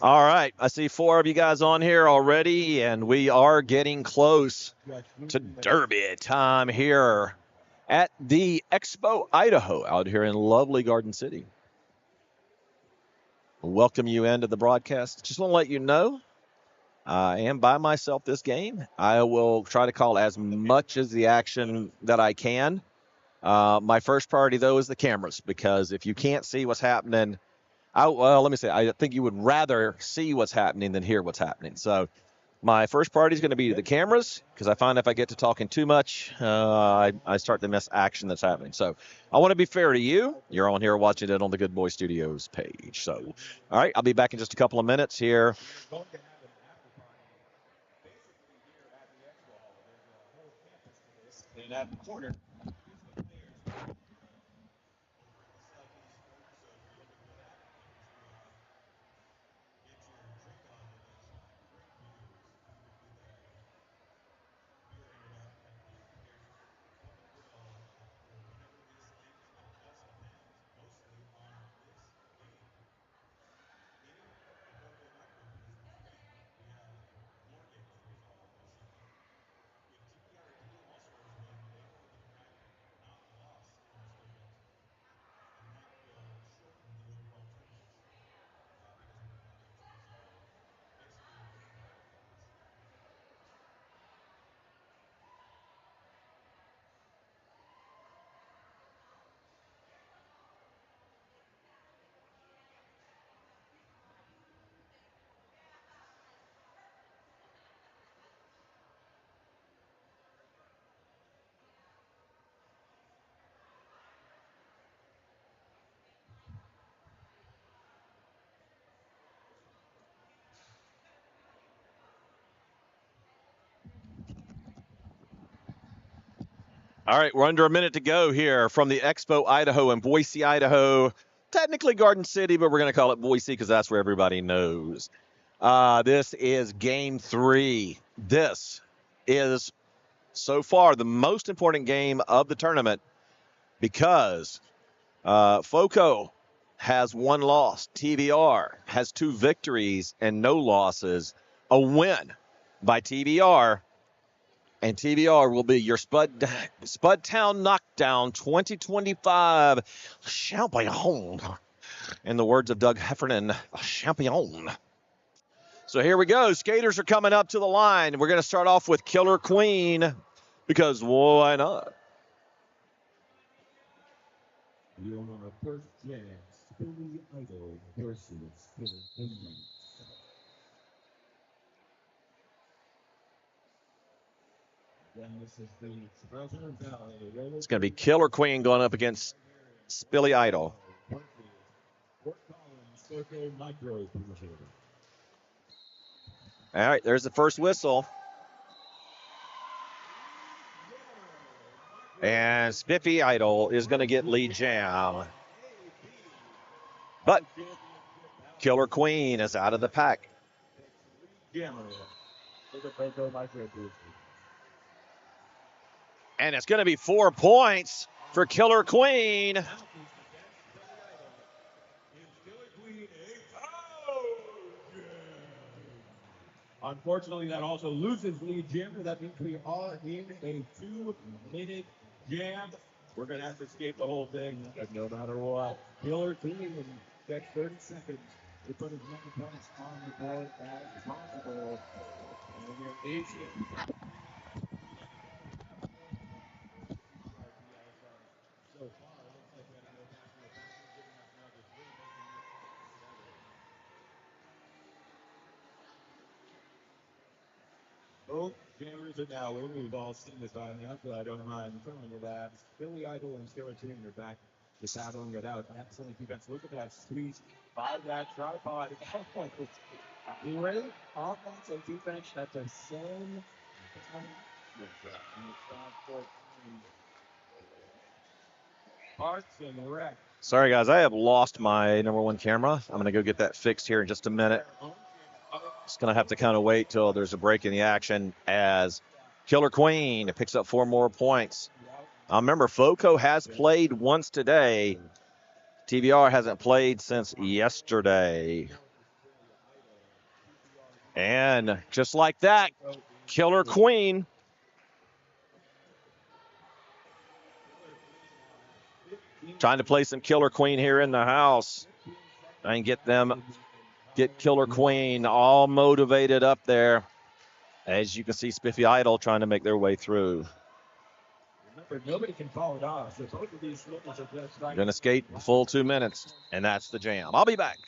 All right, I see 4 of you guys on here already, and we are getting close to Derby time here at the Expo Idaho out here in lovely Garden City. Welcome you into the broadcast. Just want to let you know I am by myself this game. I will try to call as much as the action that I can. My first priority, though, is the cameras, because if you can't see what's happening, let me say, I think you would rather see what's happening than hear what's happening. So my first priority is going to be the cameras, because I find if I get to talking too much, I start to miss action that's happening. So I want to be fair to you. You're on here watching it on the Good Boy Studios page. So, all right, I'll be back in just a couple of minutes here. And at the corner. All right, we're under a minute to go here from the Expo Idaho in Boise, Idaho. Technically Garden City, but we're going to call it Boise because that's where everybody knows. This is game 3. This is so far the most important game of the tournament because FOCO has 1 loss. TVR has 2 victories and no losses. A win by TVR. And TVR will be your Spudtown Knockdown 2025 champion. In the words of Doug Heffernan, champion. So here we go. Skaters are coming up to the line. We're going to start off with Killer Queen because why not? You're on a first chance. Billy Idol versus Killer Queen. It's going to be Killer Queen going up against Spilly Idol. All right, there's the first whistle. And Spiffy Idol is going to get lead jam. But Killer Queen is out of the pack. And it's going to be 4 points for Killer Queen. Unfortunately, that also loses lead jam. That means we are in a 2-minute jam. We're going to have to escape the whole thing, no matter what. Killer Queen in that 30 seconds to put as many points on the board as possible. And we're 18. So far, it looks like we have to go back to the back and giving us another 3, making it together. Both jammers are now in. We've all seen this on the outside. I don't mind telling you that. Billy Idol and Killer Queen are back to battling it out. Excellent defense. Look at that squeeze by that tripod. You ready? Offense and defense at the same time. Parks and Rec. Sorry, guys, I have lost my number 1 camera. I'm going to go get that fixed here in just a minute. Just going to have to kind of wait till there's a break in the action as Killer Queen picks up 4 more points. Remember, FOCO has played once today. TBR hasn't played since yesterday. And just like that, Killer Queen. Trying to play some Killer Queen here in the house and get Killer Queen all motivated up there. As you can see, Spiffy Idol trying to make their way through. Remember, nobody can follow it off. So both of these slippers are just like Going to skate the full 2 minutes, and that's the jam. I'll be back.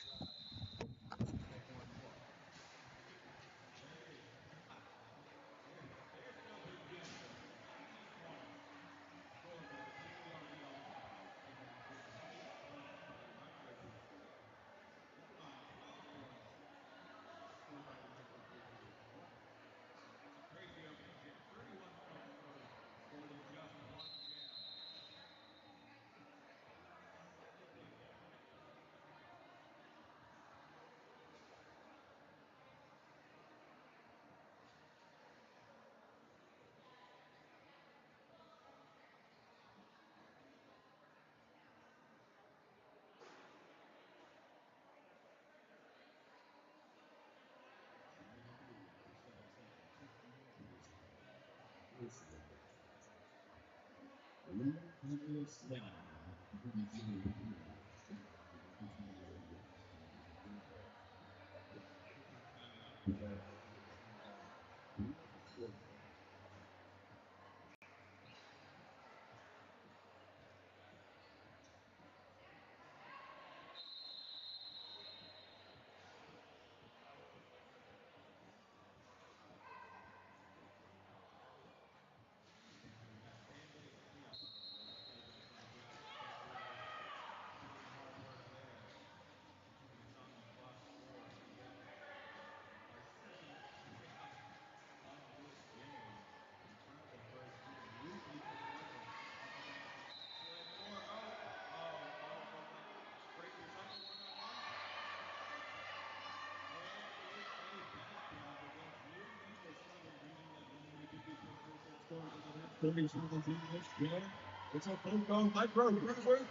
It's a phone call micro.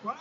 Wow!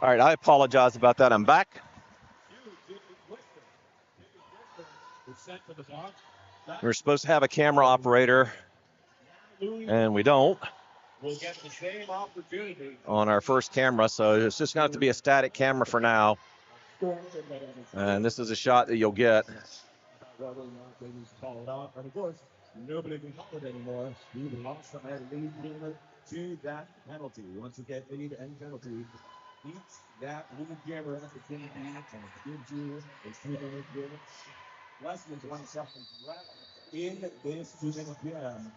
All right, I apologize about that. I'm back. We're supposed to have a camera operator, and we don't We'll get the same opportunity. on our first camera, so it's just going to have to be a static camera for now. And this is a shot that you'll get. Whether or not they need to call it off. And of course, nobody can call it anymore. You lost from that lead jammer to that penalty. Once you get lead and penalty, each that lead jammer has a 10 minutes and it gives you a 2-minute game. Less than 20 seconds left in this 2-minute jam.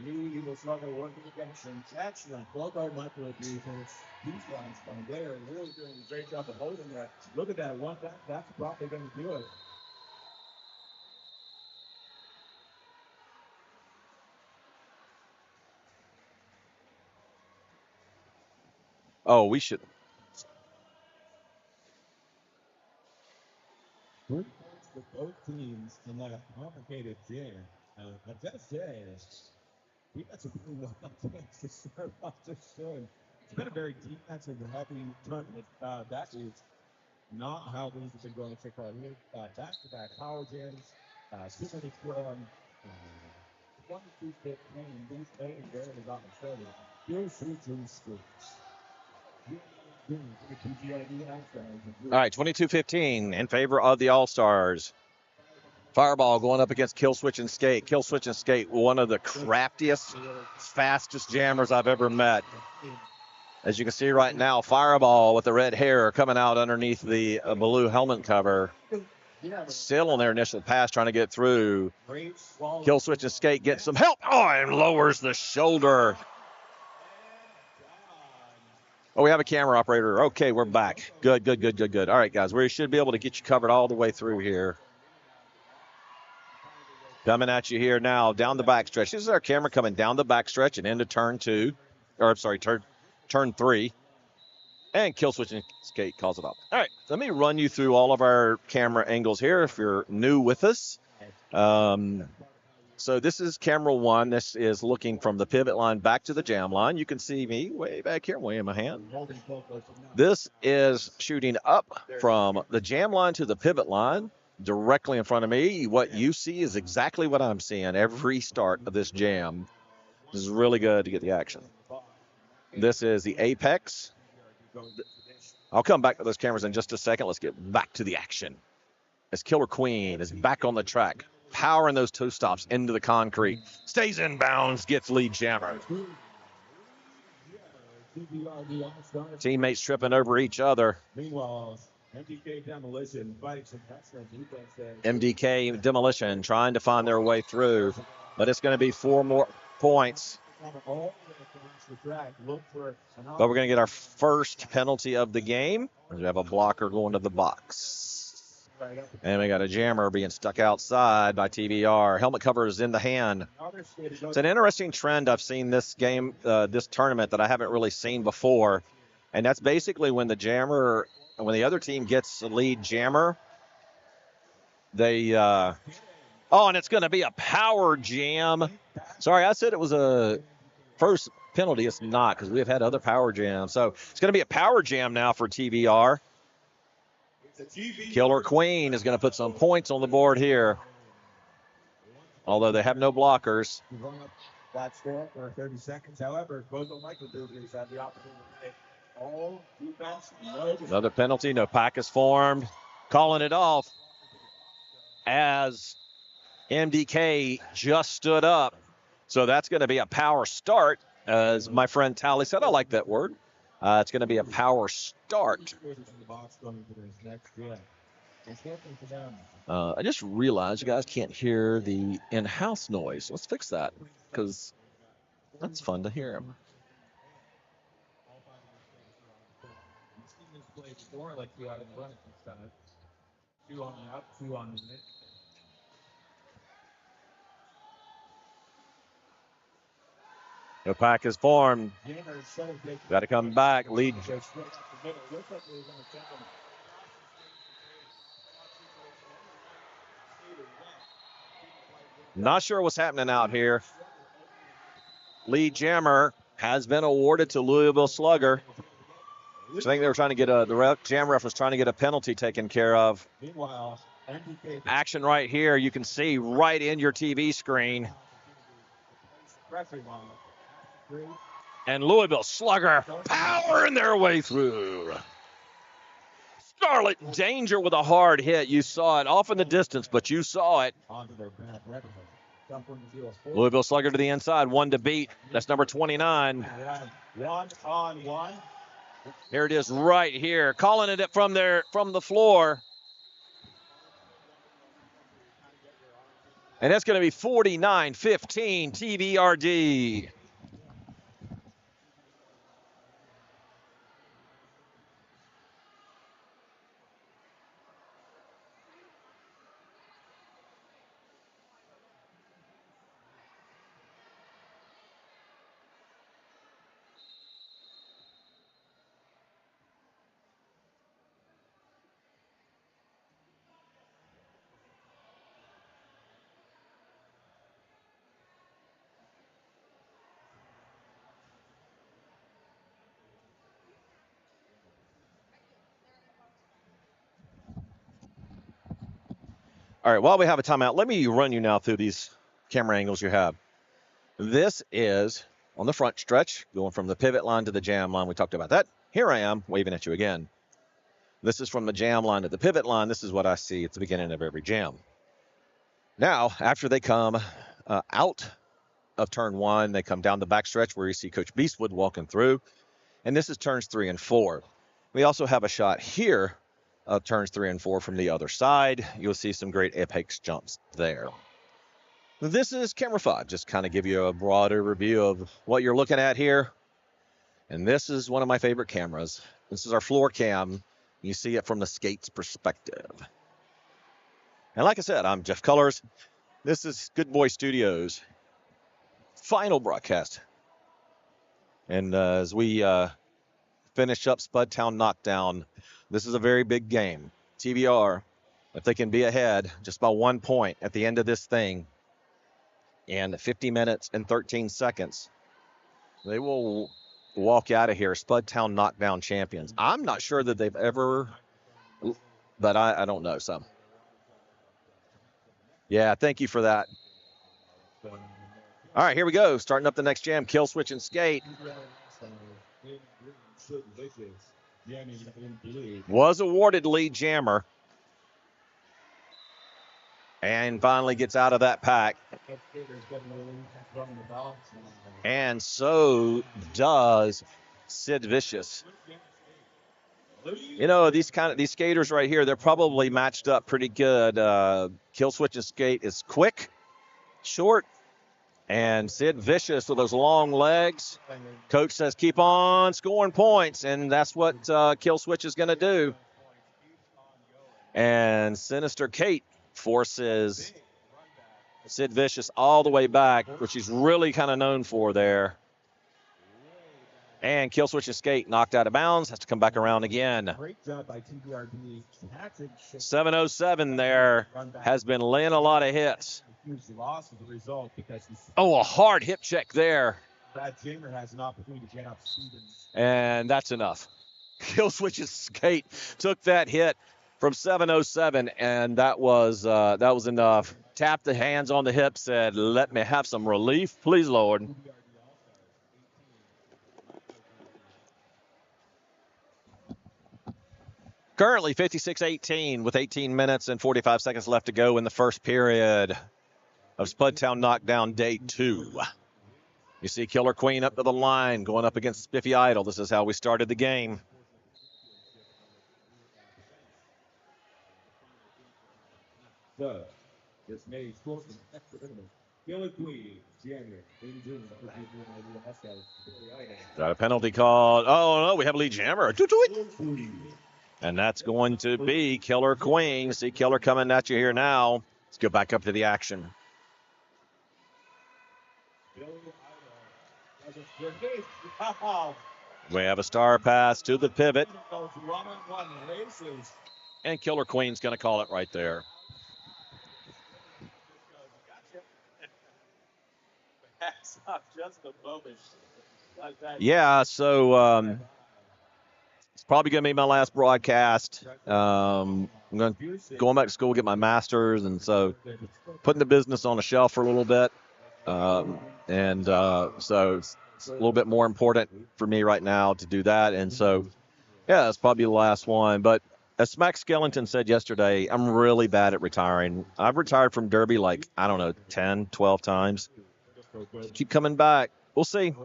You will struggle working against some excellent Bogart micro defense. These guys from there really doing a great job of holding that. Look at that one. That's probably going to do it. Oh, we should. 3 points for both teams in that complicated jam. I just say, he got some pretty well chance to start off this show. It's been a very defensive heavy tournament. That is not how these have been going so far. Back-to-back power jams, specifically from 22-15. These players barely got started. Here's 3-2 scores. All right, 22-15 in favor of the All-Stars. Fireball going up against Kill Switch and Skate. Kill Switch and Skate, one of the craftiest, fastest jammers I've ever met. As you can see right now, Fireball with the red hair coming out underneath the blue helmet cover. still on their initial pass, trying to get through. Kill switch and skate, get some help. Oh, and lowers the shoulder. Oh, we have a camera operator. Okay, we're back. Good. All right, guys, we should be able to get you covered all the way through here. Coming at you here now, down the backstretch. This is our camera coming down the backstretch and into turn 3. And kill switch and skate calls it off. All right, let me run you through all of our camera angles here if you're new with us. So this is camera 1. This is looking from the pivot line back to the jam line. You can see me way back here, way in my hand. This is shooting up from the jam line to the pivot line directly in front of me. What you see is exactly what I'm seeing every start of this jam. This is really good to get the action. This is the apex. I'll come back to those cameras in just a second. Let's get back to the action. As Killer Queen is back on the track, powering those toe stops into the concrete. Stays in bounds, gets lead jammer. Teammates tripping over each other. Meanwhile, MDK Demolition fighting some excellent defense. MDK Demolition trying to find their way through, but it's going to be 4 more points. But we're going to get our first penalty of the game. We have a blocker going to the box. And we got a jammer being stuck outside by TVR. Helmet cover is in the hand. It's an interesting trend I've seen this game, this tournament that I haven't really seen before. And that's basically when the other team gets the lead jammer, they, and it's going to be a power jam. Sorry, I said it was a first penalty. It's not, because we've had other power jams. So it's going to be a power jam now for TVR. Killer Queen is going to put some points on the board here, although they have no blockers. That's for 30 seconds. However, both of Michael Dugleys have the opportunity to make all defense. Another penalty. No pack is formed. Calling it off as MDK just stood up. So that's going to be a power start, as my friend Tally said. I like that word. It's going to be a power start. I just realized you guys can't hear the in-house noise. Let's fix that, because that's fun to hear them. The pack is formed. Got to come back. Lead. Not sure what's happening out here. Lead jammer has been awarded to Louisville Slugger. I think they were trying to get the jam ref was trying to get a penalty taken care of. Action right here. You can see right in your TV screen. And Louisville Slugger powering their way through. Scarlet Danger with a hard hit. You saw it off in the distance, but you saw it. Louisville Slugger to the inside. 1 to beat. That's number 29. 1-on-1. Here it is right here. Calling it from the floor. And that's going to be 49-15 TVRD. All right, while we have a timeout, let me run you now through these camera angles you have. This is on the front stretch, going from the pivot line to the jam line. We talked about that. Here I am waving at you again. This is from the jam line to the pivot line. This is what I see at the beginning of every jam. Now, after they come out of turn 1, they come down the backstretch where you see Coach Beastwood walking through. And this is turns 3 and 4. We also have a shot here turns 3 and 4 from the other side. You'll see some great apex jumps there. This is camera 5, just kind of give you a broader review of what you're looking at here. And this is one of my favorite cameras. This is our floor cam. You see it from the skate's perspective. And like I said, I'm Jeff Cullers. This is Good Boy Studios' final broadcast. And as we finish up Spudtown Knockdown, this is a very big game. TBR, if they can be ahead just by 1 point at the end of this thing, in 50 minutes and 13 seconds, they will walk out of here Spudtown Knockdown champions. I'm not sure that they've ever, but I don't know. So, yeah, thank you for that. All right, here we go. Starting up the next jam, Kill Switch and Skate. Was awarded lead jammer. And finally gets out of that pack. And so does Sid Vicious. You know, these skaters right here, they're probably matched up pretty good. Kill Switch and Skate is quick, short, and Sid Vicious with those long legs. Coach says keep on scoring points, and that's what Kill Switch is going to do. And Sinister Kate forces Sid Vicious all the way back, which he's really kind of known for there. And Kill Switch and Skate knocked out of bounds, has to come back around again. Great job by TBRB. 707 there has been laying a lot of hits. Huge loss of the result because Oh, a hard hip check there. Brad Jamer has an opportunity to get up Stevens. And that's enough. Kill Switch and Skate took that hit from 707, and that was enough. Tapped the hands on the hip, said, let me have some relief, please, Lord. Currently 56-18 with 18 minutes and 45 seconds left to go in the first period of Spudtown Knockdown Day 2. You see Killer Queen up to the line, going up against Spiffy Idol. This is how we started the game. So, it's made Killer Queen, Got a penalty called. Oh, no, we have a lead jammer. And that's going to be Killer Queen. See Killer coming at you here now. Let's go back up to the action. We have a star pass to the pivot. And Killer Queen's going to call it right there. Yeah, so it's probably going to be my last broadcast. I'm going back to school, get my master's, and so putting the business on a shelf for a little bit. So it's a little bit more important for me right now to do that. And so, yeah, it's probably the last one. But as Smack Skellington said yesterday, I'm really bad at retiring. I've retired from Derby like, 10, 12 times. Keep coming back. We'll see.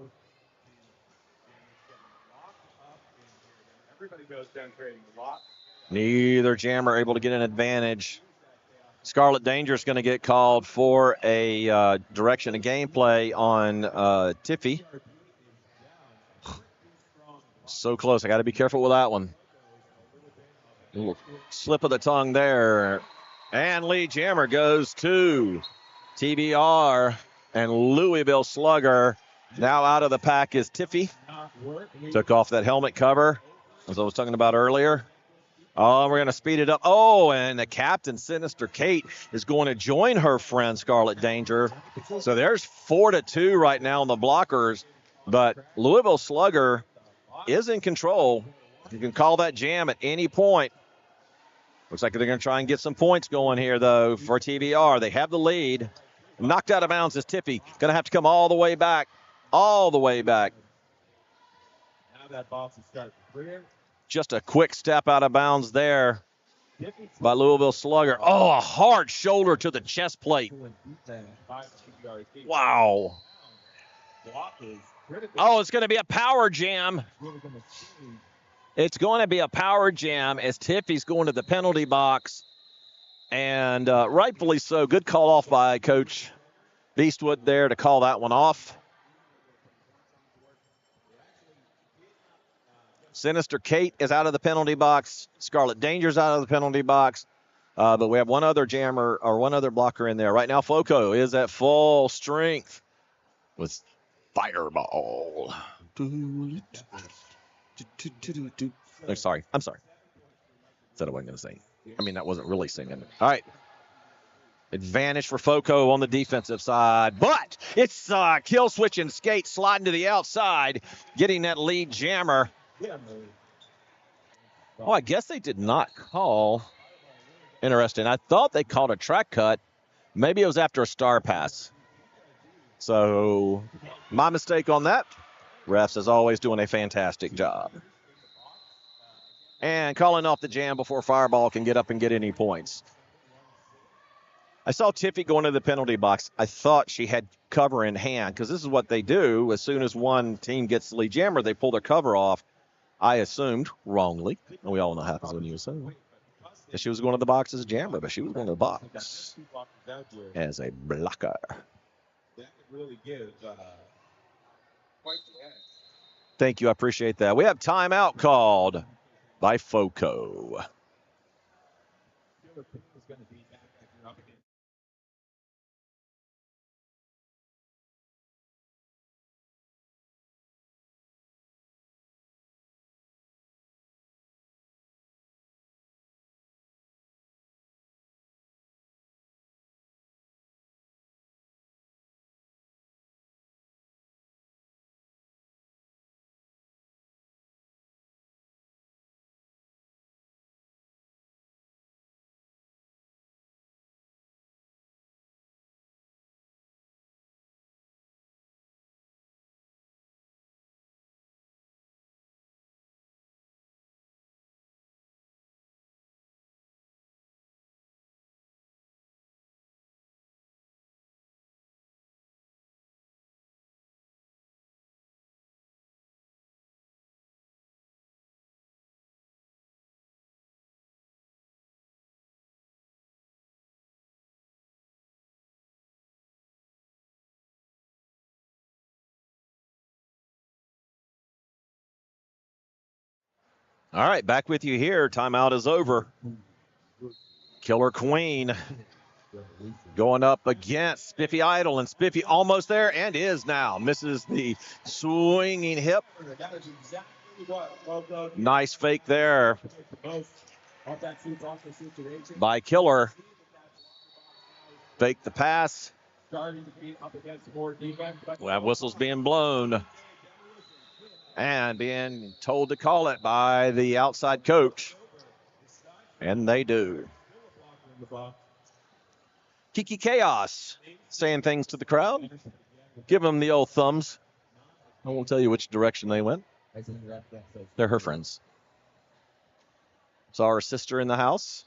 Neither jammer able to get an advantage. Scarlet Danger is going to get called for a direction of gameplay on Tiffy. So close. I got to be careful with that one. A little slip of the tongue there. And lead jammer goes to TBR. And Louisville Slugger now out of the pack is Tiffy. Took off that helmet cover, as I was talking about earlier. Oh, we're going to speed it up. Oh, and the captain, Sinister Kate, is going to join her friend, Scarlet Danger. So there's 4-2 right now on the blockers. But Louisville Slugger is in control. You can call that jam at any point. Looks like they're going to try and get some points going here, though, for TBR. They have the lead. Knocked out of bounds is Tiffy. Going to have to come all the way back. All the way back. Now that box is starting to clear. Just a quick step out of bounds there by Louisville Slugger. Oh, a hard shoulder to the chest plate. Wow. Oh, it's going to be a power jam. It's going to be a power jam as Tiffy's going to the penalty box. And rightfully so. Good call off by Coach Beastwood there to call that one off. Sinister Kate is out of the penalty box. Scarlet Danger's out of the penalty box. But we have one other jammer or one other blocker in there. Right now, Foco is at full strength with Fireball. Oh, sorry. I'm sorry. Said I wasn't going to sing. I mean, that wasn't really singing. All right. Advantage for Foco on the defensive side. But it's kill switch and skate sliding to the outside, getting that lead jammer. Oh, I guess they did not call. Interesting. I thought they called a track cut. Maybe it was after a star pass. So my mistake on that. Refs, as always, doing a fantastic job. And calling off the jam before Fireball can get up and get any points. I saw Tiffy going to the penalty box. I thought she had cover in hand because this is what they do. As soon as one team gets the lead jammer, they pull their cover off. I assumed, wrongly, and we all know what happens when you assume, that she was going to the box as a jammer, but she was going to the box as a blocker. Thank you. I appreciate that. We have timeout called by Foco. All right, back with you here. Timeout is over. Killer Queen going up against Spiffy Idol, and Spiffy almost there and is now. Misses the swinging hip. Nice fake there by Killer. Fake the pass. We'll have whistles being blown and being told to call it by the outside coach. And they do. Kiki Chaos saying things to the crowd. Give them the old thumbs. I won't tell you which direction they went. They're her friends. Saw her sister in the house.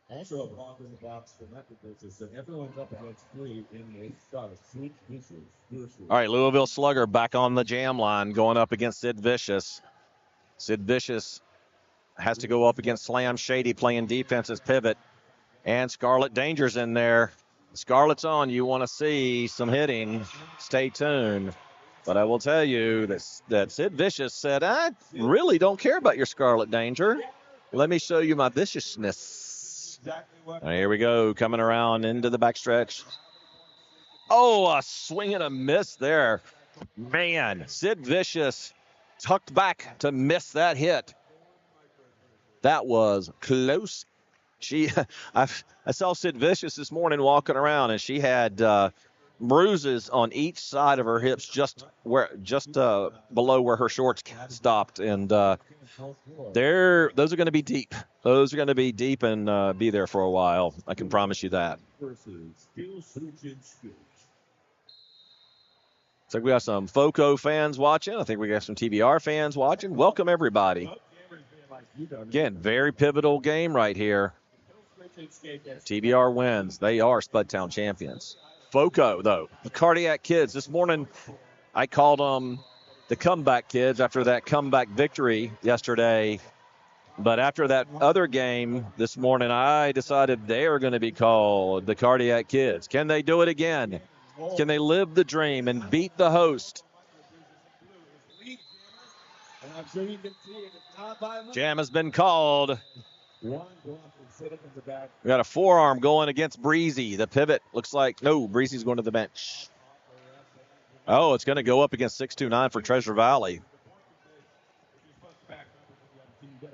Also a block in the box for Methodist, and everyone's up against 3 in the start. All right, Louisville Slugger back on the jam line going up against Sid Vicious. Sid Vicious has to go up against Slam Shady playing defense as pivot. And Scarlet Danger's in there. Scarlet's on. You want to see some hitting. Stay tuned. But I will tell you that Sid Vicious said, I really don't care about your Scarlet Danger. Let me show you my viciousness. Here we go, coming around into the backstretch. Oh, a swing and a miss there. Man, Sid Vicious tucked back to miss that hit. That was close. I saw Sid Vicious this morning walking around, and she had bruises on each side of her hips, just below where her shorts stopped, and those are going to be deep. Those are going to be deep and be there for a while. I can promise you that. Looks like we got some FOCO fans watching. I think we got some TBR fans watching. Welcome, everybody. Again, very pivotal game right here. TBR wins. They are Spudtown champions. FOCO, though, the Cardiac Kids. This morning, I called them the comeback kids after that comeback victory yesterday. But after that other game this morning, I decided they are going to be called the Cardiac Kids. Can they do it again? Can they live the dream and beat the host? Jam has been called. We got a forearm going against Breezy. The pivot looks like, no, Breezy's going to the bench. Oh, it's going to go up against 629 for Treasure Valley.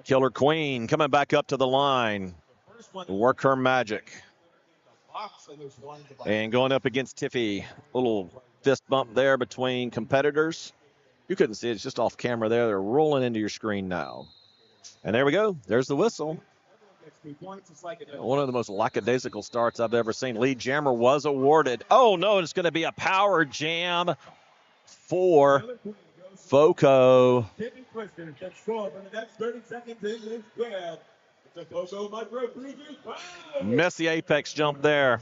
Killer Queen coming back up to the line. Work her magic. And going up against Tiffy. Little fist bump there between competitors. You couldn't see it. It's just off camera there. They're rolling into your screen now. And there we go. There's the whistle. One of the most lackadaisical starts I've ever seen. Lead jammer was awarded. Oh, no, it's going to be a power jam for Foco. Messy apex jump there.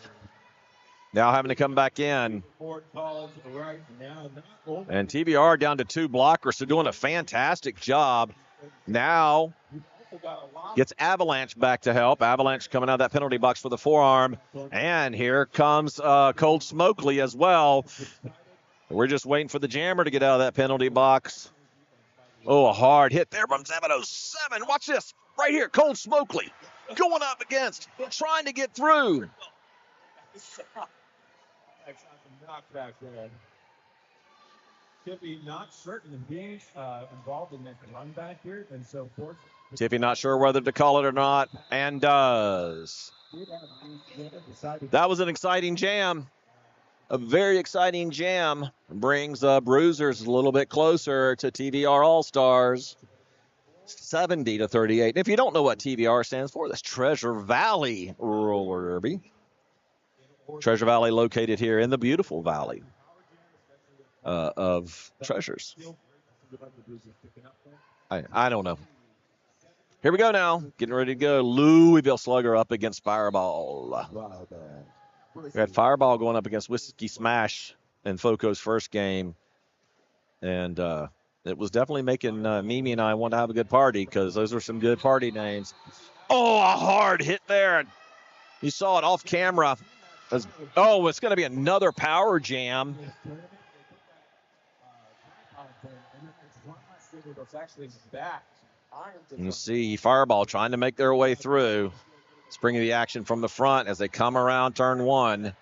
Now having to come back in. And TBR down to 2 blockers, so doing a fantastic job. Now gets Avalanche back to help. Avalanche coming out of that penalty box for the forearm. And here comes Cold Smokely as well. We're just waiting for the jammer to get out of that penalty box. Oh, a hard hit there from 707. Watch this right here. Cold Smokely going up against, trying to get through. Tiffy not certain of being involved in that run back here, and so forth. Tiffy not sure whether to call it or not, and does. That was an exciting jam. A very exciting jam. Brings Bruisers a little bit closer to TVR All-Stars. 70-38. And if you don't know what TVR stands for, that's Treasure Valley Roller Derby. Treasure Valley located here in the beautiful valley of treasures. I don't know. Here we go now. Getting ready to go. Louisville Slugger up against Fireball. We had Fireball going up against Whiskey Smash in Foco's first game. And it was definitely making Mimi and I want to have a good party because those are some good party names. Oh, a hard hit there. You saw it off camera. Oh, it's going to be another power jam. You see Fireball trying to make their way through. Springing the action from the front as they come around turn 1.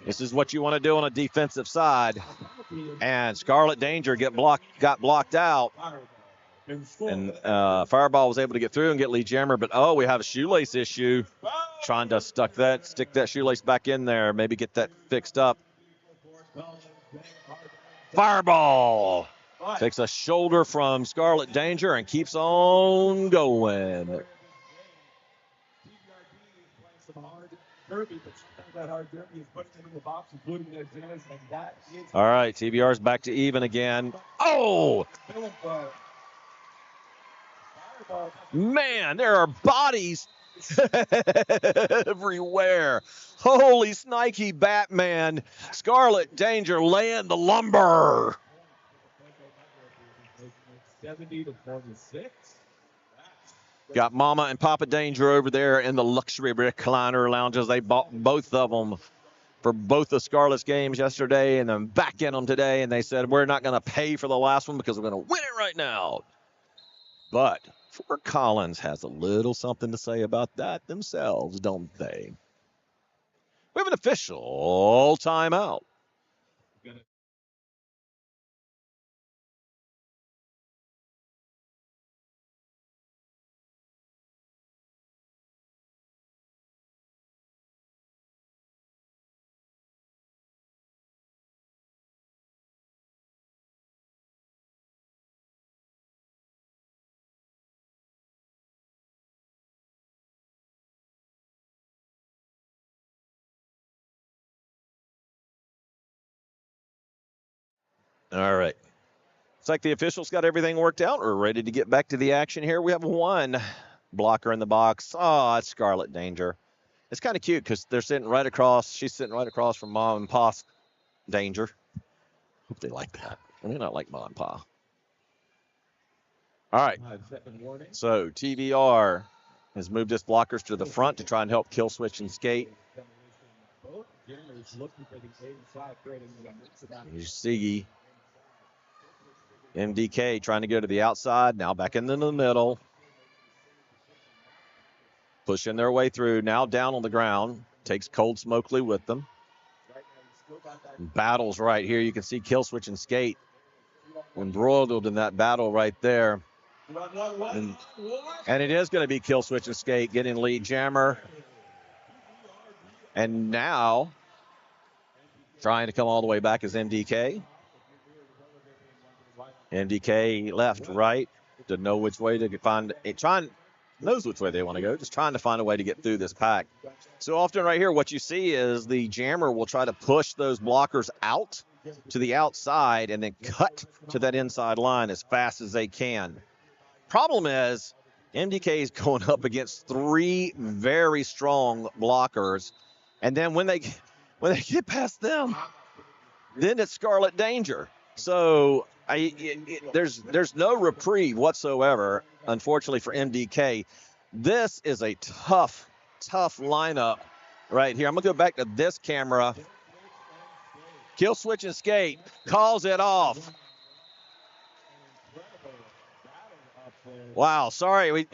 This is what you want to do on a defensive side. And Scarlet Danger got blocked out. And Fireball was able to get through and get Lee Jammer. But, oh, we have a shoelace issue. Trying to stick that shoelace back in there. Maybe get that fixed up. Fireball takes a shoulder from Scarlet Danger and keeps on going. All right, TBR's back to even again. Oh! Man, there are bodies everywhere. Holy snikey Batman. Scarlet Danger laying the lumber. 70-46. Got Mama and Papa Danger over there in the luxury recliner lounges. They bought both of them for both the Scarlet's games yesterday and then back in them today. And they said, we're not going to pay for the last one because we're going to win it right now. But Fort Collins has a little something to say about that themselves, don't they? We have an official timeout. All right. It's like the officials got everything worked out. We're ready to get back to the action here. We have one blocker in the box. Oh, it's Scarlet Danger. It's kind of cute because they're sitting right across. She's sitting right across from Mom and Pa's Danger. Hope they like that. I mean, not like Mon Pa. All right. Second warning. So TVR has moved his blockers to the front to try and help kill switch and skate. Both jammers looking for the inside, creating the mix of that. Here's Siggy. MDK trying to go to the outside. Now back into the middle. Pushing their way through. Now down on the ground. Takes Cold Smokeley with them. Battles right here. You can see kill switch and skate embroiled in that battle right there. And it is going to be kill switch and skate getting lead jammer. And now trying to come all the way back is MDK. MDK left, right. Didn't know which way to find it. Knows which way they want to go. Just trying to find a way to get through this pack. So often right here, what you see is the jammer will try to push those blockers out to the outside and then cut to that inside line as fast as they can. Problem is, MDK is going up against 3 very strong blockers. And then when they get past them, then it's Scarlet Danger. So there's no reprieve whatsoever, unfortunately, for MDK. This is a tough lineup right here. I'm going to go back to this camera. Kill switch and skate calls it off. Wow, sorry.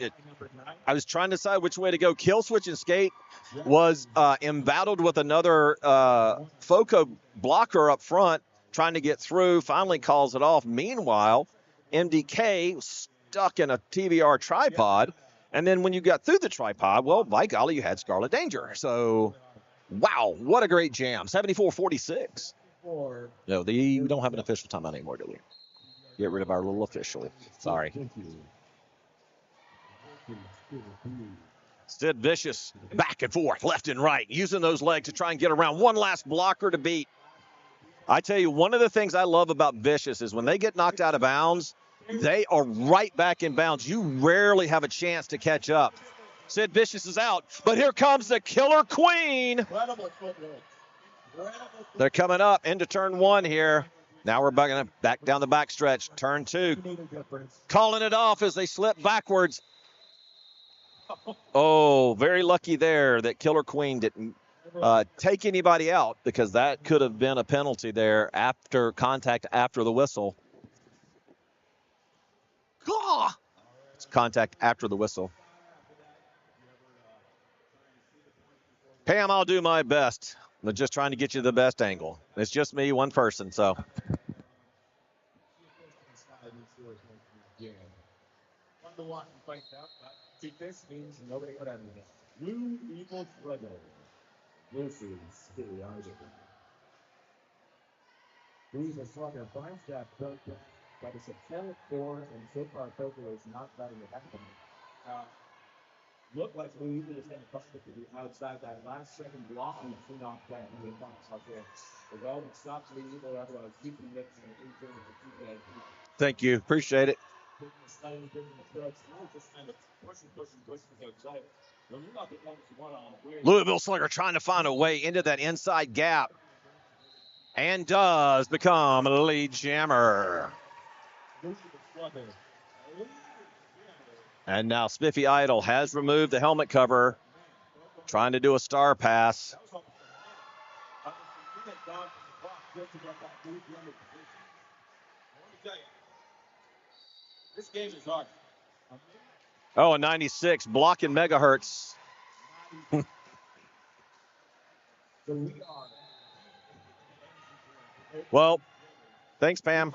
I was trying to decide which way to go. Kill switch and skate was embattled with another FOCO blocker up front, trying to get through, finally calls it off. Meanwhile, MDK stuck in a TVR tripod, and then when you got through the tripod, well, by golly, you had Scarlet Danger. So, wow, what a great jam. 74-46. No, we don't have an official timeout anymore, do we? Get rid of our little official. Sorry. Sid Vicious back and forth, left and right, using those legs to try and get around one last blocker to beat. I tell you, one of the things I love about Vicious is when they get knocked out of bounds, they are right back in bounds. You rarely have a chance to catch up. Sid Vicious is out, but here comes the Killer Queen. They're coming up into turn 1 here. Now we're back down the backstretch. Turn 2. Calling it off as they slip backwards. Oh, very lucky there that Killer Queen didn't take anybody out, because that could have been a penalty there after contact after the whistle. It's contact after the whistle. Pam, I'll do my best. I'm just trying to get you the best angle. It's just me, one person, so. This means nobody would have it. Blue Eagles Brother. This is superiority. These are sort of five-step poker, but it's a 10-4, and so far poker is not letting it happen. Look like Blue Eagles is going to bust it to the outside that last second block and clean off that and get box out there. The well that stops Blue Eagle, otherwise keeping it and Thank you. Appreciate it. Louisville Slugger trying to find a way into that inside gap, and does become a lead jammer. And now Spiffy Idol has removed the helmet cover, trying to do a star pass. This game is hard. Oh, a 96 blocking megahertz. Well, thanks, Pam.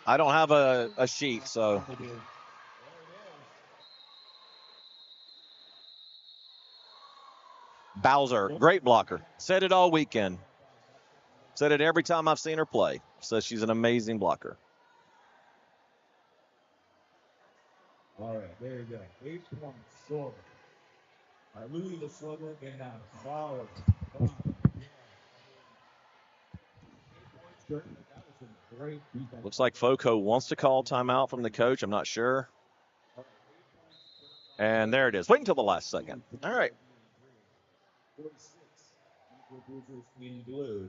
I don't have a sheet, so. Bowser, great blocker. Said it all weekend. Said it every time I've seen her play. Says she's an amazing blocker. All right, there you go. 8 points short. I lose the Slugger and now follow. Looks like Foco wants to call timeout from the coach. I'm not sure. And there it is. Wait until the last second. All right. 46. Blue.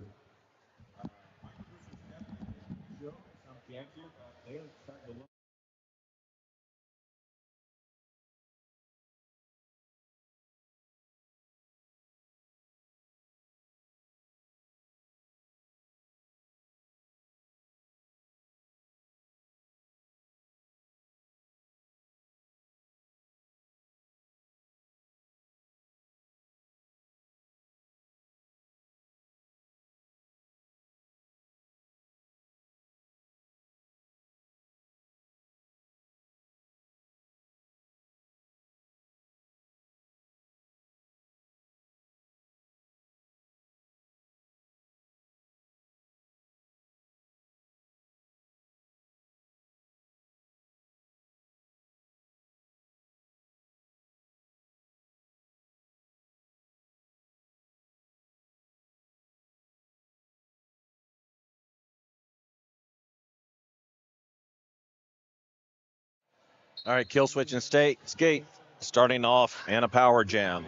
All right, kill switch and skate. Starting off and a power jam.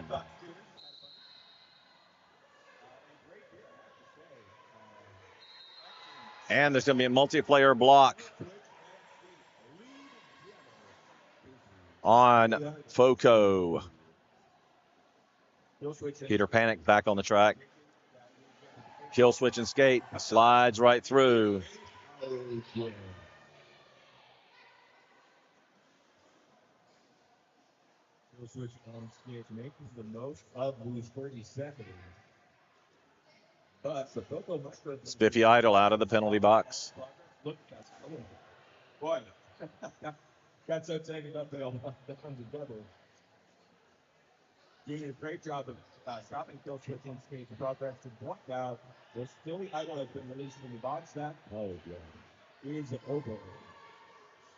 And there's going to be a multiplayer block on Foco. Peter Panic back on the track. Kill switch and skate. Slides right through. Switch on skate makes the most of these 30 seconds. But the Foco must have Spiffy Idol out of the penalty box. look, that's boy. Got so taken up there on the double. Doing a great job of stopping kill switch on skate. Progress to block out. There's still the idol has been released from the box. That is over.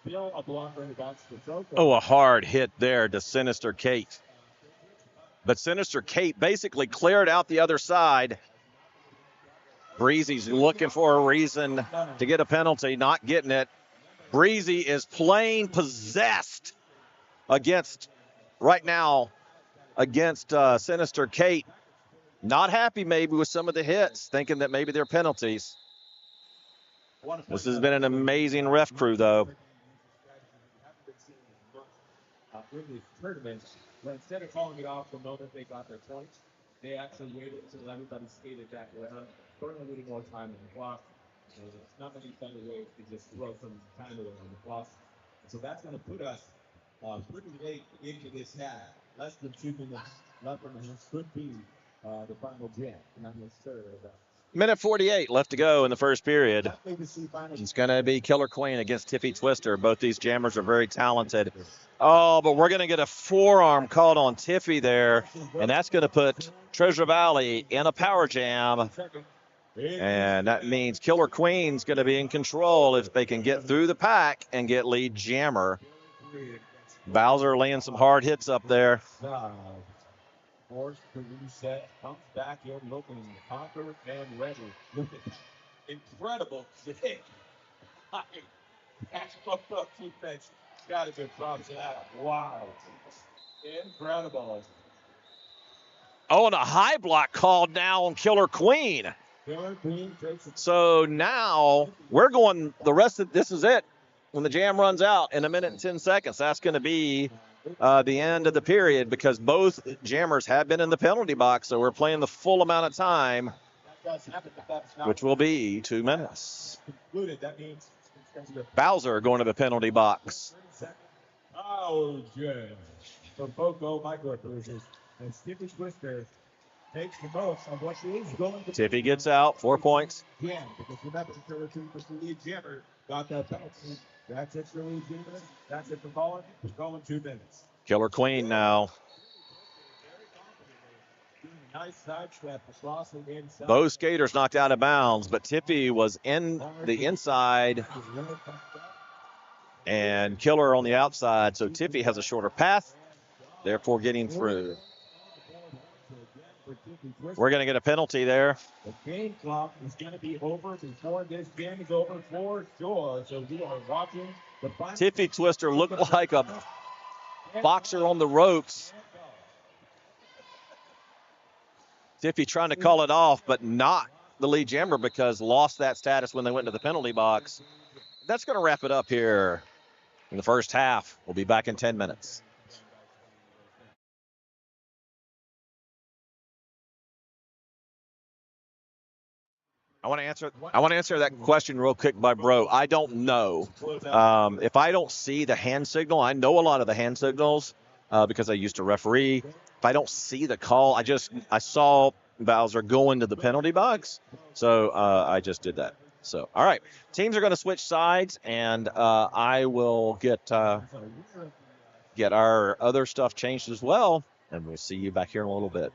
Still a blocker in the box for Foco. Oh, a hard hit there to Sinister Kate. But Sinister Kate basically cleared out the other side. Breezy's looking for a reason to get a penalty, not getting it. Breezy is playing possessed right now against Sinister Kate. Not happy maybe with some of the hits, thinking that maybe they're penalties. This has been an amazing ref crew, though. In these tournaments, but instead of calling it off the moment they got their points, they actually waited until everybody skated back around, currently needing more time on the clock. So it's not many better ways to just throw some time away on the clock. So that's going to put us pretty late into this half. Less than 2 minutes left, and this could be the final jam. Not necessarily that. Minute 48 left to go in the first period. It's going to be Killer Queen against Tiffy Twister. Both these jammers are very talented. Oh, but we're going to get a forearm called on Tiffy there, and that's going to put Treasure Valley in a power jam. And that means Killer Queen's going to be in control if they can get through the pack and get lead jammer. Bowser laying some hard hits up there. Forced to reset, comes back in looking conquer and ready. Look at incredible kick. That's up defense. Got to give props to that. Wow. Incredible. Oh, and a high block called now on Killer Queen. Killer Queen takes it. So now we're going, the rest of this is it. When the jam runs out in 1 minute and 10 seconds, that's going to be the end of the period because both jammers have been in the penalty box. So we're playing the full amount of time, which will be 2 minutes. That means Bowser going to the penalty box. oh, good. So Foco micro-cruisers and Stiffy Twister takes the most of what she is going to Tiffy gets out, 4 points. Yeah, because remember, the Killer Queen was the lead jammer. Got that penalty. That's it for lead jammer. That's it for Colin. We're going 2 minutes. Killer Queen now. Nice sidestep across the inside. Both skaters knocked out of bounds, but Tiffy was in the inside and Killer on the outside. So Tiffy has a shorter path, therefore getting through. We're going to get a penalty there. The game clock is going to be over before this game is over for sure. So we are watching the Tiffy Twister looked like a boxer on the ropes. Tiffy trying to call it off, but not the lead jammer because lost that status when they went to the penalty box. that's going to wrap it up here in the first half. We'll be back in 10 minutes. I want to answer that question real quick by Bro. I don't know. If I don't see the hand signal, I know a lot of the hand signals because I used to referee. If I don't see the call, I saw Bowser go into the penalty box, so I just did that. So all right, teams are going to switch sides, and I will get our other stuff changed as well, and we'll see you back here in a little bit.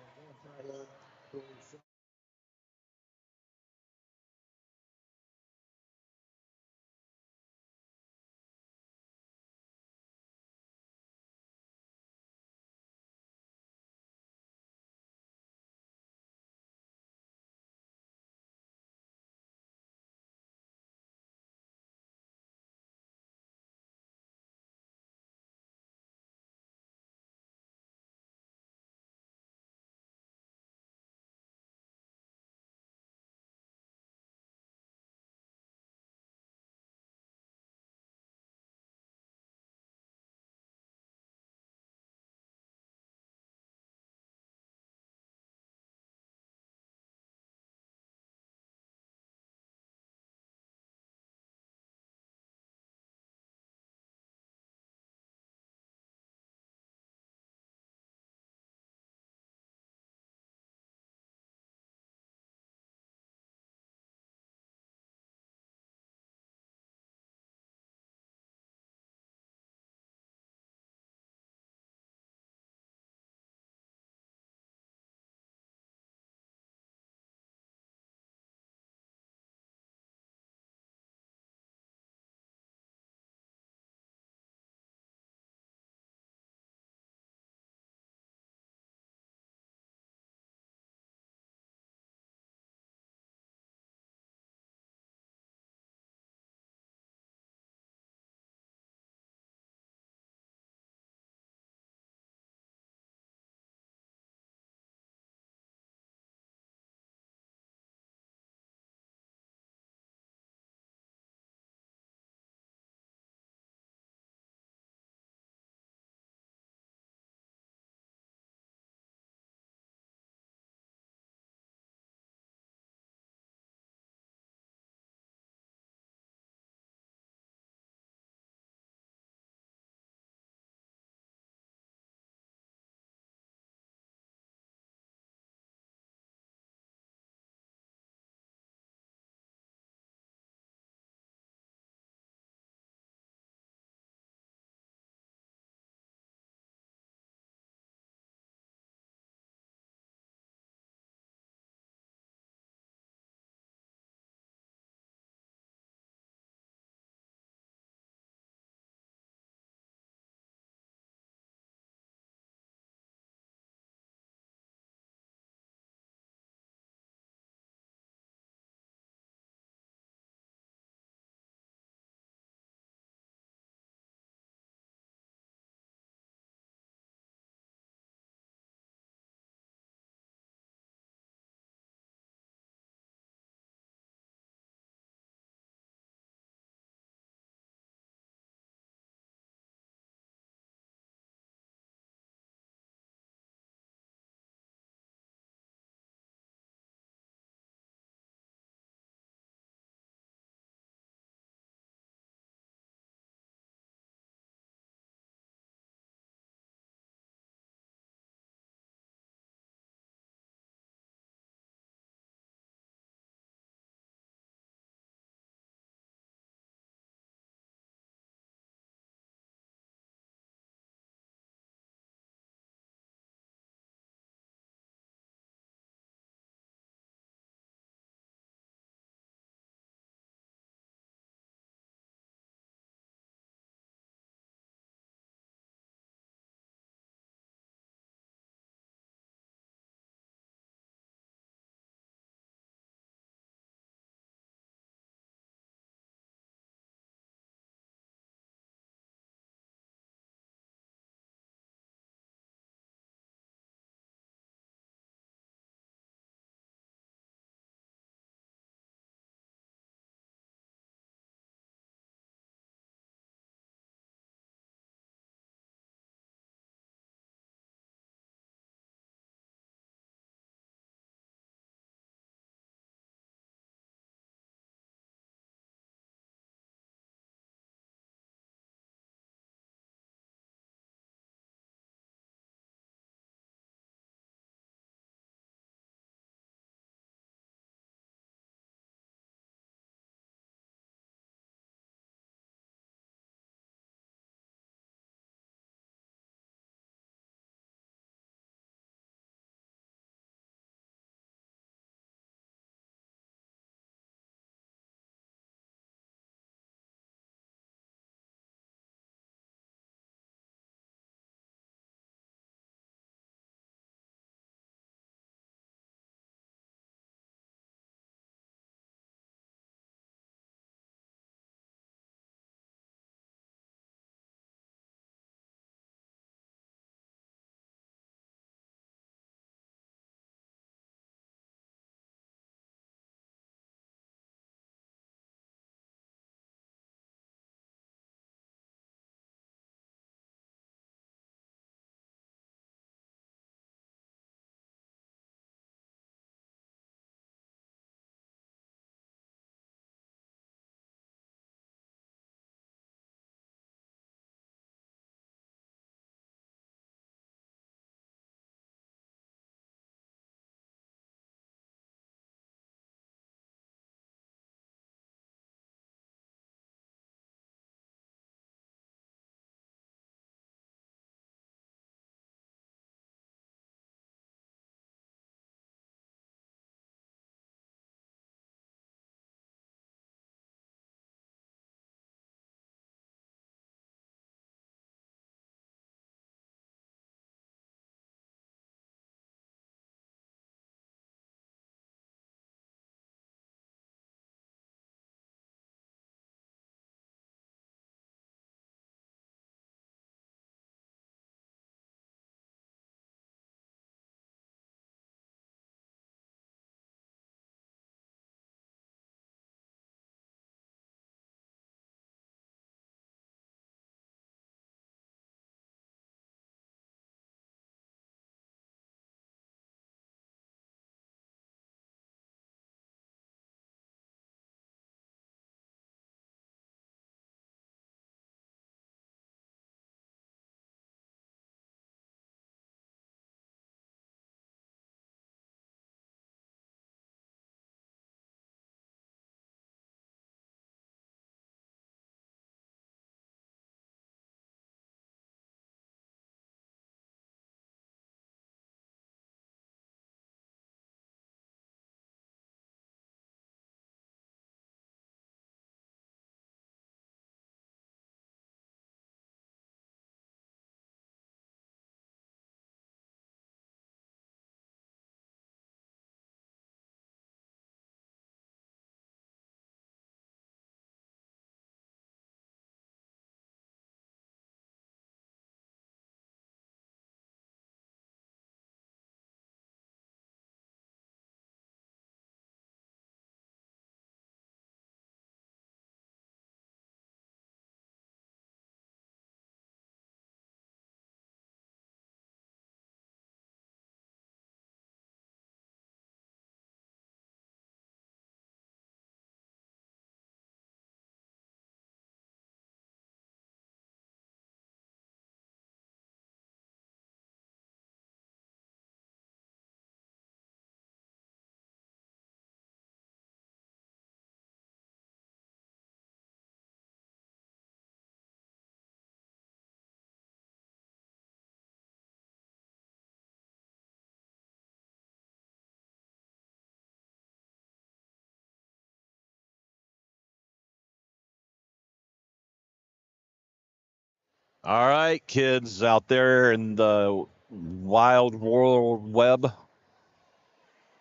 All right, kids out there in the wild world web.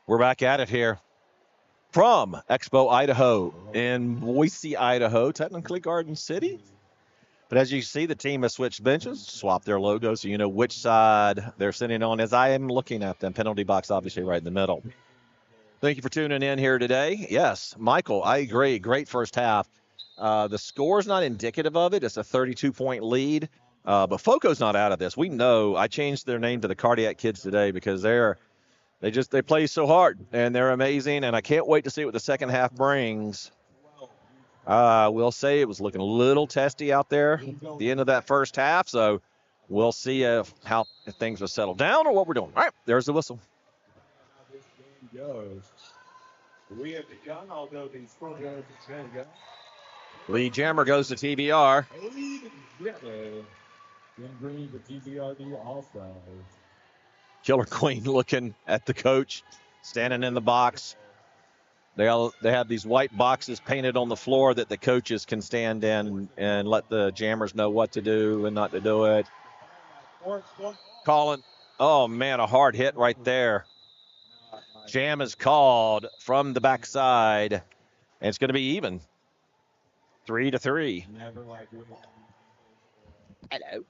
We're back at it here from Expo, Idaho, in Boise, Idaho, technically Garden City. But as you see, the team has switched benches, swapped their logos, so you know which side they're sitting on as I am looking at them. Penalty box, obviously, right in the middle. Thank you for tuning in here today. Yes, Michael, I agree. Great first half. The score's not indicative of it. It's a 32-point lead. But Foco's not out of this. We know. I changed their name to the Cardiac Kids today because they play so hard and they're amazing. And I can't wait to see what the second half brings. We'll say it was looking a little testy out there at the end of that first half. So we'll see if things will settle down or what we're doing. All right, there's the whistle. How this game goes. We have begun, although the score goes to 10 go. Lee Jammer goes to TBR. In green, the TBRD All-Stars. Killer Queen looking at the coach, standing in the box. They have these white boxes painted on the floor that the coaches can stand in and let the Jammers know what to do and not to do it. Calling. Oh, man, a hard hit right there. Jam is called from the backside, and it's going to be even. 3-3. Hello.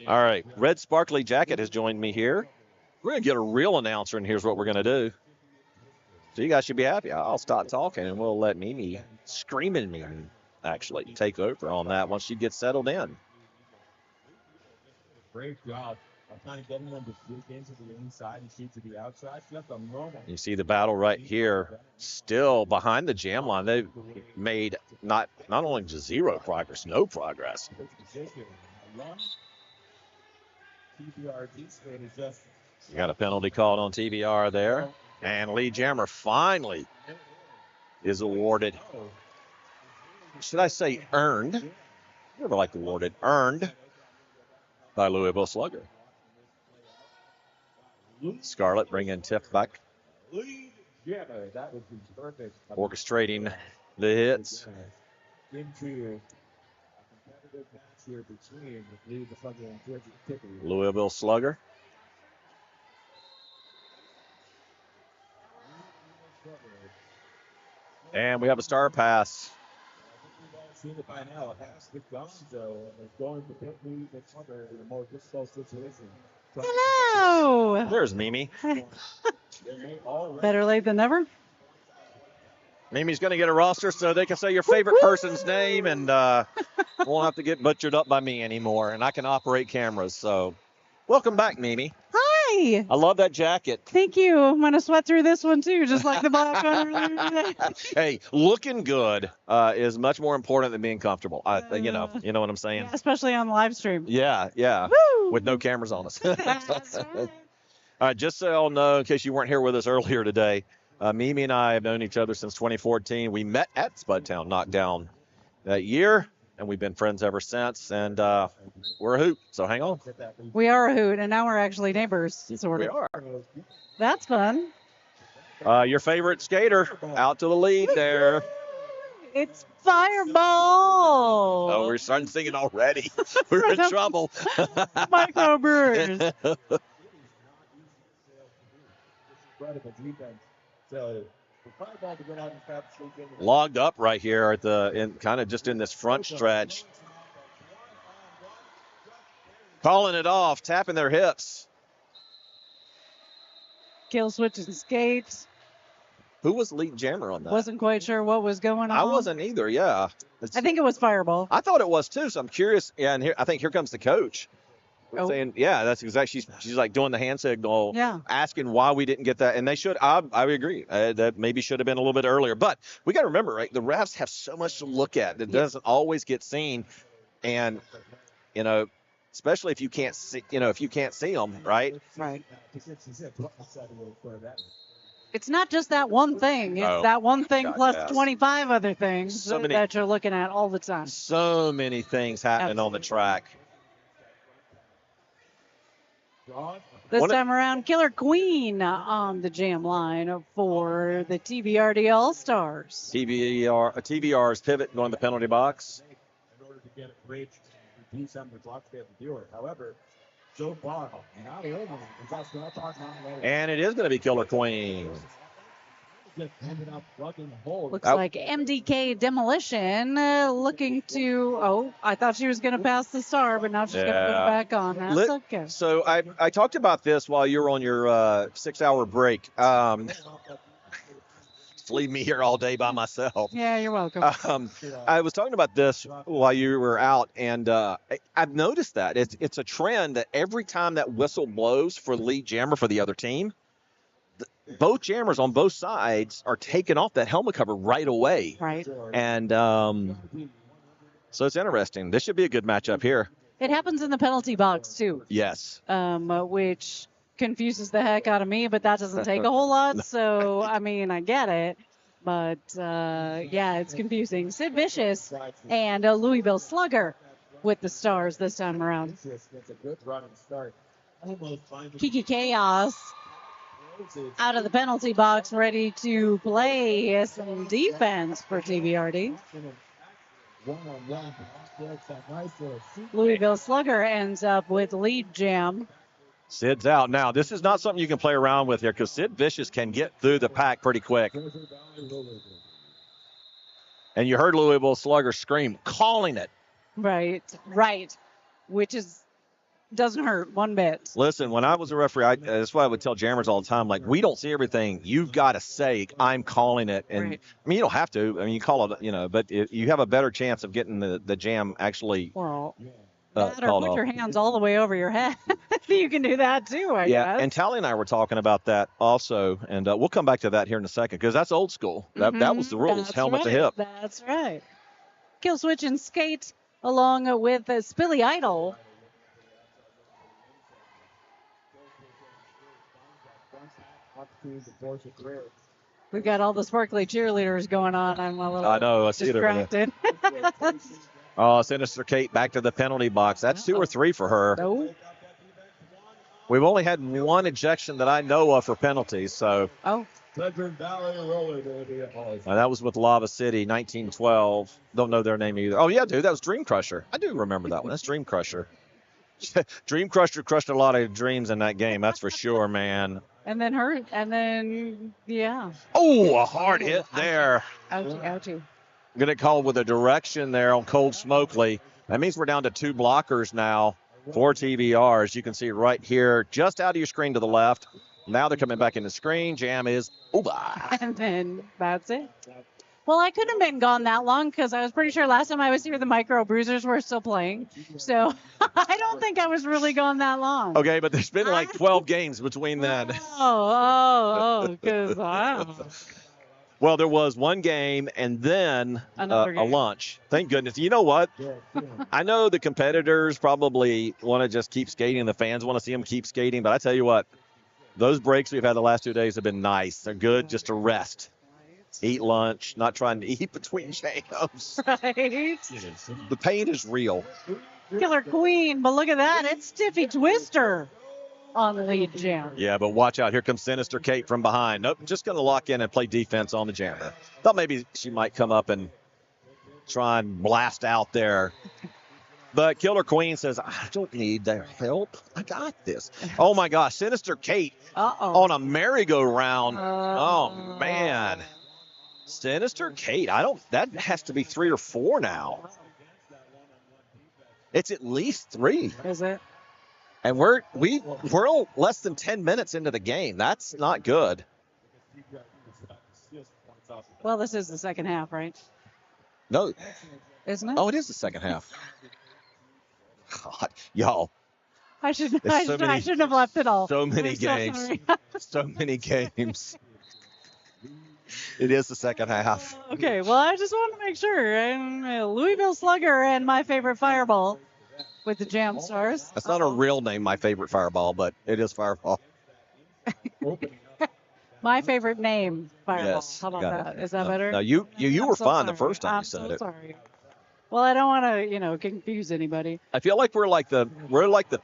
All right, Red Sparkly Jacket has joined me here. We're going to get a real announcer, and here's what we're going to do. So you guys should be happy. I'll stop talking, and we'll let Mimi, screaming Mimi, actually take over on that once she gets settled in. Great job of kind of getting them to sneak into the inside and shoot to the outside. Just a moment. You see the battle right here, still behind the jam line. They've made not only just zero progress, no progress. You got a penalty called on TBR there. And Lee Jammer finally is awarded, should I say earned? Never like awarded, earned by Louisville Slugger. Scarlett bringing Tiff back. Orchestrating the hits. Louisville Slugger. And we have a star pass. Seen it by now. Pass to Gonzo. It's going to put me in a more difficult situation. Hello. There's Mimi. Better late than never. Mimi's going to get a roster so they can say your favorite person's name and won't have to get butchered up by me anymore. And I can operate cameras. So welcome back, Mimi. Hi. I love that jacket. Thank you. I'm going to sweat through this one, too, just like the black one earlier today. Hey, looking good is much more important than being comfortable. You know what I'm saying? Yeah, especially on the live stream. Yeah. Woo! With no cameras on us. That's right. All right, just so y'all know, in case you weren't here with us earlier today, Mimi and I have known each other since 2014. We met at Spudtown Knockdown that year, and we've been friends ever since. And we're a hoot, so hang on. We are a hoot, and now we're actually neighbors, sort We of. are. That's fun. Your favorite skater out to the lead there. It's Fireball. Oh, we're starting singing already. We're in trouble. Microbrewers. Logged up right here at kind of just in this front stretch. Calling it off, tapping their hips. Kill switch and skates. Who was lead jammer on that? Wasn't quite sure what was going on. I wasn't either, yeah. I think it was Fireball. I thought it was too, so I'm curious. Yeah, and I think here comes the coach. Saying, yeah, that's exactly. She's like doing the hand signal, asking why we didn't get that, and they should. I agree. That maybe should have been a little bit earlier, but we got to remember, right? The refs have so much to look at that doesn't always get seen, and especially if you can't see, if you can't see them, right? Right. It's not just that one thing. It's Oh, that one thing God, plus yes. 25 other things So many- that you're looking at all the time. So many things happening on the track. This One- time around, Killer Queen on the jam line for the TBRD All-Stars. TVR's pivot going to the penalty box. In order to get a bridge to do some of the blocks they have to do it. However, so far, not only is that not talking about And it is going to be Killer Queen. just ended up plugging the hole. Looks Oh. like MDK Demolition looking to. Oh, I thought she was going to pass the star, but now she's going to put it Yeah. back on. That's Lit- okay. So I talked about this while you were on your 6-hour break. Just leave me here all day by myself. Yeah, you're welcome. I was talking about this while you were out, and I've noticed that it's a trend that every time that whistle blows for the lead jammer for the other team, both jammers on both sides are taking off that helmet cover right away. Right. And so it's interesting. This should be a good matchup here. It happens in the penalty box too, Yes. which confuses the heck out of me, but that doesn't take a whole lot. So, I mean, I get it. But, yeah, it's confusing. Sid Vicious and Louisville Slugger with the stars this time around. It's a good running start. Almost finding Kiki Chaos out of the penalty box, ready to play some defense for TBRD. one-on-one. That's that nice little seat. Louisville Slugger ends up with lead jam. Sid's out. Now, this is not something you can play around with here because Sid Vicious can get through the pack pretty quick. And you heard Louisville Slugger scream, calling it. Right. Which doesn't hurt one bit. Listen, when I was a referee, that's why I would tell jammers all the time, like, we don't see everything. You've got to say, I'm calling it. And, Right. I mean, you don't have to. I mean, you call it, but you have a better chance of getting the jam actually Well, that or called put off. your hands all the way over your head. You can do that too, I Yeah, guess. and Tally and I were talking about that also, and we'll come back to that here in a second because that's old school. That was the rules, That's helmet to right. hip. That's right. Kill switch and skate along with Spilly Idol. We've got all the sparkly cheerleaders going on. I'm a little I know, I see it over there. distracted. Oh, Sinister Kate back to the penalty box. That's 2 or 3 for her. No. We've only had one ejection that I know of for penalties, so Oh, Pleasant Valley Roller Derby. that was with Lava City, 1912. Don't know their name either. Oh, yeah, dude, that was Dream Crusher. I do remember that one. That's Dream Crusher. Dream Crusher crushed a lot of dreams in that game, that's for sure, man. and then, yeah. Oh, a hard hit there. Ouchie. Going to call with a direction there on Cold Smokely. That means we're down to 2 blockers now for TVR. As you can see right here, just out of your screen to the left. Now they're coming back in the screen. Jam is over. And then that's it. Well, I couldn't have been gone that long because I was pretty sure last time I was here, the Micro Bruisers were still playing. So I don't think I was really gone that long. Okay, but there's been like 12 games between then. Because Well, there was one game and then Another a game. lunch. Thank goodness. You know what? I know the competitors probably want to just keep skating. The fans want to see them keep skating. But I tell you what, those breaks we've had the last 2 days have been nice. They're good just to rest. Eat lunch, not trying to eat between jams. right. The pain is real. Killer Queen, but look at that. It's Stiffy Twister on the lead jam. Yeah, but watch out. Here comes Sinister Kate from behind. Nope, just going to lock in and play defense on the jammer. Thought maybe she might come up and try and blast out there. But Killer Queen says, I don't need their help. I got this. Oh, my gosh. Sinister Kate Uh-oh. on a merry-go-round. Uh-oh. Oh, man. Sinister Kate. That has to be 3 or 4 now. It's at least 3. Is it? And we're less than 10 minutes into the game. That's not good. Well, this is the second half, right? No. Isn't it? Oh, it is the second half. God, y'all, I shouldn't there's so many- have left it all. so many I'm so games. sorry. So many games. It is the second half. Okay, well, I just wanted to make sure. And Louisville Slugger and my favorite Fireball with the Jam Stars. That's not a real name, my favorite Fireball, but it is Fireball. My favorite name, Fireball. Yes, How about got it. that? Is that No, better? no, you I'm were so fine the sorry. first time I'm you said so it. sorry. Well, I don't want to, confuse anybody. I feel like we're like the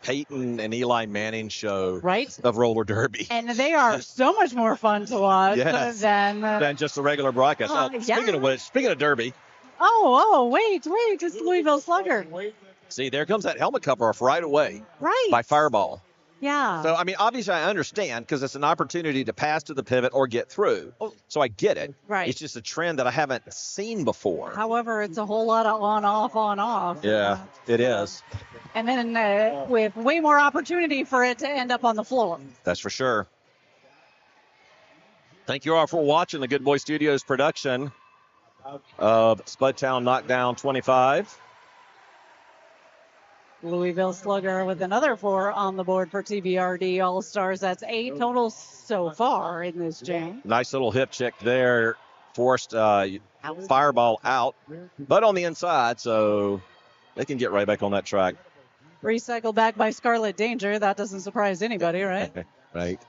Peyton and Eli Manning show Right? of roller derby. And they are so much more fun to watch Yes. than. Than just a regular broadcast. Speaking yeah. of which, speaking of derby, Wait, it's Louisville Slugger. see, there comes that helmet cover off right away Right. by Fireball. Yeah. So, I mean, obviously I understand because it's an opportunity to pass to the pivot or get through. So I get it. Right. It's just a trend that I haven't seen before. However, it's a whole lot of on, off. Yeah, it is. And then with way more opportunity for it to end up on the floor. That's for sure. Thank you all for watching the Good Boy Studios production of Spudtown Knockdown 25. Louisville Slugger with another 4 on the board for TBRD All-Stars. That's 8 total so far in this jam. Nice little hip check there. Forced Fireball out, but on the inside, so they can get right back on that track. Recycled back by Scarlet Danger. That doesn't surprise anybody, right? Right.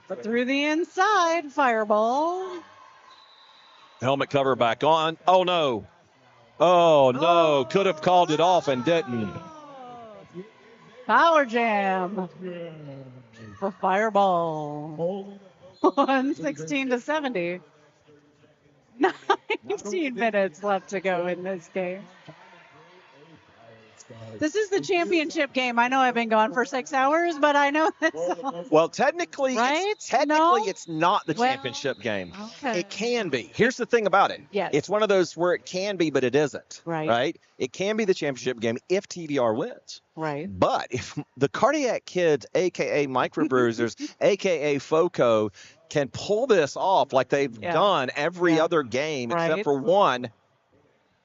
But through the inside, Fireball. Helmet cover back on. Oh, no. Oh, no. Could have called it off and didn't. Power Jam for Fireball. 116-70. 19 minutes left to go in this game. This is the championship game. I know I've been gone for 6 hours, but I know this. Well, technically, Right? it's not the Well, championship game. okay. It can be. Here's the thing about it. Yes. It's one of those where it can be, but it isn't. Right. Right? It can be the championship game if TVR wins. Right. But if the Cardiac Kids, a.k.a. Microbruisers, a.k.a. FOCO, can pull this off like they've done every other game Right. except for one,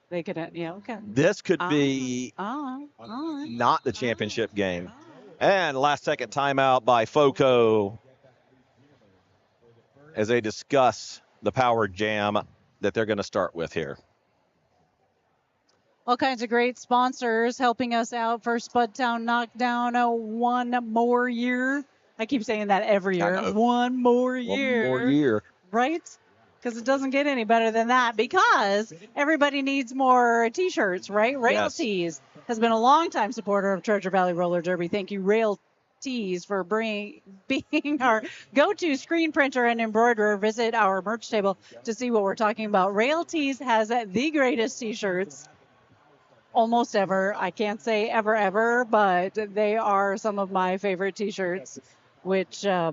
They could, okay. this could be All right. not the championship game. And last second timeout by FOCO as they discuss the power jam that they're going to start with here. All kinds of great sponsors helping us out for Spudtown Knockdown one more year. I keep saying that every year. I know. One more year. One more year. Right? Because it doesn't get any better than that because everybody needs more T-shirts, right? Rail Yes. Tees has been a longtime supporter of Treasure Valley Roller Derby. Thank you, Rail Tees, for being our go-to screen printer and embroiderer. Visit our merch table to see what we're talking about. Rail Tees has the greatest T-shirts almost ever. I can't say ever, but they are some of my favorite T-shirts, which I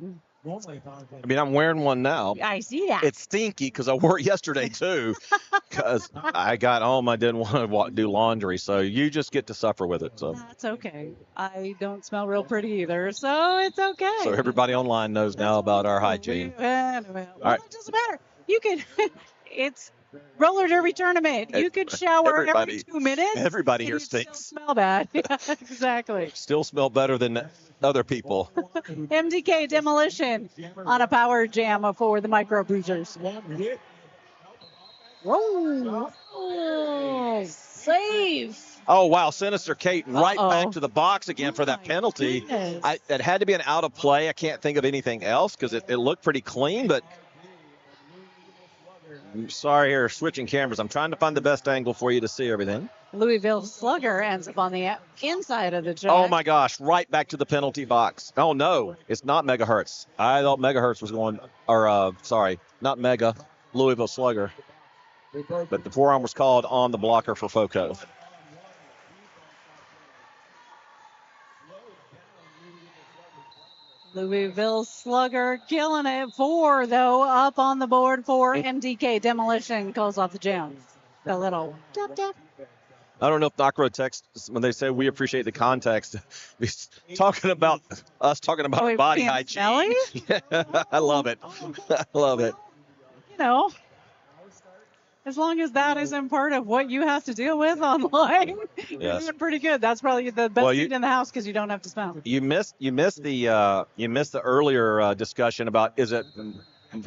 mean, I'm wearing one now. I see that. It's stinky because I wore it yesterday too because I got home. I didn't want to do laundry. So you just get to suffer with it. So That's okay. I don't smell real pretty either, so it's okay. so everybody online knows now about our hygiene. Well, right. it doesn't matter. You could, it's roller derby tournament. You could shower Everybody- every 2 minutes. everybody and here you'd still stinks. smell bad. Yeah, exactly. Still smell better than other people. MDK Demolition on a power jam for the Micro Bruisers. Whoa. Oh, save. Oh, wow. Sinister Kate right Uh-oh. back to the box again for that My penalty. goodness. It had to be an out of play. I can't think of anything else because it looked pretty clean, but I'm sorry here, switching cameras. I'm trying to find the best angle for you to see everything. Louisville Slugger ends up on the inside of the track. Oh, my gosh. Right back to the penalty box. Oh, no. It's not Megahertz. I thought Megahertz was going, not Mega, Louisville Slugger. But the forearm was called on the blocker for FOCO. Louisville Slugger killing it. 4, though, up on the board for MDK Demolition. Calls off the jam. A little tap, tap. I don't know if Knockroad text, when they say we appreciate the context, he's talking about us talking about Oh, body being hygiene. smelly? Yeah, I love it. I love it. You know, as long as that isn't part of what you have to deal with online, you're Yes. doing pretty good. That's probably the best Well, seat in the house because you don't have to smell. You missed the earlier discussion about is it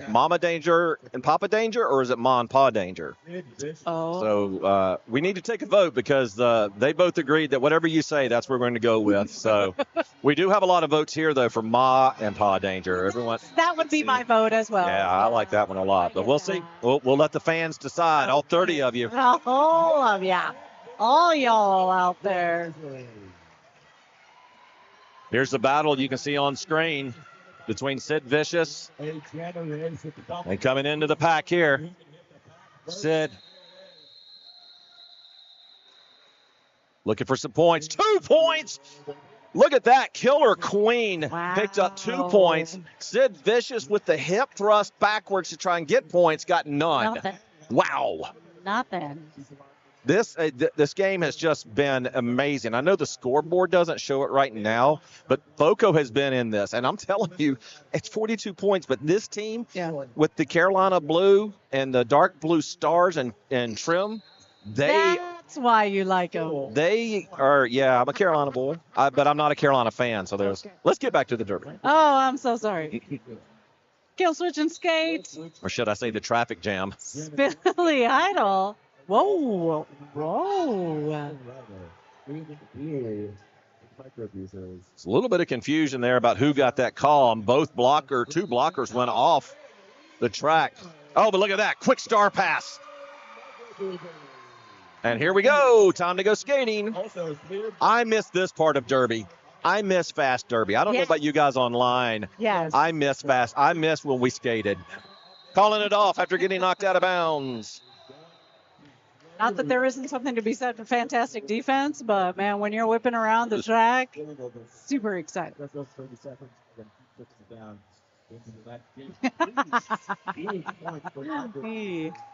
Mama Danger and Papa Danger, or is it Ma and Pa Danger? Oh. So we need to take a vote because they both agreed that whatever you say, that's what we're going to go with. So we do have a lot of votes here, though, for Ma and Pa Danger. Everyone. That would be my vote as well. Yeah, I like that one a lot. But we'll see. We'll let the fans decide, all 30 of you. All of ya. All y'all out there. Here's the battle you can see on screen between Sid Vicious and coming into the pack here. Sid looking for some points. 2 points. Look at that. Killer Queen picked up 2 points. Sid Vicious with the hip thrust backwards to try and get points, got none. Nothing. Wow. Nothing. This game has just been amazing. I know the scoreboard doesn't show it right now, but FOCO has been in this. And I'm telling you, it's 42 points. But this team, with the Carolina Blue and the dark blue stars and trim, That's why you like them. They are, I'm a Carolina boy, but I'm not a Carolina fan. So let's get back to the Derby. Oh, I'm so sorry. Kill switch and skate. Or should I say the traffic jam? Billy Idol. Whoa. Whoa. It's a little bit of confusion there about who got that call. And two blockers went off the track. Oh, but look at that. Quick star pass. And here we go. Time to go skating. I miss this part of Derby. I miss fast Derby. I don't know about you guys online. Yes. I miss fast. I miss when we skated. Calling it off after getting knocked out of bounds. Not that there isn't something to be said for fantastic defense, but, man, when you're whipping around the track, super excited. All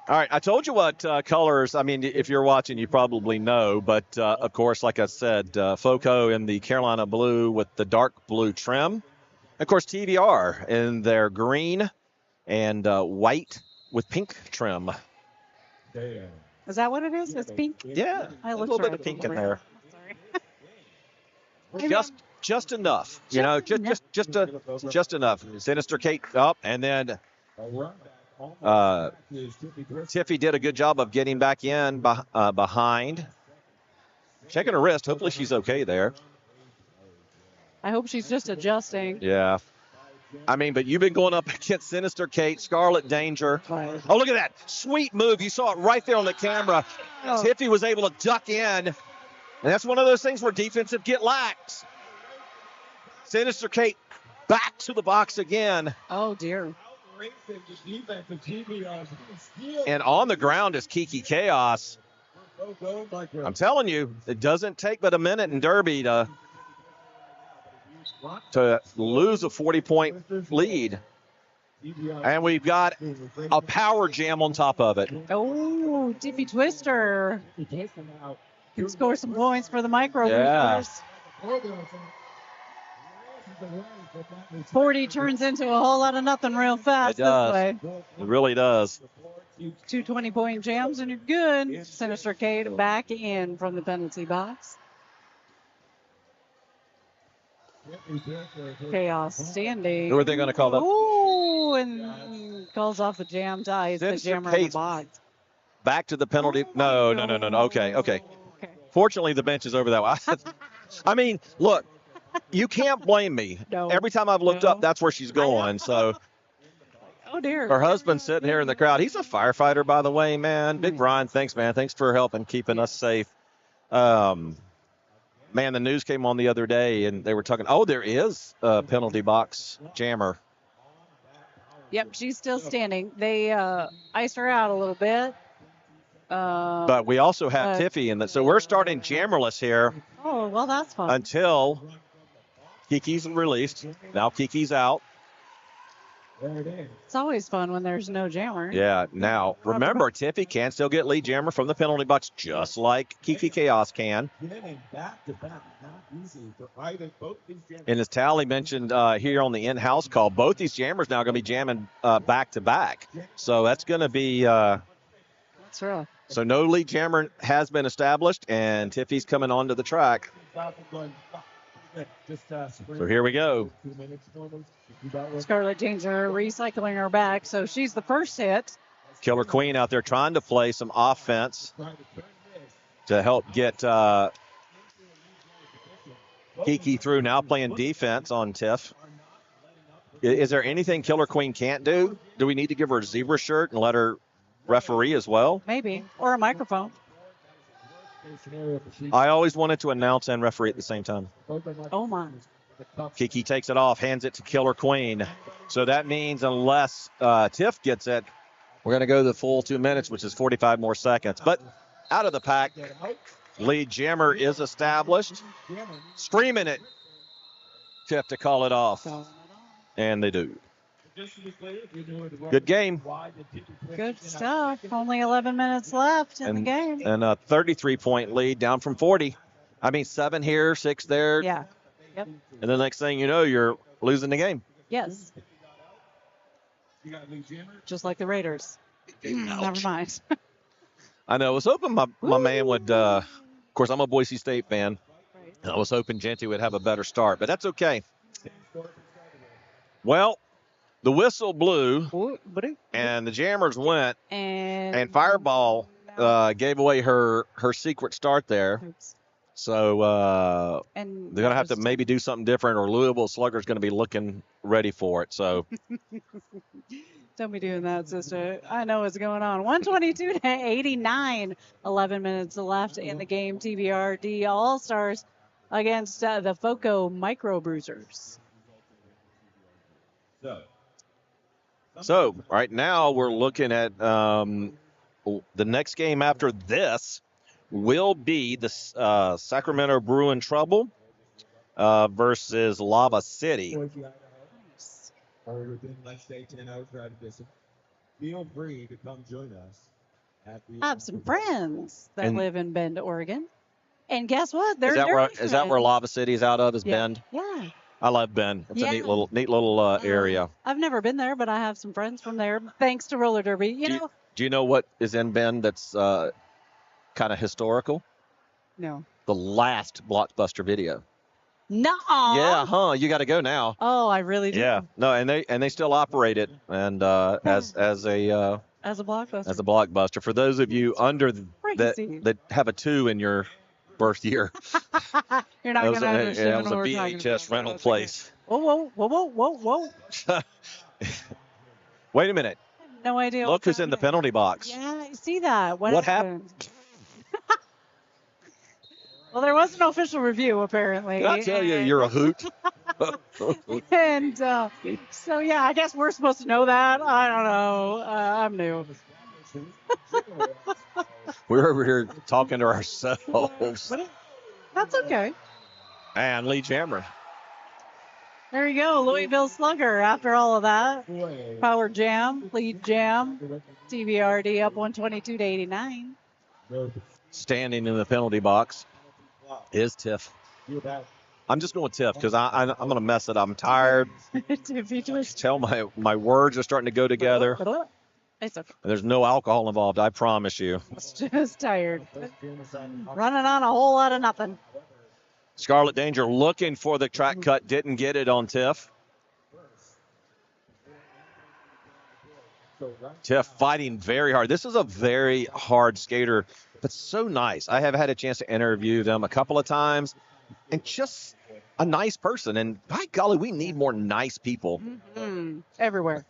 right, I told you what colors. I mean, if you're watching, you probably know. But, of course, like I said, FOCO in the Carolina blue with the dark blue trim. Of course, TVR in their green and white with pink trim. Is that what it is? It's pink? Yeah, a little bit of pink in there. Sorry. Just enough, just enough. Sinister Kate up, and then Tiffy did a good job of getting back in behind. Checking her wrist. Hopefully she's okay there. I hope she's just adjusting. Yeah. I mean, but you've been going up against Sinister Kate, Scarlet Danger. Oh, look at that. Sweet move. You saw it right there on the camera. Oh. Tiffy was able to duck in. And that's one of those things where defensive get lax. Sinister Kate back to the box again. Oh, dear. And on the ground is Kiki Chaos. I'm telling you, it doesn't take but a minute in Derby to lose a 40-point lead. And we've got a power jam on top of it. Oh, Tiffy Twister. Can score some points for the micro. Yeah. 40 turns into a whole lot of nothing real fast It does. this way. It really does. 2 20-point jams and you're good. Sinister Kate back in from the penalty box. Chaos standing. Who are they going to call that? Ooh, and calls off the jam tie. It's the Sinister jammer in the Kate's box. Back to the penalty. No. Okay. Fortunately, the bench is over that way. I mean, look, you can't blame me. No. Every time I've looked up, that's where she's going. So Oh, dear. her husband's sitting here in the crowd. He's a firefighter, by the way, man. Big Brian, thanks, man. Thanks for helping keeping us safe. Man, the news came on the other day, and they were talking, there is a penalty box jammer. Yep, she's still standing. They iced her out a little bit. But we also have Tiffy in that. So we're starting jammerless here Oh, well, that's fun. until Kiki's released. Now Kiki's out. It's always fun when there's no jammer. Yeah, now, remember, Tiffy can still get lead jammer from the penalty box, just like Kiki Chaos can. And as Tally mentioned here on the in-house call, both these jammers now are going to be jamming back-to-back. So that's going to be That's rough. so no lead jammer has been established, and Tiffy's coming onto the track. So here we go. 2 minutes total. You got one. Scarlet Danger recycling her back, so she's the first hit. Killer Queen out there trying to play some offense Trying to turn this. to help get Kiki through. Now playing defense on Tiff. Is there anything Killer Queen can't do? Do we need to give her a zebra shirt and let her referee as well? Maybe. Or a microphone. I always wanted to announce and referee at the same time. Oh, my. Kiki takes it off, hands it to Killer Queen. So that means unless Tiff gets it, we're going to go the full 2 minutes, which is 45 more seconds. But out of the pack, lead jammer is established. Screaming it. Tiff to call it off. And they do. Good game. Good stuff. Only 11 minutes left in the game. And a 33-point lead down from 40. I mean, 7 here, 6 there. Yeah. Yep. And the next thing you know, you're losing the game. Yes. Just like the Raiders. Never mind. I know. I was hoping my man would, of course, I'm a Boise State fan. And I was hoping Genty would have a better start, but that's okay. Well, the whistle blew, and the Jammers went, and Fireball gave away her secret start there. So And they're going to have to maybe do something different, or Louisville Slugger's going to be looking ready for it. So don't be doing that, sister. I know what's going on. 122 to 89. 11 minutes left in the game. TBRD All-Stars against the FOCO Micro Bruisers. So right now we're looking at the next game after this will be the Sacramento Bruin Trouble versus Lava City. Feel free to come join us. I have some friends that live in Bend, Oregon. And guess what? They're Is that where Lava City is out of? Is Bend? Yeah. I love Bend. It's a neat little area. I've never been there, but I have some friends from there. Thanks to roller derby. Do you know what is in Bend that's kind of historical? No. The last Blockbuster video. Nuh-uh. Yeah, you got to go now. Oh, I really do. Yeah, no, and they still operate it, and as a Blockbuster. As a Blockbuster. For those of you under that have a 2 in your birth year, you're not going to understand. It was a VHS rental place. Whoa. Wait a minute. No idea. Look who's in the penalty box. Yeah, I see that. What happened? Well, there was an official review, apparently. Did I tell you you're a hoot? And so, yeah, I guess we're supposed to know that. I don't know. I'm new. We're over here talking to ourselves. That's okay. And Lee Jammer. There you go, Louisville Slugger. After all of that, Power Jam, Lead Jam, TBRD up 122 to 89. Standing in the penalty box is Tiff. I'm just going Tiff because I'm going to mess it up. I'm tired. Tell my words are starting to go together. It's okay. There's no alcohol involved, I promise you. It's just tired. Running on a whole lot of nothing. Scarlet Danger looking for the track cut, didn't get it on Tiff. Tiff fighting very hard. This is a very hard skater, but so nice. I have had a chance to interview them a couple of times, and just a nice person. And by golly, we need more nice people. Mm-hmm. Everywhere.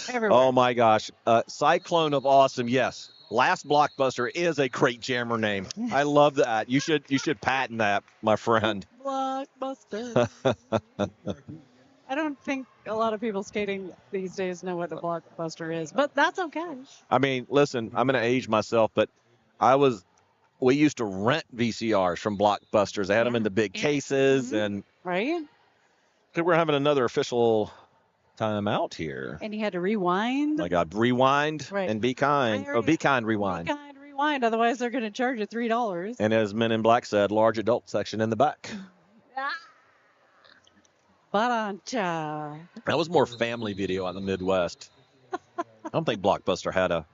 Everywhere. Oh, my gosh. Cyclone of Awesome, yes. Last Blockbuster is a great jammer name. I love that. You should patent that, my friend. Blockbuster. I don't think a lot of people skating these days know what a Blockbuster is, but that's okay. I mean, listen, I'm going to age myself, but we used to rent VCRs from Blockbusters. They had them in the big cases, and right. I think we're having another official time out here. And you had to rewind. Like rewind and be kind. Oh, be kind, rewind. Be kind, rewind. Otherwise, they're going to charge you $3. And as Men in Black said, large adult section in the back. That was more family video out in the Midwest. I don't think Blockbuster had a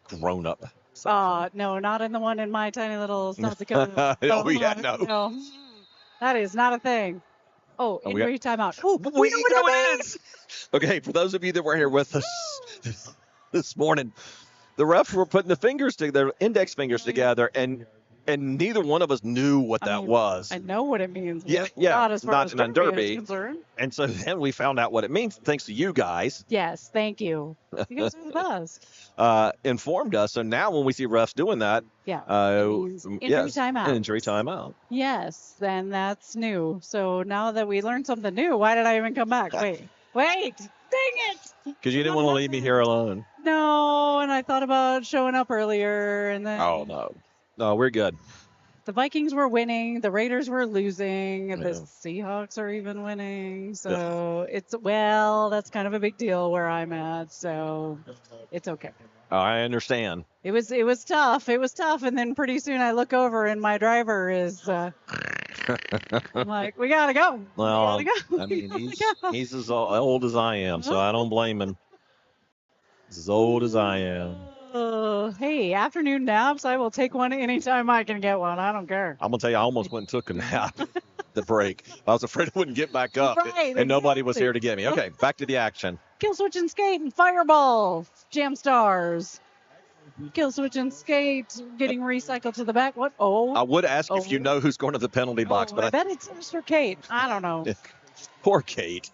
grown-up section. No, not in the one in my tiny little South Dakota. Oh, yeah, no. That is not a thing. Oh, Oh, we got- injury timeout. Oh, We know what it is. Okay, for those of you that were here with us this morning, the refs were putting their index fingers together, and neither one of us knew what I that mean, was. I know what it means. Yeah, but yeah, Not as far not as in a Derby derby. is concerned. And so then we found out what it means thanks to you guys. Yes, thank you. You guys are the best. Informed us. So now when we see refs doing that, Yeah. uh, it means injury yes, timeout. injury timeout. Yes, then that's new. So now that we learned something new, why did I even come back? Wait. Dang it. Because you didn't want to leave me here alone. No, and I thought about showing up earlier, and then Oh, no, we're good. the Vikings were winning, the Raiders were losing, Yeah. the Seahawks are even winning. So that's kind of a big deal where I'm at. So it's okay. I understand. It was tough. It was tough, and then pretty soon I look over and my driver is. I'm like, we gotta go. Well, we gotta go. I mean, We gotta go. he's as old as I am, so I don't blame him. He's as old as I am. Hey, afternoon naps. I will take one anytime I can get one. I don't care. I'm gonna tell you, I almost went and took a nap. The break. I was afraid I wouldn't get back up, Right, and nobody was exactly. here to get me. Okay, back to the action. Kill switch and skate and fireball. Jam stars. Kill switch and skate getting recycled to the back. What? Oh. I would ask if you know who's going to the penalty box, I but bet it's Mr. Kate. I don't know. poor Kate.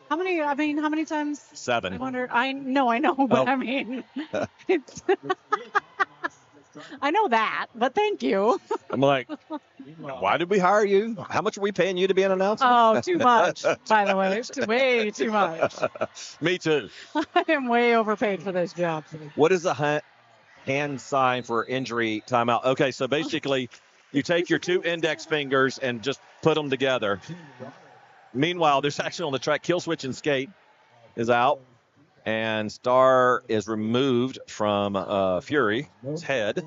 How many times? I 7. wonder. I know, but Oh. I mean, it's I know that, but thank you. I'm like, why did we hire you? How much are we paying you to be an announcer? Oh, too much, by the way. Way too much. Me too. I am way overpaid for this job. What is the hand sign for injury timeout? Okay, so basically, you take your 2 index fingers and just put them together. Meanwhile, there's actually on the track, kill switch and skate is out, and Star is removed from Fury's head.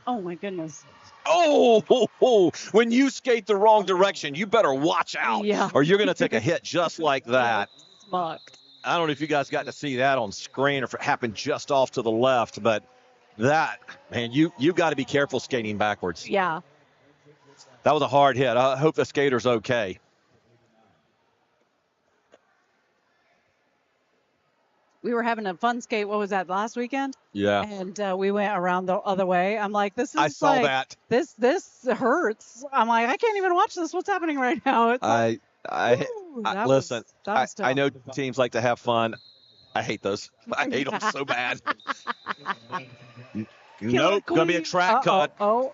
Oh my goodness. Oh, when you skate the wrong direction, you better watch out, Yeah. or you're going to take a hit just like that. Smucked. I don't know if you guys got to see that on screen or if it happened just off to the left, but that, man, you've got to be careful skating backwards. Yeah. That was a hard hit. I hope the skater's okay. We were having a fun skate. What was that, last weekend? Yeah. And we went around the other way. I'm like, this is I saw like, that. This hurts. I'm like, I can't even watch this. What's happening right now? It's like, ooh, that was- listen, that was I know tough. teams like to have fun. I hate those. I hate them so bad. Nope, gonna be a track cut. Oh.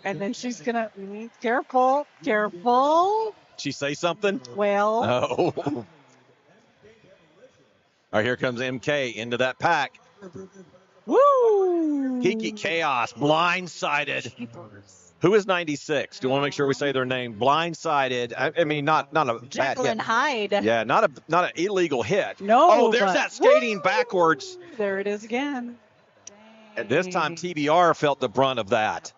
And then she's gonna, careful. She say something? Well, No. All right, here comes MK into that pack. woo. Kiki Chaos, blindsided. Who is 96? Do you want to make sure we say their name? Blindsided. I mean, not a bad Jacqueline hit. Hyde. Yeah, not an illegal hit. No. Oh, there's but- that skating Woo! backwards. There it is again. And this time Dang. TBR felt the brunt of that.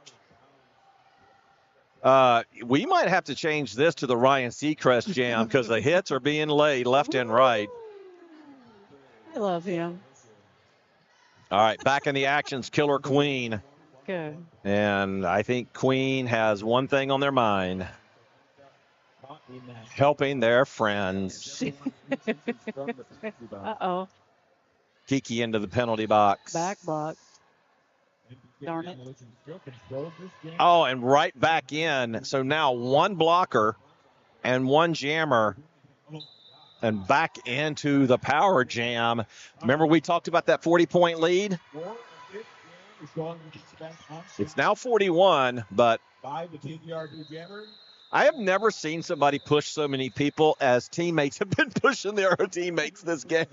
We might have to change this to the Ryan Seacrest jam because the hits are being laid left and right. I love him. All right, back in the actions, Killer Queen. Good. And I think Queen has one thing on their mind. Helping their friends. Uh-oh. Kiki into the penalty box. Back block. Darn it. Oh, and right back in. So now one blocker and one jammer. And back into the power jam. Remember we talked about that 40-point lead? It's now 41, but I have never seen somebody push so many people as teammates have been pushing their teammates this game.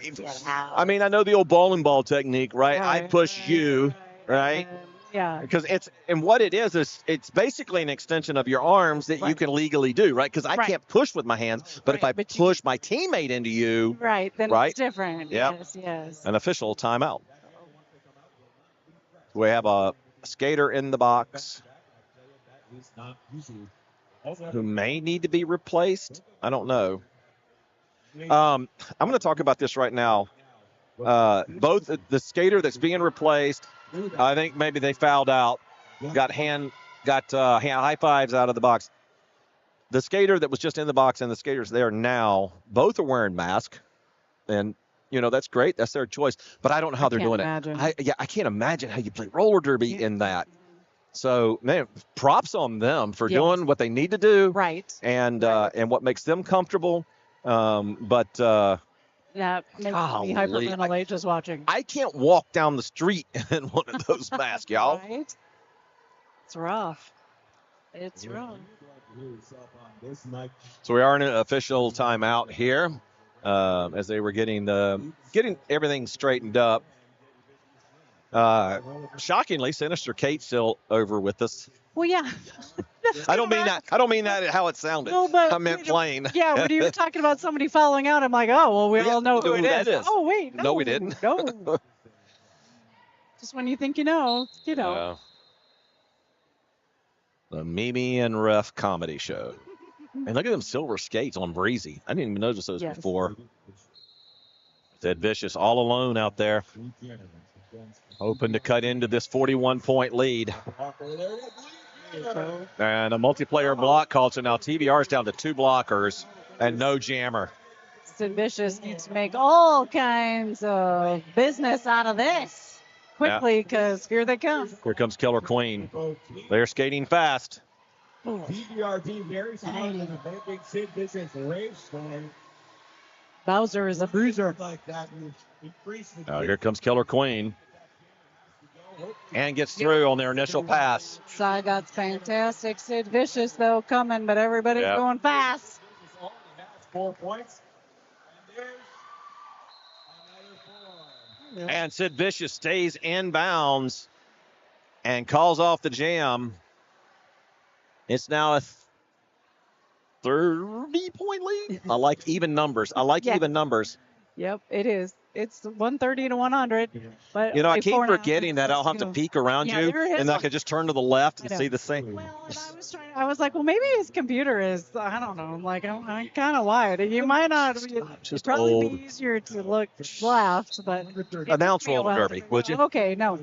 I mean, I know the old bowling ball technique, right? I push you, right? Yeah. Because what it is it's basically an extension of your arms that you Right. can legally do, right? Because I Right. can't push with my hands, but if I Right, but you- push my teammate into you, Right. Then Right? it's different. Yep. Yes. an official timeout. We have a skater in the box who may need to be replaced. I don't know. I'm going to talk about this right now. Both the skater that's being replaced I think maybe they fouled out. Got high fives out of the box. The skater that was just in the box and the skaters there now, both are wearing masks. And, that's great. That's their choice. But I don't know how they're doing imagine. it. I can't imagine how you play roller derby in that. So, man, props on them for doing what they need to do. Right. And what makes them comfortable. That makes me Golly, hyperventilate just watching. I can't walk down the street in one of those masks, y'all. Right? It's rough. It's rough. So we are in an official timeout here as they were getting everything straightened up. Shockingly, Sinister Kate still over with us. Well, yeah. I don't mean that how it sounded. No, but I meant plain. Yeah, when you were talking about somebody following out, I'm like, oh, well, we all know who it that is. is. Oh, wait. No, we didn't. No. Just when you think you know. The Mimi and Ref comedy show. And look at them silver skates on Breezy. I didn't even notice those before. Sid Vicious all alone out there. Hoping to cut into this 41-point lead. And a multiplayer block call. So now TBR is down to 2 blockers and no jammer. Sid Vicious needs to make all kinds of business out of this quickly because here they come. Here comes Killer Queen. They're skating fast. TBRT very smart in making Sid Vicious race. Bowser is a bruiser. Here comes Killer Queen. And gets through on their initial pass. Saigon's fantastic. Sid Vicious, though, coming, but everybody's going fast. 4 points. And Sid Vicious stays in bounds and calls off the jam. It's now a 30-point lead. I like even numbers. Even numbers. Yep, it is. It's 130 to 100. But I keep forgetting that I'll have to peek around you, and I could just turn to the left and see the same. Well, and I was like, well, maybe his computer is, I don't know. Like, I'm kind of wide. You might not. It'd probably old. be easier to look left, but. Announce roller derby, would you? Okay, no.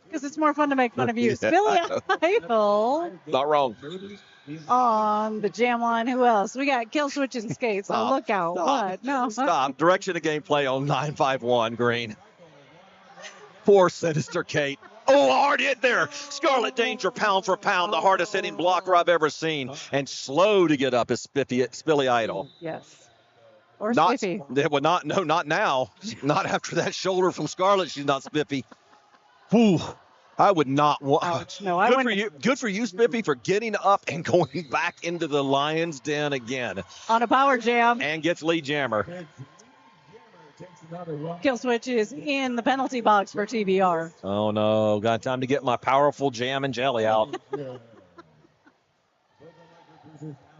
Because it's more fun to make fun of you. Billy Idol. Not wrong. On the jam line, who else? We got Kill Switch and Skates. Stop. Oh, look out. Stop. What? No. Stop. Direction of gameplay on 951 green. Poor Sinister Kate. Oh, hard hit there. Scarlet Danger, pound for pound, the hardest hitting blocker I've ever seen. And slow to get up is Spilly Idol. Yes. Or Spiffy. Well, not now. Not after that shoulder from Scarlet. She's not Spiffy. Whew. I would not want. Ouch. No, I wouldn't. Good for you, Spiffy, for getting up and going back into the lion's den again. On a power jam. And gets lead jammer. Kill Switch is in the penalty box for TBR. Oh, no. Got time to get my powerful jam and jelly out.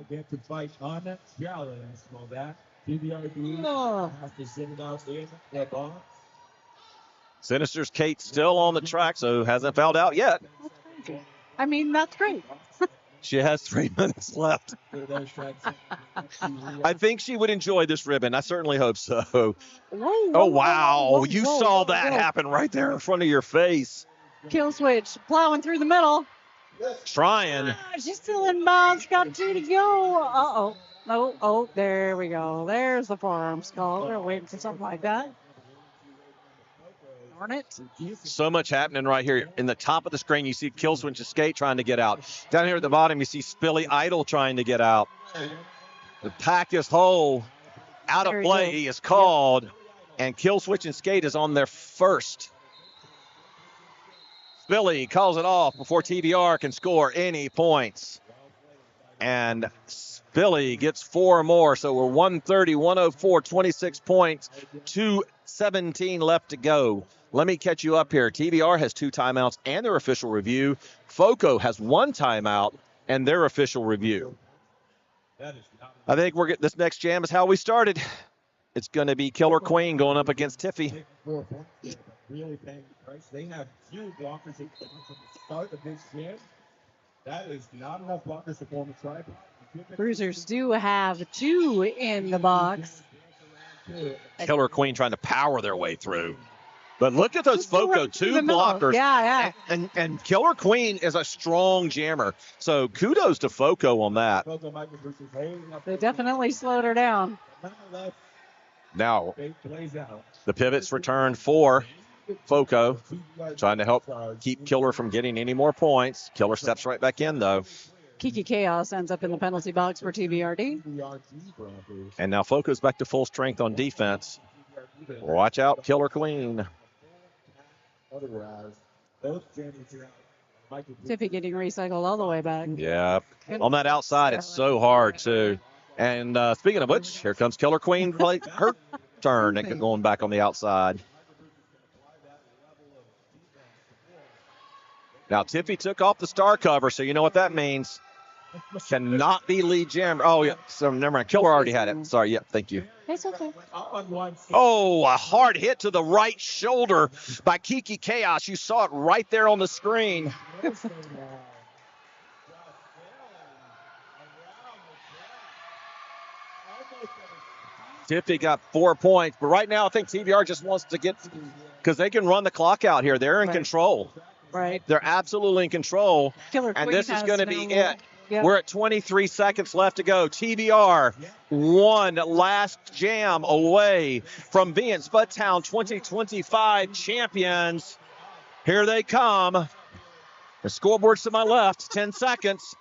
Get to fight on that challenge. Well, that TBRT has to send it out in that box. Sinister's Kate still on the track, so hasn't fouled out yet. I mean, that's great. She has 3 minutes left. I think she would enjoy this ribbon. I certainly hope so. Whoa, wow. You saw that happen right there in front of your face. Kill Switch plowing through the middle. Trying. She's still in bounds. Got 2 to go. Uh-oh. Oh, there we go. There's the forearms call. We're waiting for something like that. Darn it. So much happening right here. In the top of the screen, you see Kill Switch's skate trying to get out. Down here at the bottom, you see Spilly Idol trying to get out. The pack is whole. Out of play is called. And Kill Switch and Skate is on their first. Spilly calls it off before TBR can score any points. And Spilly gets 4 more. So we're 130, 104, 26 points, 2:17 left to go. Let me catch you up here. TBR has 2 timeouts and their official review. FOCO has 1 timeout and their official review. I think this next jam is how we started. It's going to be Killer Queen going up against Tiffy. Really paying the price. They have 2 blockers at the start of this jam. That is not enough blockers to form a tribe. Bruisers do have 2 in the box. Killer Queen trying to power their way through. But look at those Just go FOCO, right through 2 the middle. blockers. Yeah. And Killer Queen is a strong jammer. So kudos to FOCO on that. They definitely slowed her down. Now, the pivots return for FOCO, trying to help keep Killer from getting any more points. Killer steps right back in, though. Kiki Chaos ends up in the penalty box for TBRD. And now FOCO's back to full strength on defense. Watch out, Killer Queen. Tiffy getting recycled all the way back. Yeah. On that outside, it's so hard, too. And speaking of which, here comes Killer Queen. Her turn and going back on the outside. Now, Tiffy took off the star cover, so you know what that means. Cannot be lead jammer. Oh, yeah. So never mind. Killer already had it. Sorry. Yeah, thank you. It's okay. Oh, a hard hit to the right shoulder by Kiki Chaos. You saw it right there on the screen. Tiffy got 4 points, but right now I think TBR just wants to get, because they can run the clock out here. They're in control. Right. They're absolutely in control. Killer And Queen this is has going to be no- it. Yep. We're at 23 seconds left to go. TBR, one last jam away from being Spudtown 2025 champions. Here they come. The scoreboard's to my left, 10 seconds.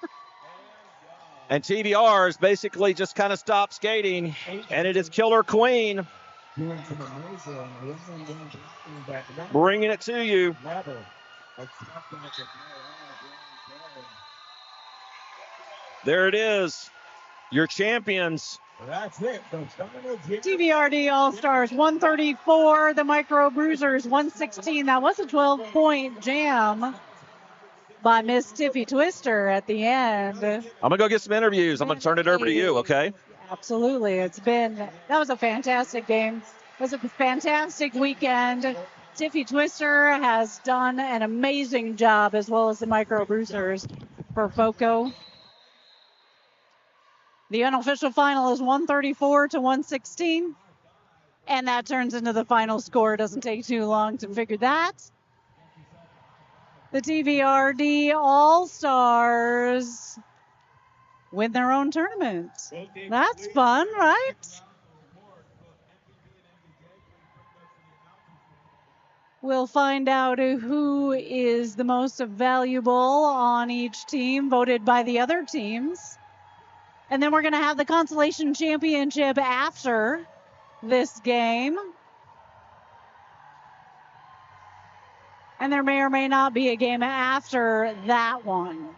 And TBR is basically just kind of stopped skating. And it is Killer Queen bringing it to you. There it is. Your champions. That's it. TBRD All-Stars 134, the Micro Bruisers 116. That was a 12-point jam by Miss Tiffy Twister at the end. I'm going to go get some interviews. I'm going to turn it over to you, okay? Absolutely. That was a fantastic game. It was a fantastic weekend. Tiffy Twister has done an amazing job, as well as the Micro Bruisers for FOCO. The unofficial final is 134 to 116. And that turns into the final score. It doesn't take too long to figure that. The TBRD All-Stars win their own tournament. That's fun, right? We'll find out who is the most valuable on each team, voted by the other teams. And then we're going to have the Consolation Championship after this game. And there may or may not be a game after that one.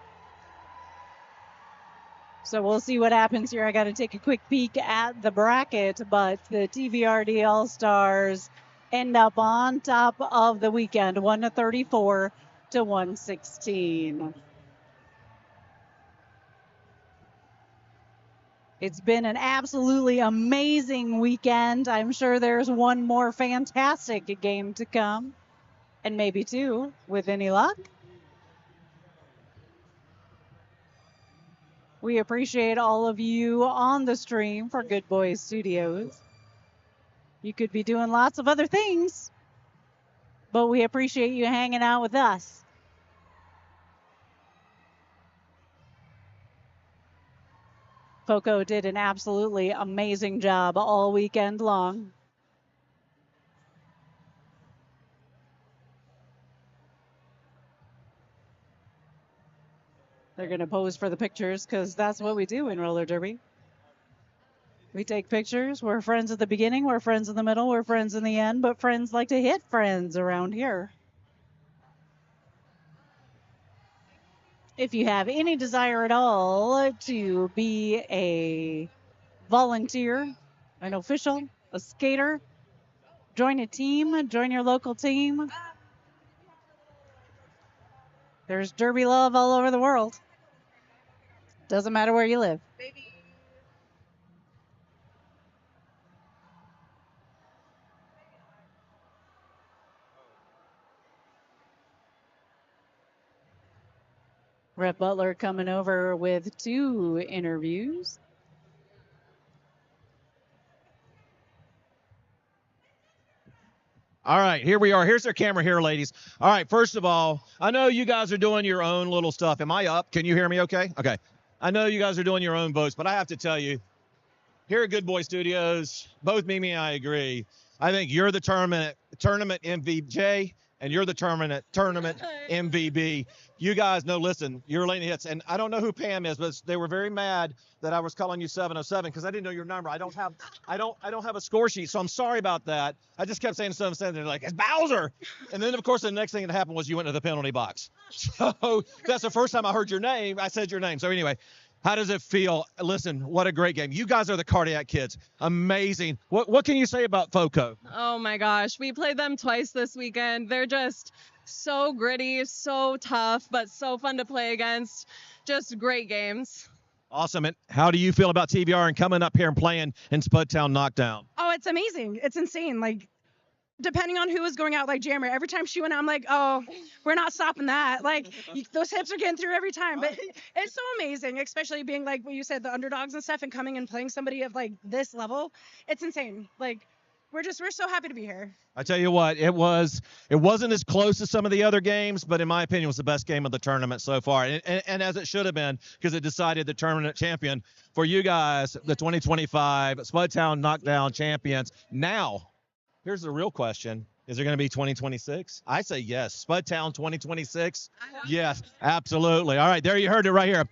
So we'll see what happens here. I got to take a quick peek at the bracket, but the TBRD All-Stars end up on top of the weekend, 134 to 116. It's been an absolutely amazing weekend. I'm sure there's one more fantastic game to come, and maybe two, with any luck. We appreciate all of you on the stream for Good Boys Studios. You could be doing lots of other things, but we appreciate you hanging out with us. FOCO did an absolutely amazing job all weekend long. They're going to pose for the pictures because that's what we do in roller derby. We take pictures. We're friends at the beginning. We're friends in the middle. We're friends in the end. But friends like to hit friends around here. If you have any desire at all to be a volunteer, an official, a skater, join a team, join your local team. There's derby love all over the world. Doesn't matter where you live. Rhett Butler coming over with 2 interviews. All right, here we are. Here's their camera here, ladies. All right, first of all, I know you guys are doing your own little stuff. Am I up? Can you hear me okay? Okay. I know you guys are doing your own votes, but I have to tell you, here at Good Boy Studios, both Mimi and I agree. I think you're the tournament MVJ, and you're the tournament MVB. You guys know, listen, you're laying hits, and I don't know who Pam is, but they were very mad that I was calling you 707 because I didn't know your number. I don't have a score sheet, so I'm sorry about that. I just kept saying 707. They're like, it's Bowser, and then of course the next thing that happened was you went to the penalty box. So that's the first time I heard your name. I said your name. So anyway. How does it feel? Listen, what a great game. You guys are the Cardiac Kids. Amazing. What can you say about FOCO? Oh my gosh, we played them twice this weekend. They're just so gritty, so tough, but so fun to play against. Just great games. Awesome. And how do you feel about TVR and coming up here and playing in Spudtown Knockdown? Oh, it's amazing. It's insane. Like, depending on who was going out, like Jammer, every time she went out, I'm like, oh, we're not stopping that. Like, those hips are getting through every time. But it's so amazing, especially being like what you said, the underdogs and stuff, and coming and playing somebody of like this level. It's insane. Like, we're so happy to be here. I tell you what, it wasn't as close as some of the other games, but in my opinion, it was the best game of the tournament so far, and as it should have been, because it decided the tournament champion for you guys, the 2025 Spudtown Knockdown champions. Now, here's the real question. Is there going to be 2026? I say yes. Spudtown 2026? Yes, absolutely. All right, there you heard it right here.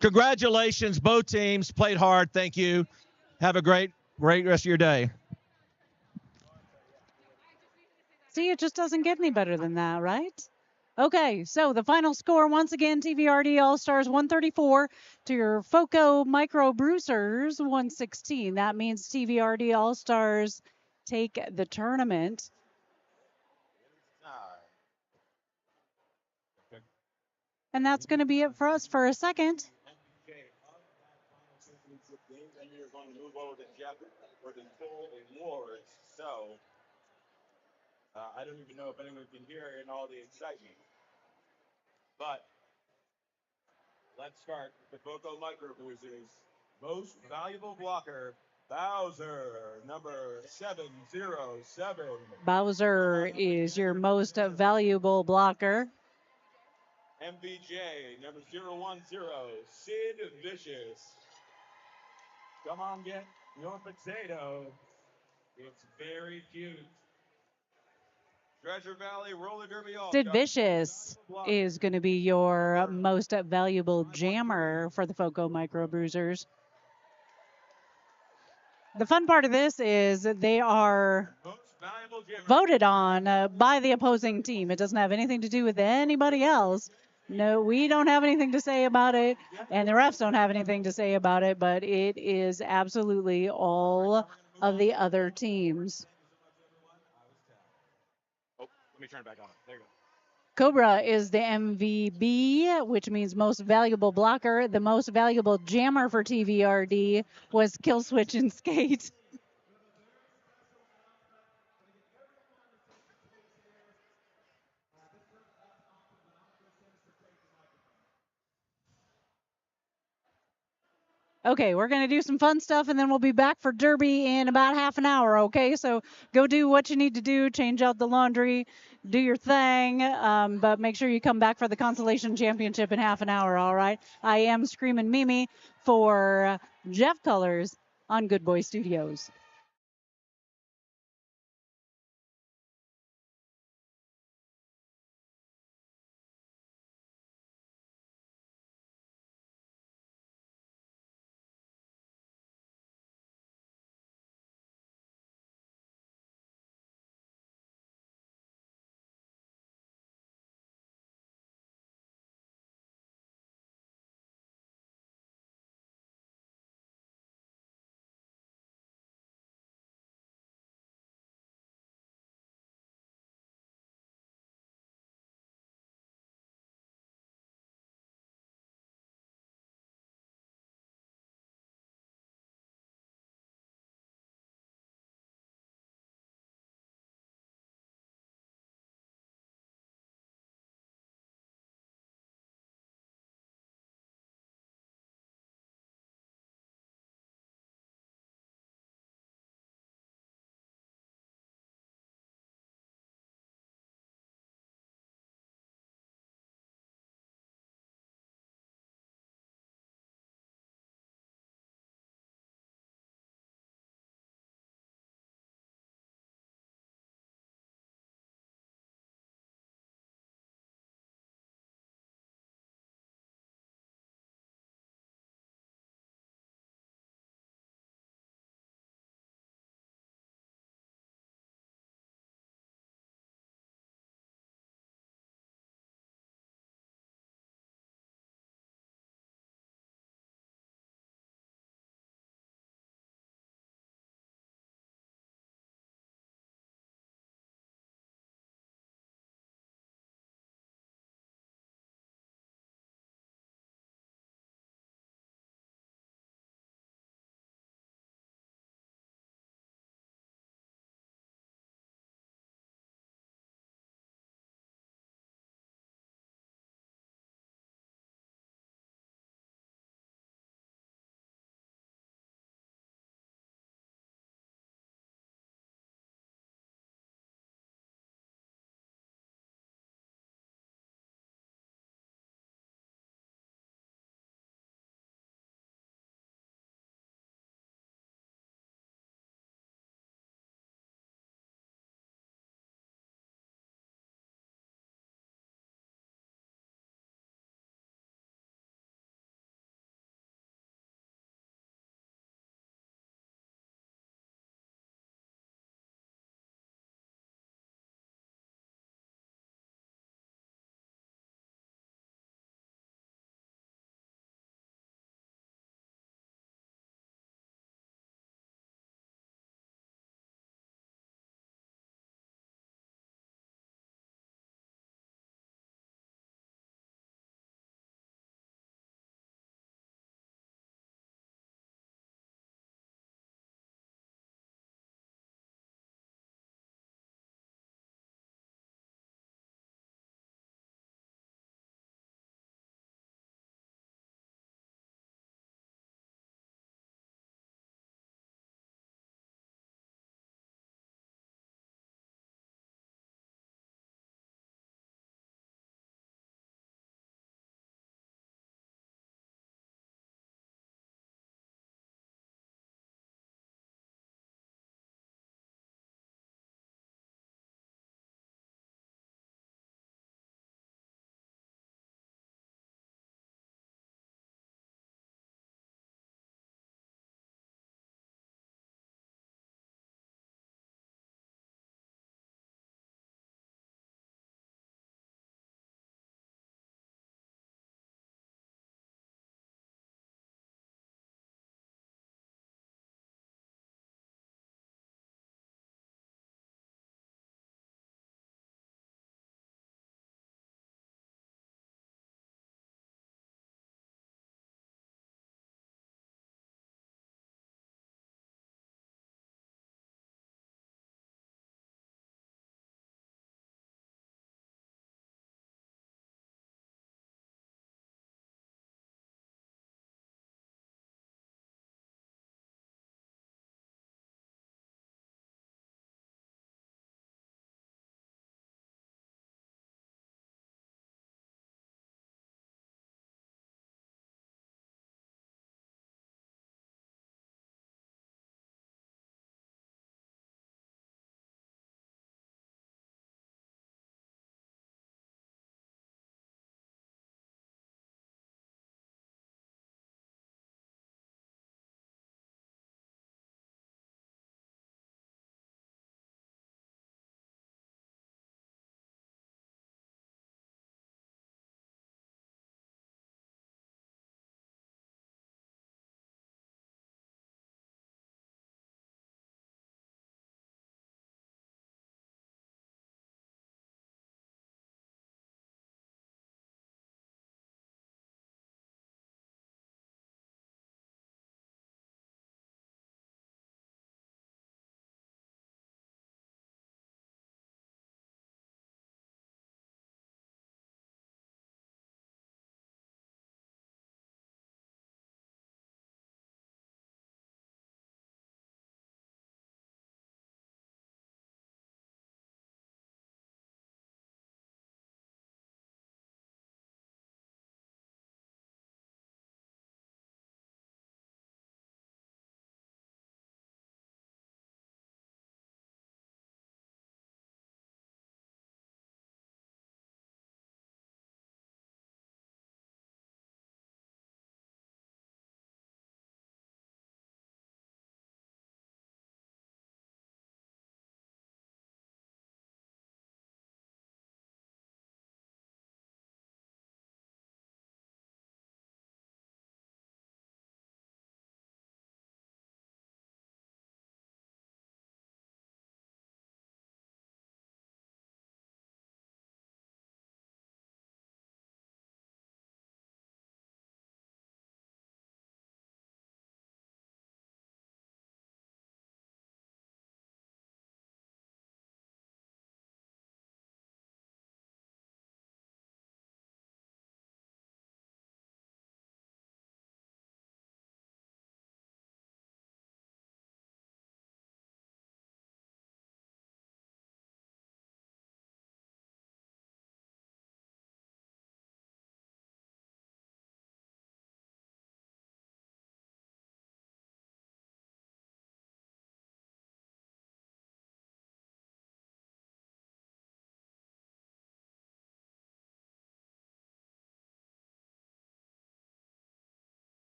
Congratulations. Both teams played hard. Thank you. Have a great rest of your day. See, it just doesn't get any better than that, right? Okay, so the final score once again, TVRD All Stars 134 to your FOCO Micro Bruisers 116. That means TVRD All Stars take the tournament. And that's going to be it for us for a second. Then you're going to move over to Jeff for the full awards. So I don't even know if anyone can hear in all the excitement. But let's start with the FOCO Micro Bruisers. Most valuable blocker, Bowser, number 707. Bowser is your most valuable blocker. MVJ, number 010, Sid Vicious. Come on, get your potato. It's very cute. Treasure Valley Roller Derby All Sid Vicious is going to be your most valuable jammer for the FOCO Micro Bruisers. The fun part of this is that they are voted on by the opposing team. It doesn't have anything to do with anybody else. No, we don't have anything to say about it, and the refs don't have anything to say about it, but it is absolutely all of the other teams. Oh, let me turn it back on. There you go. Cobra is the MVB, which means most valuable blocker. The most valuable jammer for TVRD was Killswitch and Skate. Okay, we're going to do some fun stuff, and then we'll be back for Derby in about half an hour, okay? So go do what you need to do, change out the laundry, do your thing, but make sure you come back for the Consolation Championship in half an hour, all right? I am Screamin' Mimi for Jeff Colors on Good Boy Studios.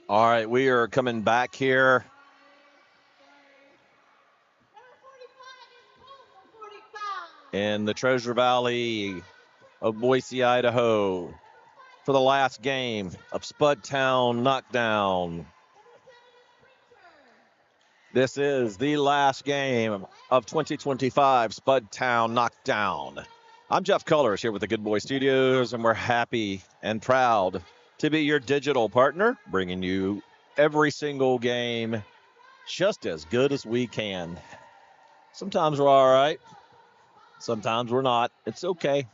All right, we are coming back here. In the Treasure Valley of Boise, Idaho, for the last game of Spudtown Knockdown. This is the last game of 2025 Spudtown Knockdown. I'm Jeff Cullers here with the Good Boy Studios, and we're happy and proud to be your digital partner, bringing you every single game just as good as we can. Sometimes we're all right. Sometimes we're not. It's okay.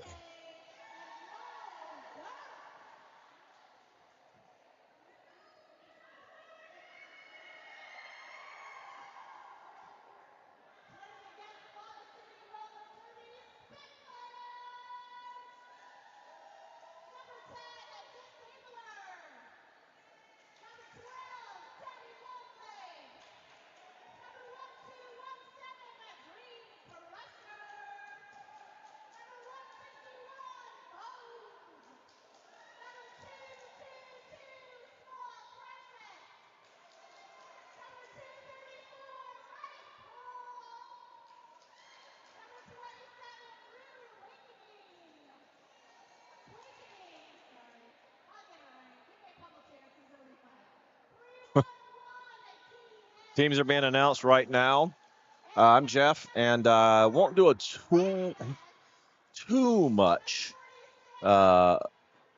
Teams are being announced right now. I'm Jeff, and won't do too much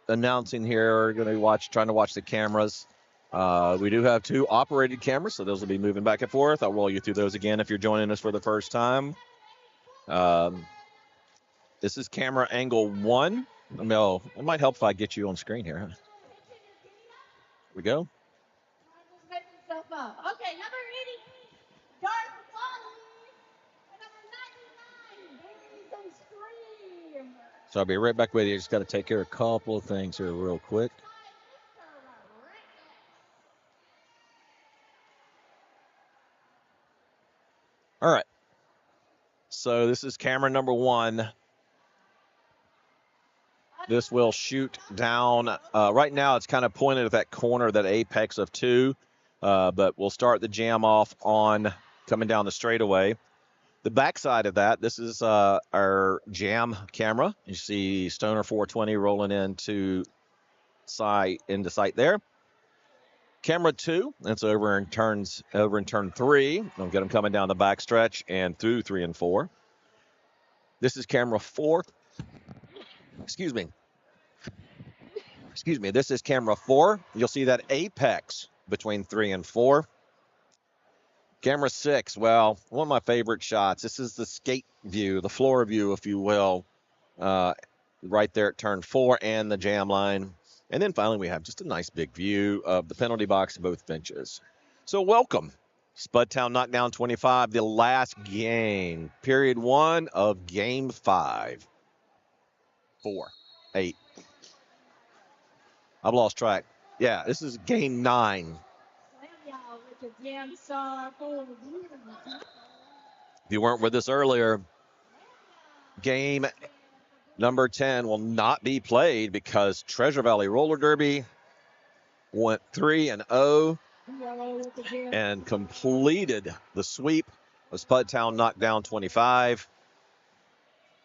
announcing here. We're going to trying to watch the cameras. We do have 2 operated cameras, so those will be moving back and forth. I'll roll you through those again if you're joining us for the first time. This is camera angle 1. No, it might help if I get you on screen here. Here we go. Okay, number 80, Darth Wally. And number 99, Blaze and Scream. So I'll be right back with you. Just got to take care of a couple of things here real quick. All right. So this is camera number 1. This will shoot down. Right now it's kind of pointed at that corner, that apex of 2. But we'll start the jam off on coming down the straightaway. The backside of that, this is our jam camera. You see Stoner 420 rolling into sight there. Camera 2, that's over in turn 3. We'll get them coming down the back stretch and through 3 and 4. This is camera 4. Excuse me. This is camera 4. You'll see that apex between 3 and 4. Camera 6, well, one of my favorite shots. This is the skate view, the floor view, if you will, right there at turn 4 and the jam line. And then finally, we have just a nice big view of the penalty box and both benches. So welcome, Spudtown Knockdown 25, the last game, period 1 of game 5. 4, 8. I've lost track. Yeah, this is game 9. If you weren't with us earlier, game number 10 will not be played because Treasure Valley Roller Derby went 3-0 and completed the sweep of Spudtown Knockdown 25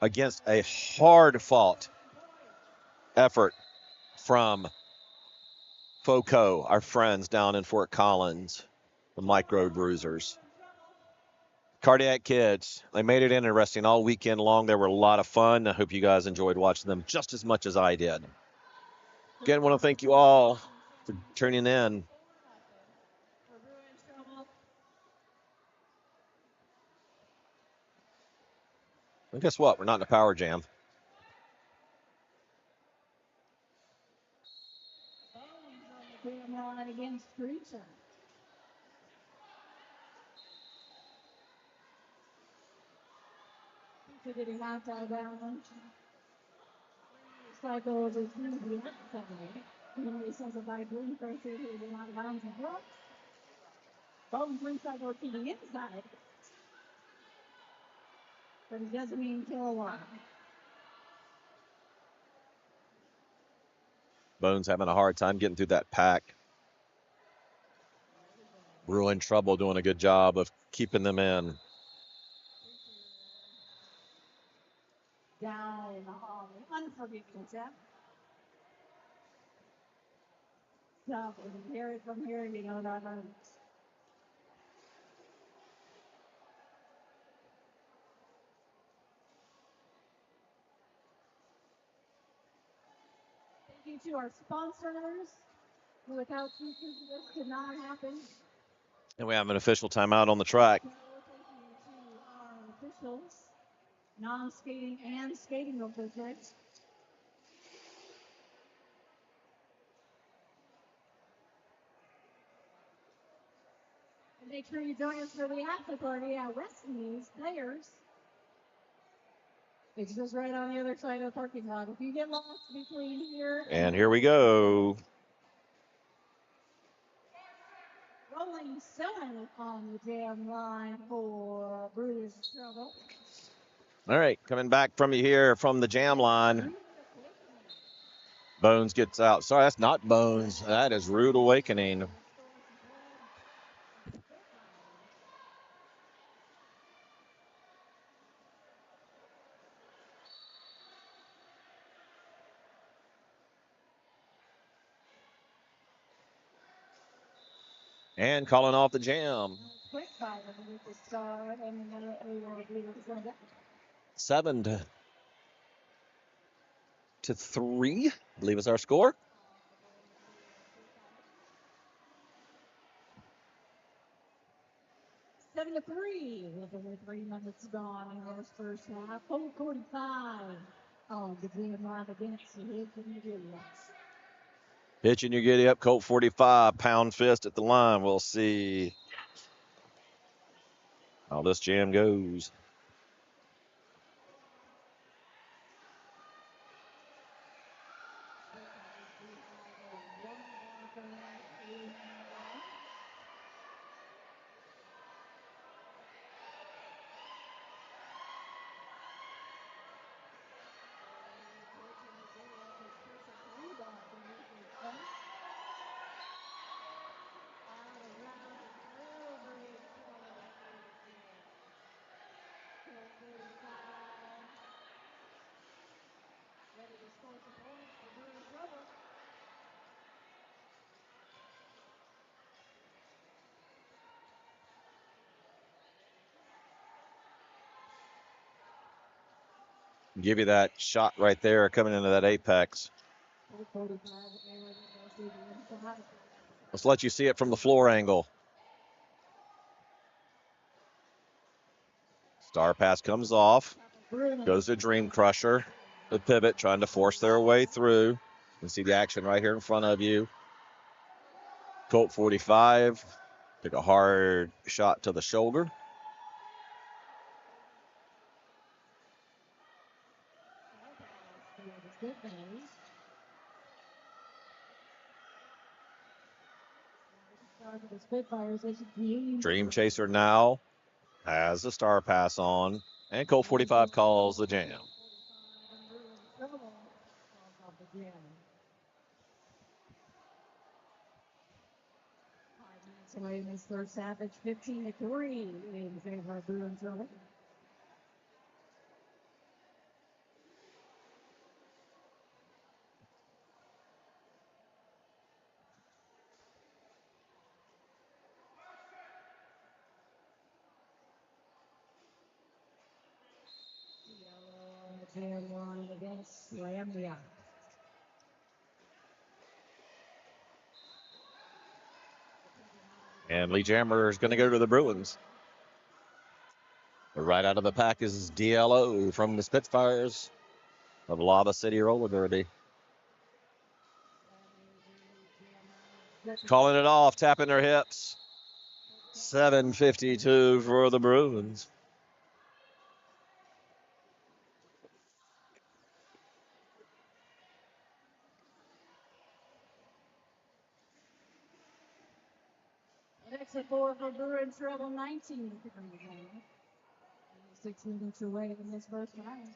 against a hard-fought effort from FOCO, our friends down in Fort Collins, the Micro Bruisers. Cardiac Kids, they made it interesting all weekend long. They were a lot of fun. I hope you guys enjoyed watching them just as much as I did. Again, I want to thank you all for tuning in. And guess what? We're not in a power jam. Against Teresa. Getting knocked out of balance. Cycles is going to be outside. And he says if I bring first, he will not bounce and block. Bone brings cycle to the inside. But it doesn't mean kill a lot. Bones having a hard time getting through that pack. Bruin Trouble doing a good job of keeping them in. Down on the unforgiving step. So, when you hear it from here, you know that hurts. Thank you to our sponsors. Without you, this could not happen. And we have an official timeout on the track. So, thank you to our officials, non-skating and skating officials. And make sure you join us for the after party at Westmead's Players. It's just right on the other side of the parking lot. If you get lost between here And here we go. Rolling 7 on the jam line for Brewers Trouble. All right, coming back from you here from the jam line. Bones gets out. Sorry, that's not Bones. That is Rude Awakening. And calling off the jam. Quick fire with the star and Brewers Trouble. 7-3, I believe is our score. Seven to 3 with over 3 minutes gone in this first half. 45 on the jam line against the Indians. Pitching your giddy up, Colt 45, pound fist at the line. We'll see how this jam goes. Give you that shot right there coming into that apex. Let's let you see it from the floor angle. Star pass comes off. Goes to Dream Crusher. The pivot trying to force their way through. You can see the action right here in front of you. Colt 45 took a hard shot to the shoulder. Dream Chaser now has the star pass on, and Colt 45 calls the jam. Away in this first half, it's 15 to 3 in favor of Bruins. Jam line against Lambia. And Lee Jammer is going to go to the Bruins. But right out of the pack is DLO from the Spitfires of Lava City Roller Derby. Calling it off, tapping their hips. 7:52 for the Bruins. Exit 4 for Bruins Trouble, 19 to 6 minutes away in this first round.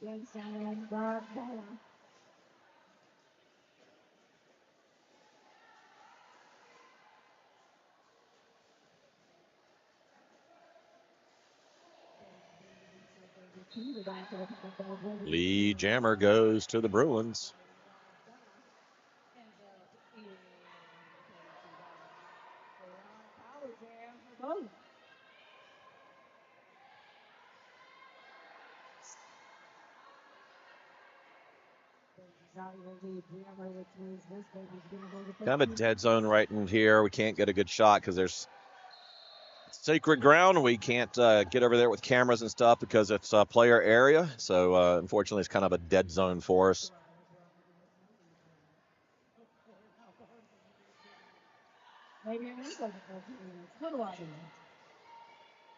Jensen Barbella. Lee Jammer goes to the Bruins. Kind of a dead zone right in here. We can't get a good shot because there's sacred ground. We can't get over there with cameras and stuff because it's a player area. So unfortunately, it's kind of a dead zone for us.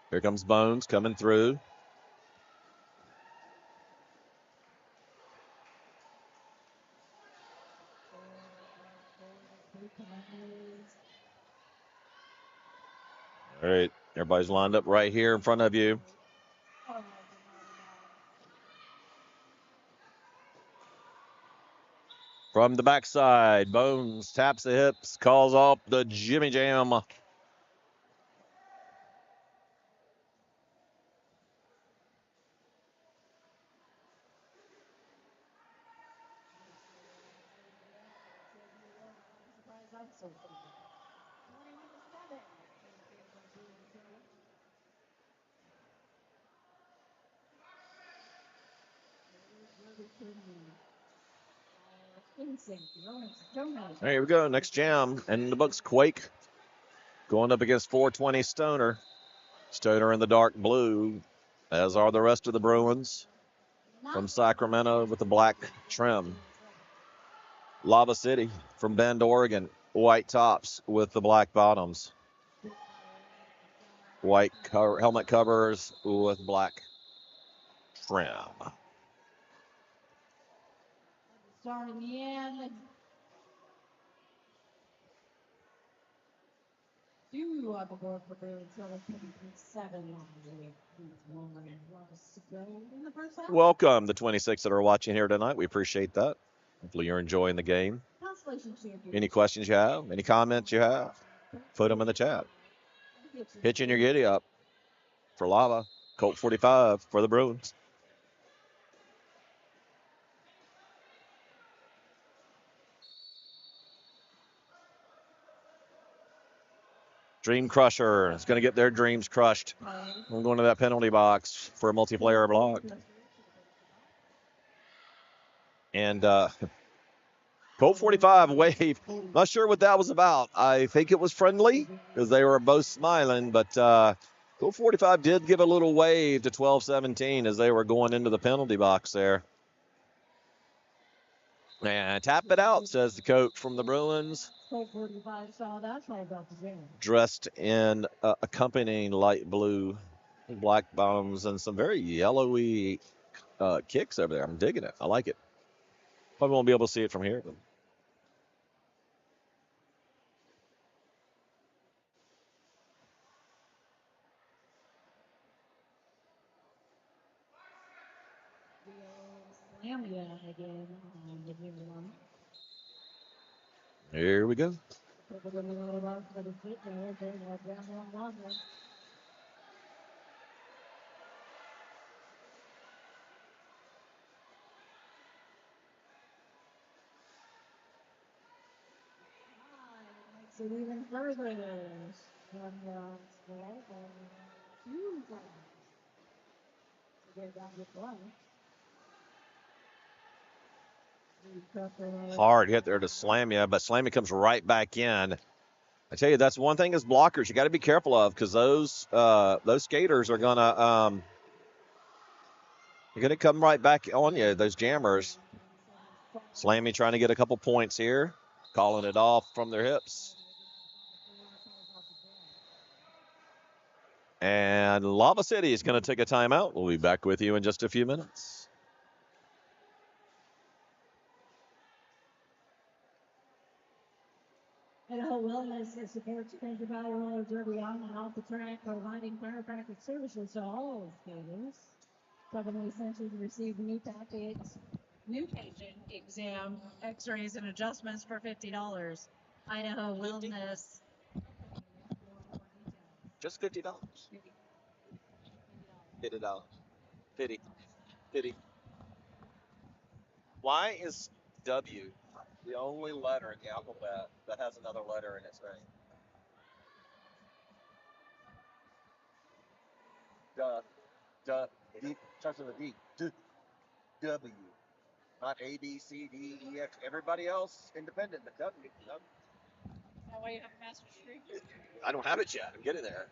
Here comes Bones coming through. All right, everybody's lined up right here in front of you. From the backside, Bones taps the hips, calls off the Jimmy Jam. There here we go. Next jam. And in the books, Quake going up against 420 Stoner. Stoner in the dark blue, as are the rest of the Bruins from Sacramento with the black trim. Lava City from Bend, Oregon. White tops with the black bottoms. White helmet covers with black trim. Starting the end. 2 on the board for Bruins. 7 in the first half. Welcome, the 26 that are watching here tonight. We appreciate that. Hopefully you're enjoying the game. Constellation champion. Any questions you have? Any comments you have? Put them in the chat. Hitching your giddy up for Lava. Colt 45 for the Bruins. Dream Crusher is going to get their dreams crushed. I'm going to that penalty box for a multiplayer block. And Colt 45 wave. Not sure what that was about. I think it was friendly because they were both smiling, but Colt 45 did give a little wave to 12-17 as they were going into the penalty box there. And tap it out, says the coach from the Bruins. Dressed in accompanying light blue, black bottoms, and some very yellowy kicks over there. I'm digging it. I like it. Probably won't be able to see it from here. But here we go. Even further Hard hit there to Slamia, but Slamia comes right back in. I tell you, that's one thing as blockers you got to be careful of because those skaters are gonna you're gonna come right back on you. Those jammers. Slammy trying to get a couple points here, calling it off from their hips. And Lava City is going to take a timeout. We'll be back with you in just a few minutes. Idaho Wellness is supports Country Valley Roller Derby on and off the track, providing chiropractic services to all skaters. Governor Sanchez received new packet, new patient exam, X-rays and adjustments for $50. Idaho Wellness. Just $50. $50. Pity. Pity. Why is W the only letter in the alphabet that has another letter in its name? Duh. Duh. D. Starts with a D. D. W. Not A, B, C, D, E, X. Everybody else independent, but W. That way you have a master's degree. I don't have it yet. I'm getting there.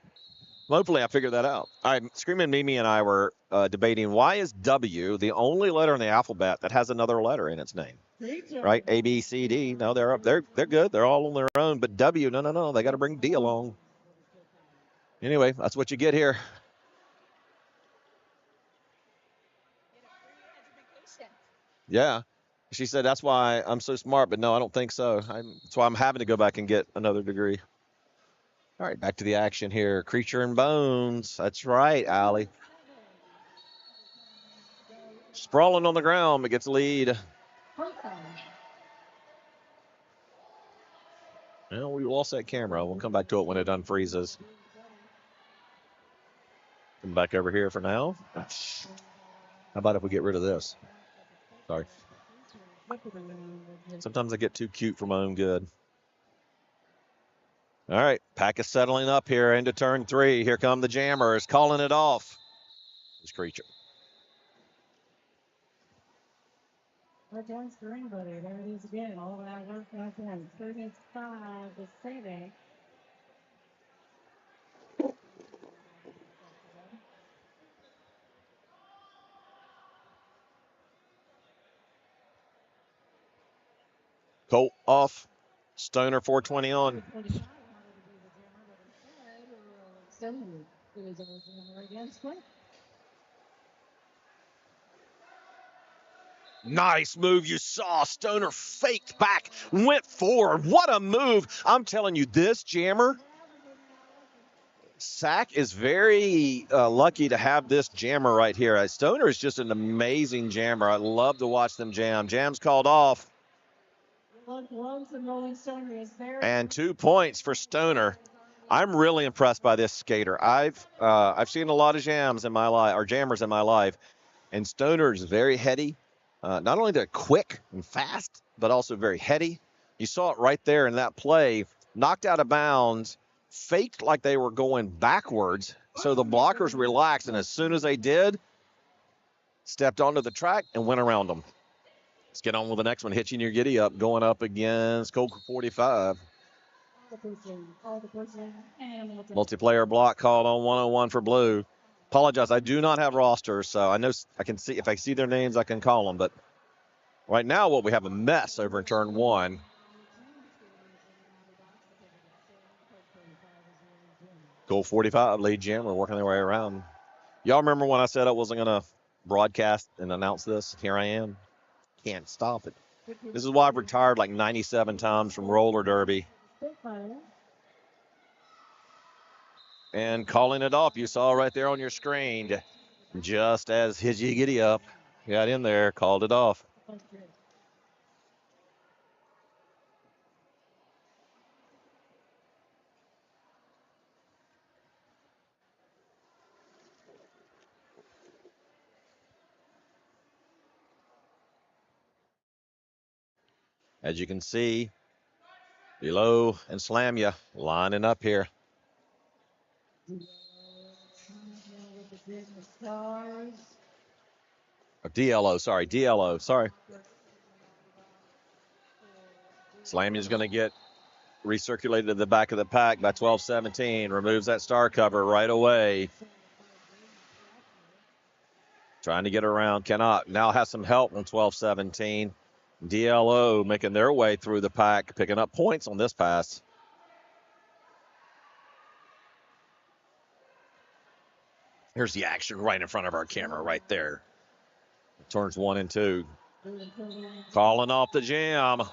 Hopefully, I figured that out. All right, Screaming Mimi and I were debating why is W the only letter in the alphabet that has another letter in its name? Right? A, B, C, D. No, they're up. They're good. They're all on their own. But W, no. They got to bring D along. Anyway, that's what you get here. Yeah. She said that's why I'm so smart, but no, I don't think so. That's why I'm having to go back and get another degree. All right, back to the action here. Creature and Bones. That's right, Allie. Sprawling on the ground, but gets the lead. Well, we lost that camera. We'll come back to it when it unfreezes. Come back over here for now. How about if we get rid of this? Sorry. Sometimes I get too cute for my own good. All right, pack is settling up here into turn 3. Here come the Jammers, calling it off. This Creature. Returns for anybody. There it is again. All that work back in. 35 is saving. Colt off. Stoner 420 on. Nice move you saw. Stoner faked back, went forward. What a move. I'm telling you, this Jammer, Sack is very lucky to have this jammer right here. Stoner is just an amazing jammer. I love to watch them jam. Jam's called off. And 2 points for Stoner. I'm really impressed by this skater. I've seen a lot of jams in my life, or jammers in my life, and Stoner is very heady. Not only they're quick and fast, but also very heady. You saw it right there in that play. Knocked out of bounds, faked like they were going backwards, so the blockers relaxed, and as soon as they did, stepped onto the track and went around them. Let's get on with the next one. Hitching your giddy up, going up against Colt 45. Multiplayer block called on 101 for Blue. Apologize, I do not have rosters, so I know I can see if I see their names, I can call them. But right now, we have a mess over in turn 1. Colt 45 lead jammer working their way around. Y'all remember when I said I wasn't going to broadcast and announce this? Here I am. Can't stop it. This is why I've retired like 97 times from roller derby. And calling it off, you saw right there on your screen, just as Hitchy Giddy Up got in there, called it off. As you can see, below and Slam Ya lining up here. DLO, sorry. Slam Ya's going to get recirculated to the back of the pack by 12-17. Removes that star cover right away. Trying to get around, cannot. Now has some help on 12-17. DLO making their way through the pack, picking up points on this pass. Here's the action right in front of our camera right there. Turns 1 and 2. Calling off the jam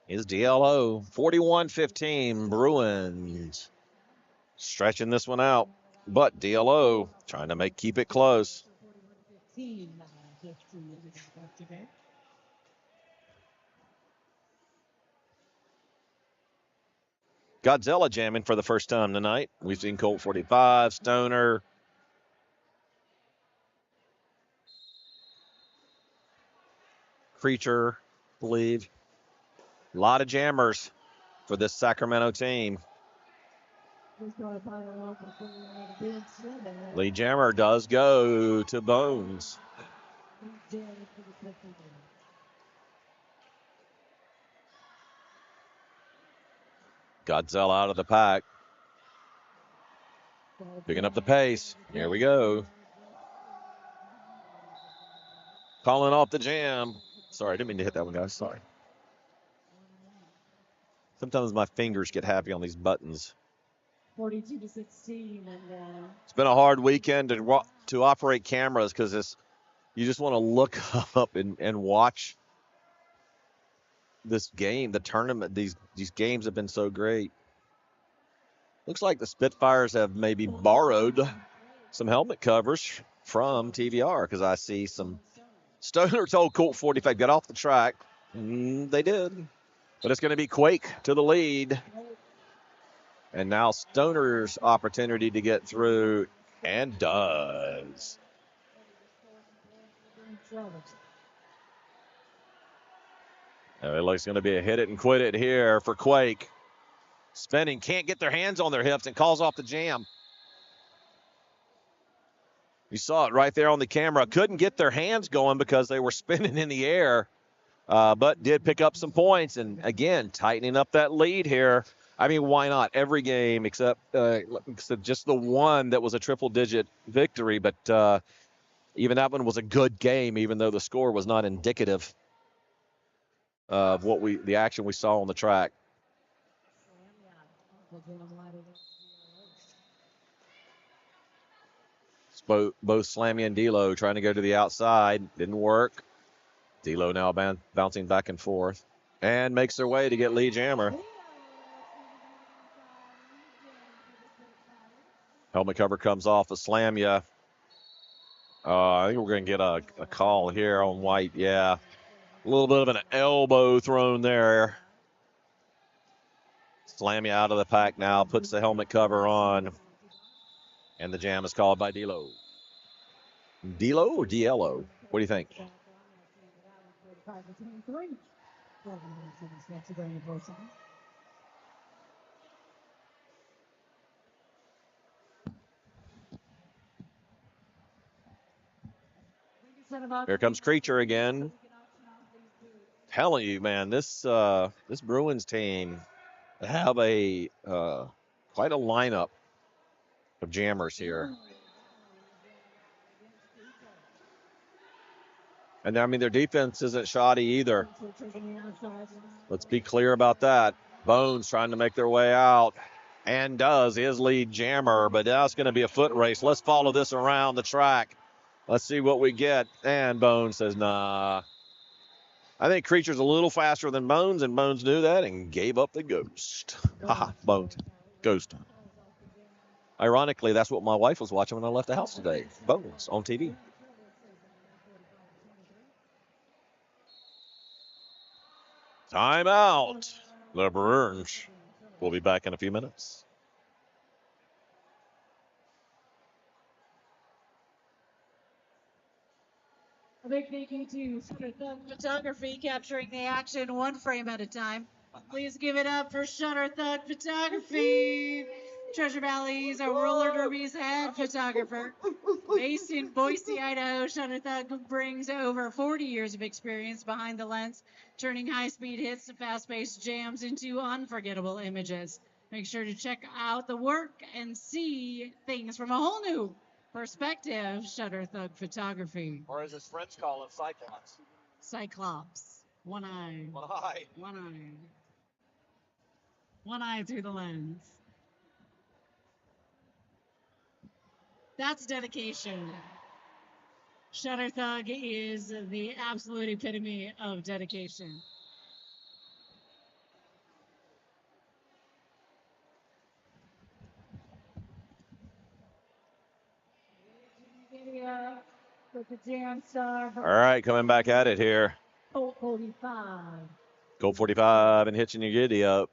is DLO. 41-15 Bruins. Stretching this one out. but DLO trying to keep it close. Godzilla jamming for the first time tonight. We've seen Colt 45, Stoner. Creature, believe. A lot of jammers for this Sacramento team. Lead jammer does go to Bones. Godzilla out of the pack. Picking up the pace. Here we go. Calling off the jam. Sorry, I didn't mean to hit that one, guys. Sorry. Sometimes my fingers get happy on these buttons. 42-16. It's been a hard weekend to operate cameras because you just want to look up and watch this game, the tournament. These games have been so great. Looks like the Spitfires have maybe borrowed some helmet covers from TVR because I see some Stoner told Colt 45 get off the track. They did. But it's going to be Quake to the lead. And now Stoner's opportunity to get through, and does. It looks going to be a hit it and quit it here for Quake. Spinning, can't get their hands on their hips and calls off the jam. You saw it right there on the camera. Couldn't get their hands going because they were spinning in the air, but did pick up some points. And again, tightening up that lead here. I mean, why not? Every game except just the one that was a triple-digit victory. But even that one was a good game, even though the score was not indicative of the action we saw on the track. Both Slammy and D'Lo trying to go to the outside. Didn't work. D'Lo now bouncing back and forth. And makes their way to get Lee Jammer. Helmet cover comes off of Slamya. I think we're going to get a call here on White. Yeah. A little bit of an elbow thrown there. Slamya out of the pack now. Puts the helmet cover on. And the jam is called by D'Lo. D'Lo or DLO? What do you think? Here comes Creature again. Telling you, man, this Bruins team have a quite a lineup of jammers here. And I mean, their defense isn't shoddy either. Let's be clear about that. Bones trying to make their way out, and does his lead jammer, but now it's going to be a foot race. Let's follow this around the track. Let's see what we get. And Bones says, nah. I think Creature's a little faster than Bones, and Bones knew that and gave up the ghost. Haha, Bones. Ghost. Ironically, that's what my wife was watching when I left the house today. Bones on TV. Timeout. The Bruins. We'll be back in a few minutes. A big thank you to Shutter Thug Photography, capturing the action one frame at a time. Please give it up for Shutter Thug Photography. Treasure Valley's a roller derby's head photographer. Based in Boise, Idaho, Shutter Thug brings over 40 years of experience behind the lens, turning high-speed hits to fast-paced jams into unforgettable images. Make sure to check out the work and see things from a whole new perspective. Shutter Thug Photography. Or as his friends call it, Cyclops. Cyclops. One eye. One eye. One eye. One eye through the lens. That's dedication. Shutter Thug is the absolute epitome of dedication. Video with the Jam Star. All right, coming back at it here. Colt 45. Colt 45 and hitching your giddy up.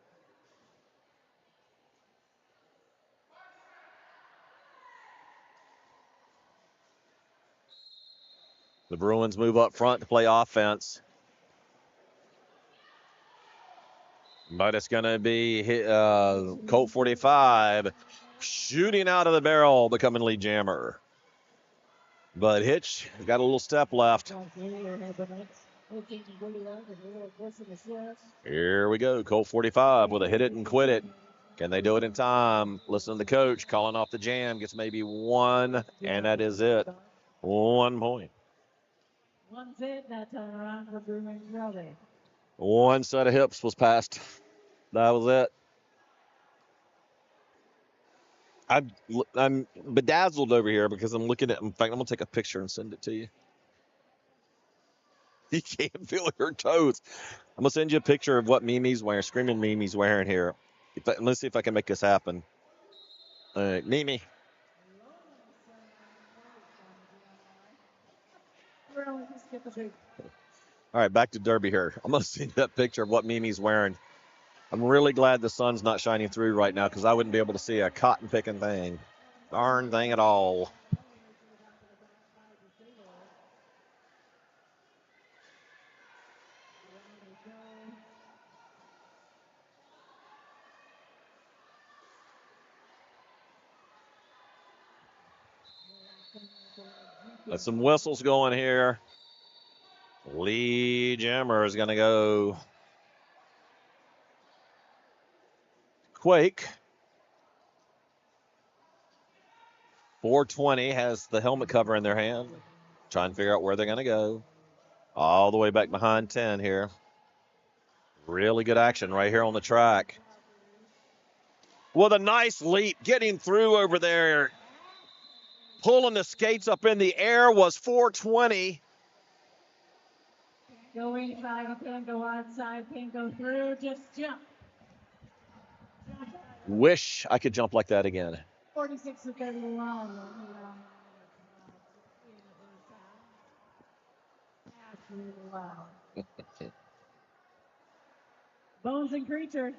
The Bruins move up front to play offense. But it's going to be Colt 45 shooting out of the barrel, becoming lead jammer. But Hitch got a little step left. Here we go. Colt 45 with a hit it and quit it. Can they do it in time? Listen to the coach calling off the jam. Gets maybe one, and that is it. 1 point. One's it. That time around for Bruins Raleigh. One set of hips was passed. That was it. I'm bedazzled over here because I'm looking at. In fact, I'm gonna take a picture and send it to you. You can't feel your toes. I'm gonna send you a picture of what Mimi's wearing. Screaming Mimi's wearing here. Let's see if I can make this happen. All right, Mimi. All right, back to Derby here. I'm gonna send that picture of what Mimi's wearing. I'm really glad the sun's not shining through right now because I wouldn't be able to see a cotton picking thing. Darn thing at all. Got some whistles going here. Lee Jammer is going to go Quake. 420 has the helmet cover in their hand. Trying to figure out where they're going to go. All the way back behind 10 here. Really good action right here on the track. With a nice leap, getting through over there. Pulling the skates up in the air was 420. Go inside, can't go outside, can't go through, just jump. Wish I could jump like that again. 46 to 31. Absolutely wow. Bones and Creature.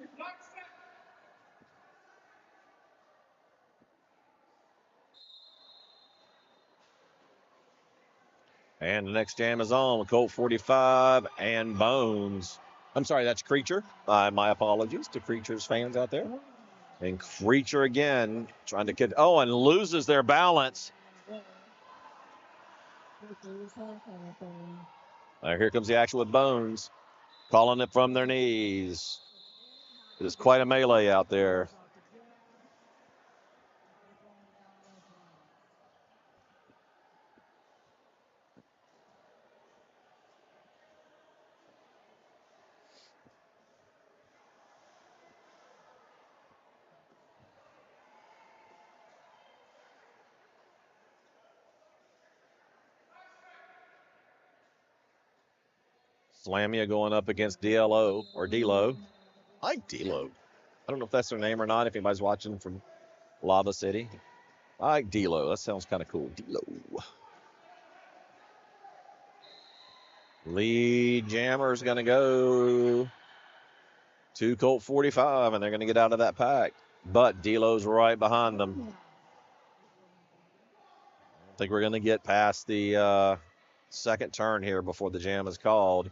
And the next jam is on with Colt 45 and Bones. I'm sorry, that's Creature. My apologies to Creature's fans out there. And Creature again trying to get, and loses their balance. Here comes the action with Bones. Calling it from their knees. It is quite a melee out there. Slamia going up against DLO or D-Lo. I like D-Lo. I don't know if that's their name or not. If anybody's watching from Lava City, I like D-Lo. That sounds kind of cool. D-Lo. Lead Jammer's going to go to Colt 45, and they're going to get out of that pack. But D-Lo's right behind them. I think we're going to get past the second turn here before the jam is called.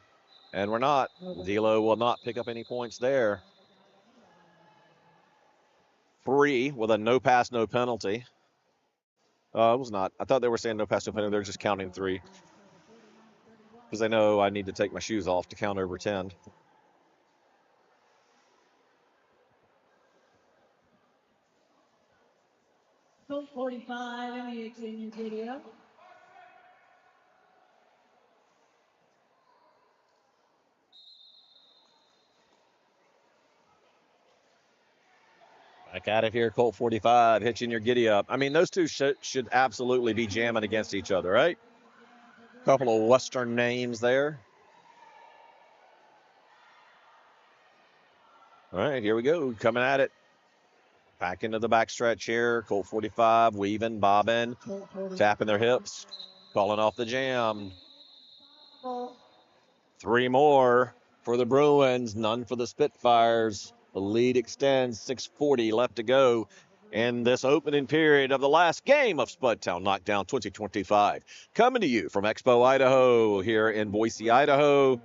And we're not. D-Lo will not pick up any points there. 3 with a no pass, no penalty. It was not. I thought they were saying no pass, no penalty. They're just counting 3. Because they know I need to take my shoes off to count over 10. Colt 45 in the junior video. Back out of here, Colt 45, hitching your giddy up. I mean, those two should absolutely be jamming against each other, right? Couple of Western names there. All right, here we go. Coming at it. Back into the backstretch here. Colt 45, weaving, bobbing, tapping their hips, calling off the jam. 3 more for the Bruins, none for the Spitfires. The lead extends, 6:40 left to go in this opening period of the last game of Spudtown Knockdown 2025. Coming to you from Expo, Idaho, here in Boise, Idaho.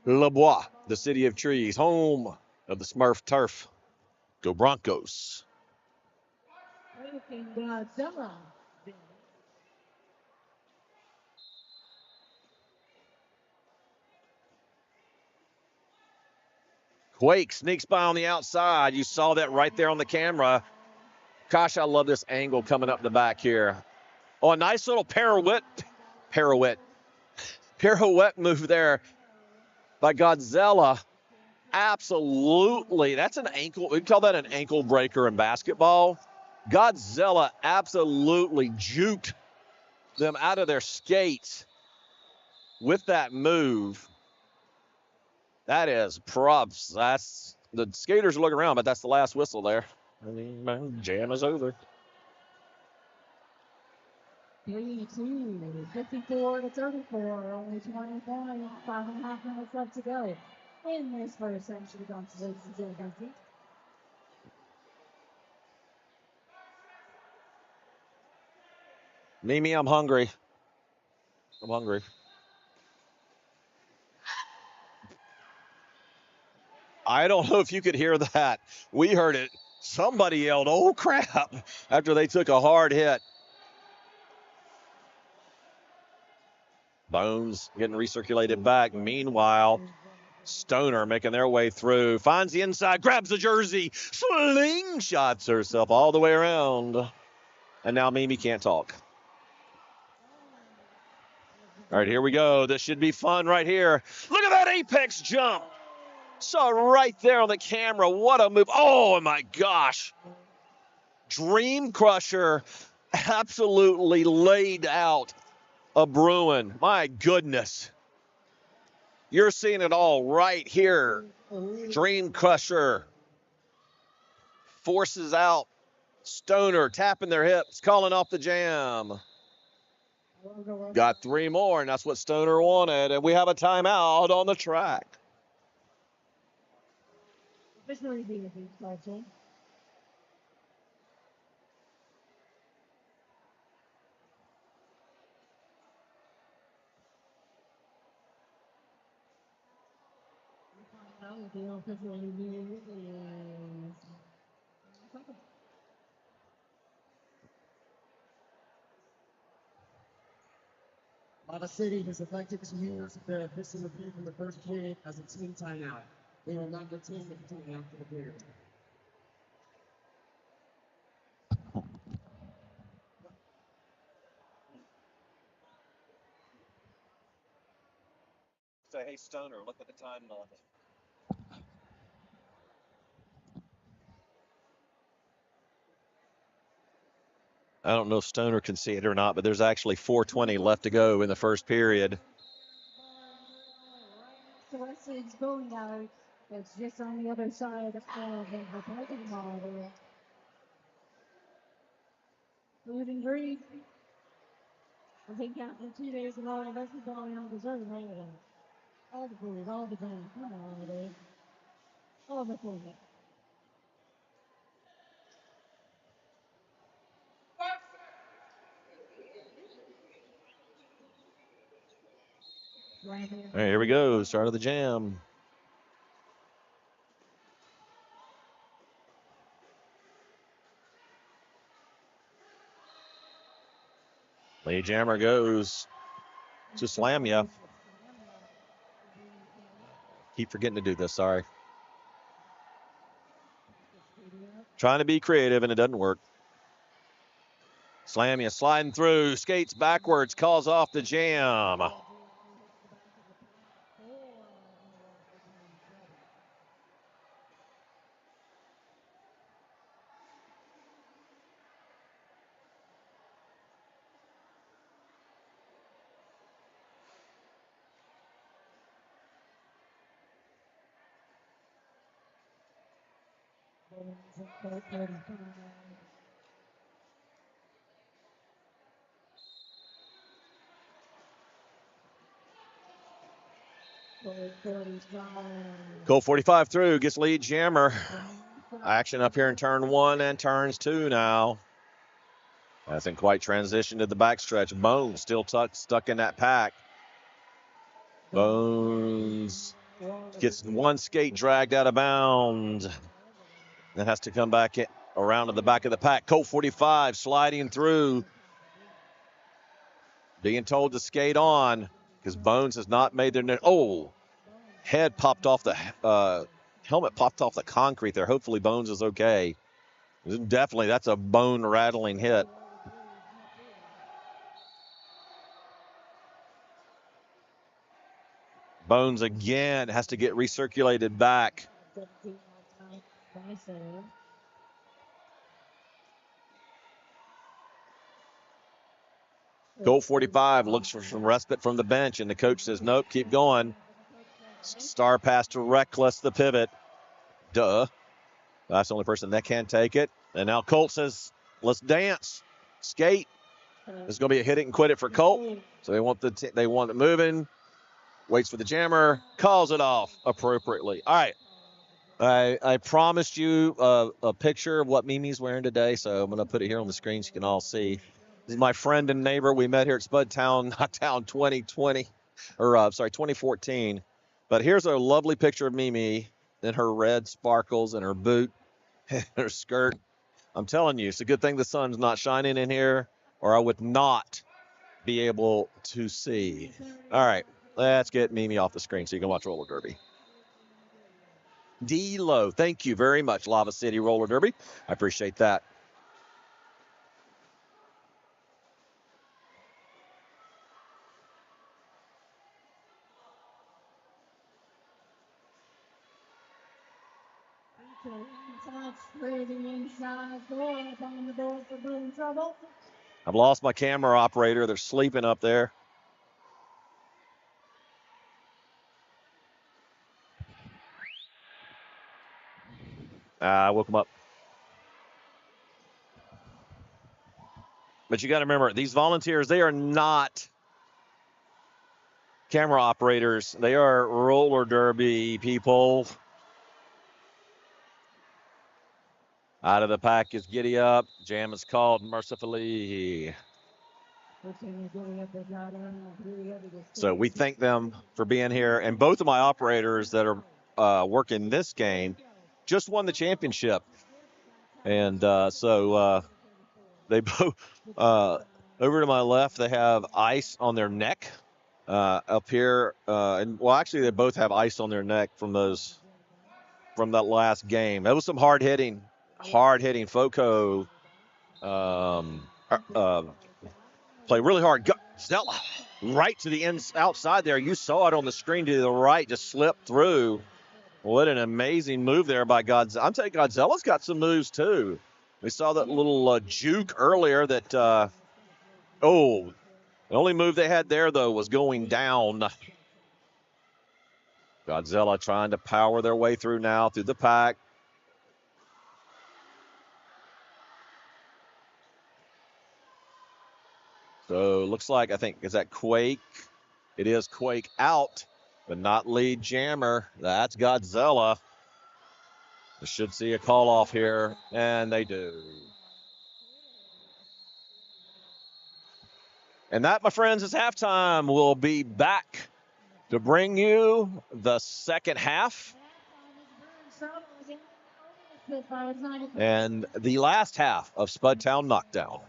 Le Bois, the city of trees, home of the Smurf turf. Go Broncos. Quake sneaks by on the outside. You saw that right there on the camera. Gosh, I love this angle coming up the back here. Oh, a nice little pirouette move there by Godzilla. Absolutely. That's an ankle. We'd call that an ankle breaker in basketball. Godzilla absolutely juked them out of their skates with that move. That is props. That's the skaters are looking around, but that's the last whistle there. Jam is over. 54-34, only 20 points, 5.5 minutes left to go in this first century. Mimi, I'm hungry. I don't know if you could hear that. We heard it. Somebody yelled, "Oh, crap," after they took a hard hit. Bones getting recirculated back. Meanwhile, Stoner making their way through. Finds the inside, grabs the jersey, slingshots herself all the way around. And now Mimi can't talk. All right, here we go. This should be fun right here. Look at that apex jump. Saw right there on the camera. What a move. Oh, my gosh. Dream Crusher absolutely laid out a Bruin. My goodness. You're seeing it all right here. Dream Crusher forces out Stoner, tapping their hips, calling off the jam. Got 3 more, and that's what Stoner wanted. And we have a timeout on the track. Lava City has elected to use the missing review from the first period as a team timeout. They will not retain the timeout for the period. Say, hey, Stoner, look at the time on it. I don't know if Stoner can see it or not, but there's actually 4:20 left to go in the first period. So it's going out. It's just on the other side of the parking lot. Food and drink. I think after 2 days of all of us, it's all on dessert. All the food, all the drink. Come on, dude. All the food. All right, here we go. Start of the jam. Lady Jammer goes to slam you. Keep forgetting to do this, sorry. Trying to be creative, and it doesn't work. Slamia sliding through, skates backwards, calls off the jam. Colt 45 through, gets lead jammer. Action up here in turn 1 and turns 2 now. Hasn't quite transitioned to the backstretch. Bones still stuck in that pack. Bones gets one skate dragged out of bounds. Then has to come back around to the back of the pack. Colt 45 sliding through. Being told to skate on because Bones has not made their... Oh, head popped off the... helmet popped off the concrete there. Hopefully Bones is okay. Definitely, that's a bone-rattling hit. Bones again has to get recirculated back. Colt 45 looks for some respite from the bench, and the coach says, nope, keep going. Star pass to Reckless, the pivot. Duh. That's the only person that can take it. And now Colt says, let's dance, skate. This is going to be a hit it and quit it for Colt. So they want it moving. Waits for the jammer, calls it off appropriately. All right. I promised you a picture of what Mimi's wearing today, so I'm going to put it here on the screen so you can all see. This is my friend and neighbor. We met here at Spudtown, Knockdown 2014. But here's a lovely picture of Mimi in her red sparkles and her boot and her skirt. I'm telling you, it's a good thing the sun's not shining in here, or I would not be able to see. All right. Let's get Mimi off the screen so you can watch roller derby. D-Lo, thank you very much, Lava City Roller Derby. I appreciate that. I've lost my camera operator. They're sleeping up there. I woke them up. But you got to remember, these volunteers, they are not camera operators. They are roller derby people. Out of the pack is Giddy Up. Jam is called mercifully. So we thank them for being here. And both of my operators that are working this game just won the championship. And so they both, over to my left, they have ice on their neck. Up here, and well, actually, they both have ice on their neck from that last game. That was some hard hitting. Foco play really hard. Stella right to the outside there. You saw it on the screen to the right, just slipped through. What an amazing move there by Godzilla. I'm telling you, Godzilla's got some moves too. We saw that little juke earlier that, the only move they had there, though, was going down. Godzilla trying to power their way through now through the pack. So looks like, is that Quake? It is Quake out, but not lead jammer. That's Godzilla. They should see a call off here, and they do. And that, my friends, is halftime. We'll be back to bring you the second half and the last half of Spudtown Knockdown.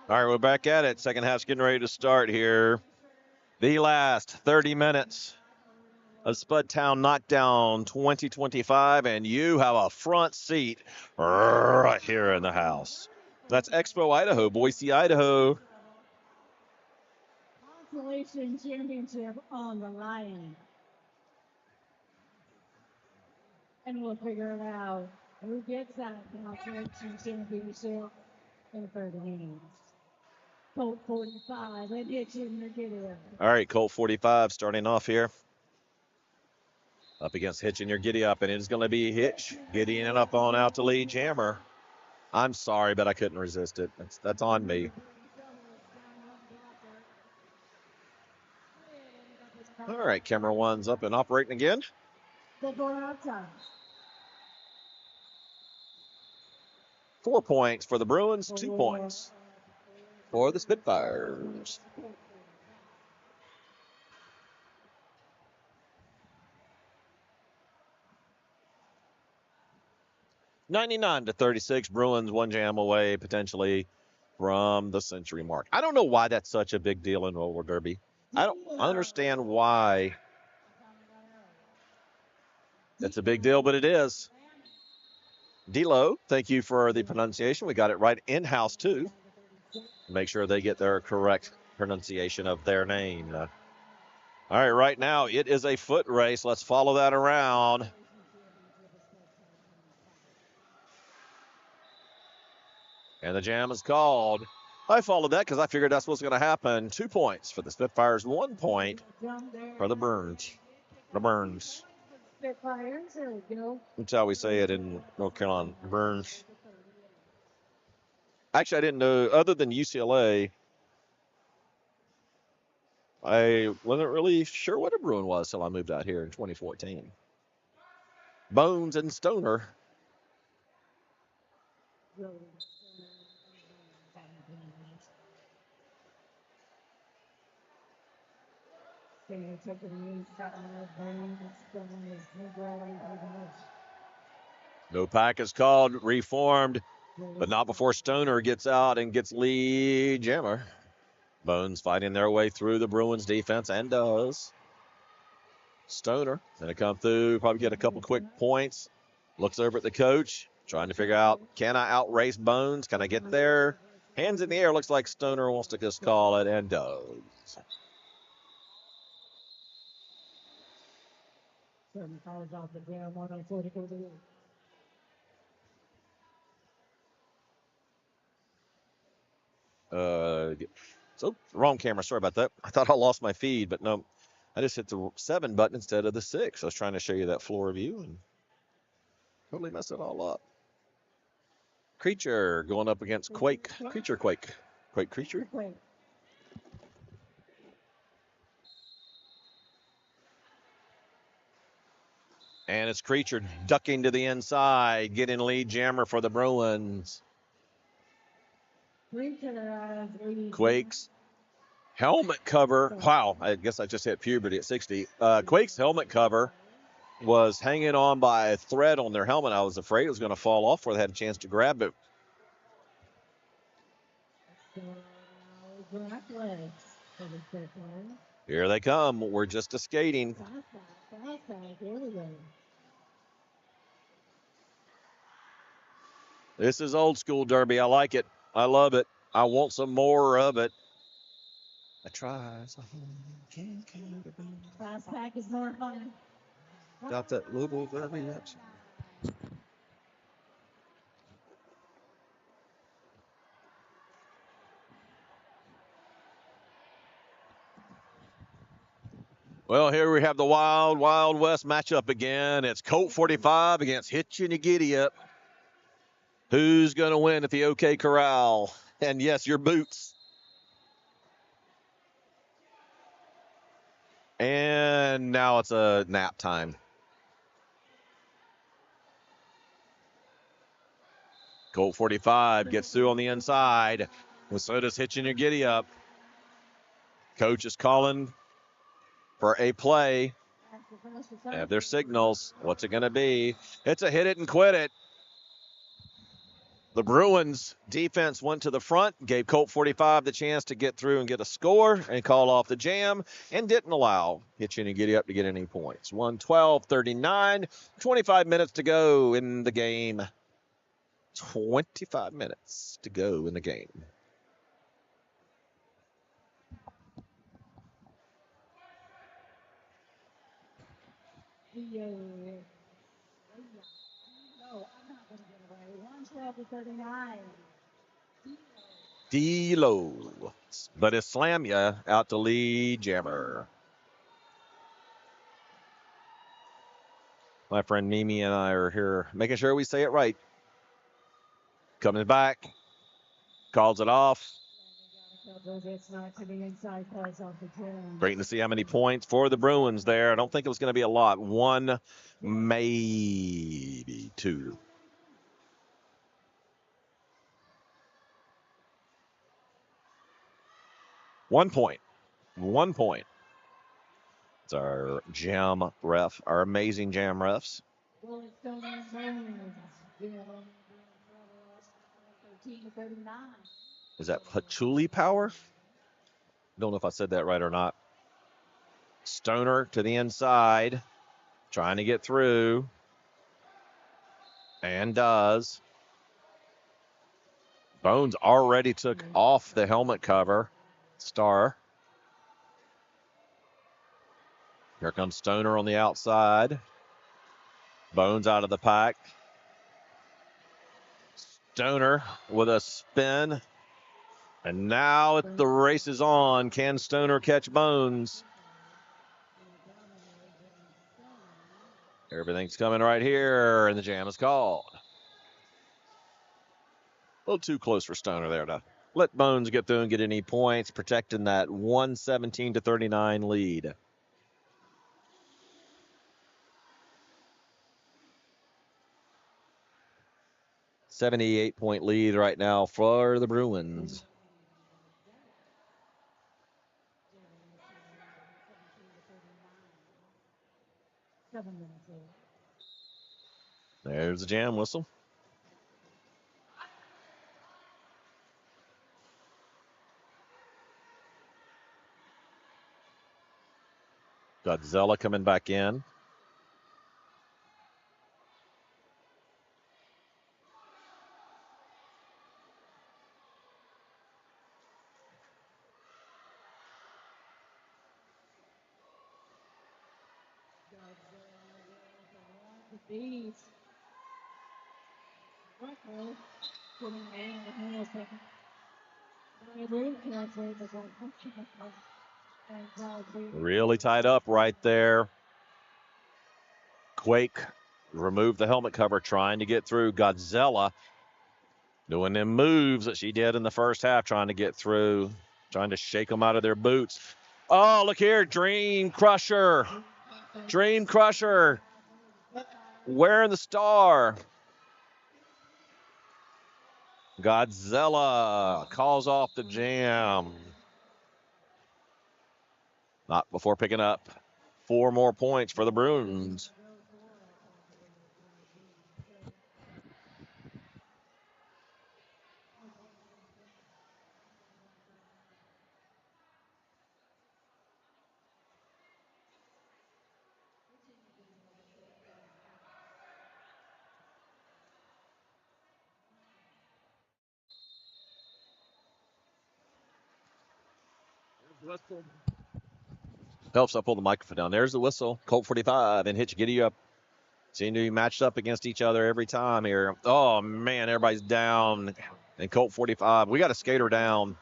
All right, we're back at it. Second half's getting ready to start here. The last 30 minutes of Spudtown Knockdown 2025, and you have a front seat right here in the house. That's Expo Idaho, Boise, Idaho. Consolation championship on the line. And we'll figure it out. Who gets that consolation championship in 30 minutes? Colt 45 and Hitchin or Gideon. All right, Colt 45 starting off here. Up against Hitch and your Giddy Up, and it's going to be Hitch getting it up on out to Lee Jammer. I'm sorry, but I couldn't resist it. That's on me. All right, camera one's up and operating again. The door outside. 4 points for the Bruins, 2 points for the Spitfires. (99-36), Bruins 1 jam away potentially from the century mark. I don't know why that's such a big deal in roller derby. I don't understand why it's a big deal, but it is. D-Lo, thank you for the pronunciation. We got it right in-house, too. Make sure they get their correct pronunciation of their name. All right, right now it is a foot race. Let's follow that around. And the jam is called. I followed that because I figured that's what's going to happen. 2 points for the Spitfires, 1 point for the Burns. The Burns. Spitfires, there we go. That's how we say it in North Carolina, Burns. Actually, I didn't know, other than UCLA, I wasn't really sure what a Bruin was till I moved out here in 2014. Bones and Stoner. No pack is called, reformed, but not before Stoner gets out and gets Lee Jammer. Bones fighting their way through the Bruins defense and does. Stoner going to come through, probably get a couple quick points. Looks over at the coach, trying to figure out, can I outrace Bones? Can I get there? Hands in the air, looks like Stoner wants to just call it and does. So wrong camera. Sorry about that. I thought I lost my feed, but no, I just hit the 7 button instead of the 6. I was trying to show you that floor view and totally messed it all up. Creature going up against Quake. Creature. And it's Creature ducking to the inside, getting lead jammer for the Bruins. Quake's helmet cover. Wow, I guess I just hit puberty at 60. Quake's helmet cover was hanging on by a thread on their helmet. I was afraid it was going to fall off before they had a chance to grab it. Here they come. We're just a skating. This is old school derby. I like it. I love it. I want some more of it. I try. Fast pack is more fun. Got that little derby. Well, here we have the Wild Wild West matchup again. It's Colt 45 against Hitch and Giddy Up. Who's going to win at the OK Corral? And yes, your boots. And now it's a nap time. Colt 45 gets through on the inside. And so does Hitch and your Giddy Up. Coach is calling for a play. They have their signals. What's it going to be? It's a hit it and quit it. The Bruins defense went to the front, gave Colt 45 the chance to get through and get a score and call off the jam, and didn't allow Hitchin and Giddy Up to get any points. 112-39, 25 minutes to go in the game. 25 minutes to go in the game. No, I'm not going to get away. 112-39. D-Lo. But it's Slamya out to lead Jammer. My friend Mimi and I are here making sure we say it right. Coming back. Calls it off. Waiting to see how many points for the Bruins there. I don't think it was going to be a lot. One, maybe two. One point. It's our jam ref, our amazing jam refs. Is that Patchouli Power? Don't know if I said that right or not. Stoner to the inside, trying to get through, and does. Bones already took off the helmet cover. Star. Here comes Stoner on the outside. Bones out of the pack. Stoner with a spin. And now the race is on. Can Stoner catch Bones? Everything's coming right here, and the jam is called. A little too close for Stoner there to let Bones get through and get any points, protecting that 117-39 lead. $78-point lead right now for the Bruins. There's the jam whistle. Godzilla coming back in. Really tied up right there. Quake removed the helmet cover, trying to get through. Godzilla doing them moves that she did in the first half, trying to get through, trying to shake them out of their boots. Oh, look here, Dream Crusher. Dream Crusher wearing the star. Godzilla calls off the jam. Not before picking up 4 more points for the Bruins. Helps I pull the microphone down. There's the whistle. Colt 45 and Hitch Giddy Up. Seem to be matched up against each other every time here. Oh, man, everybody's down. And Colt 45, we got a skater down.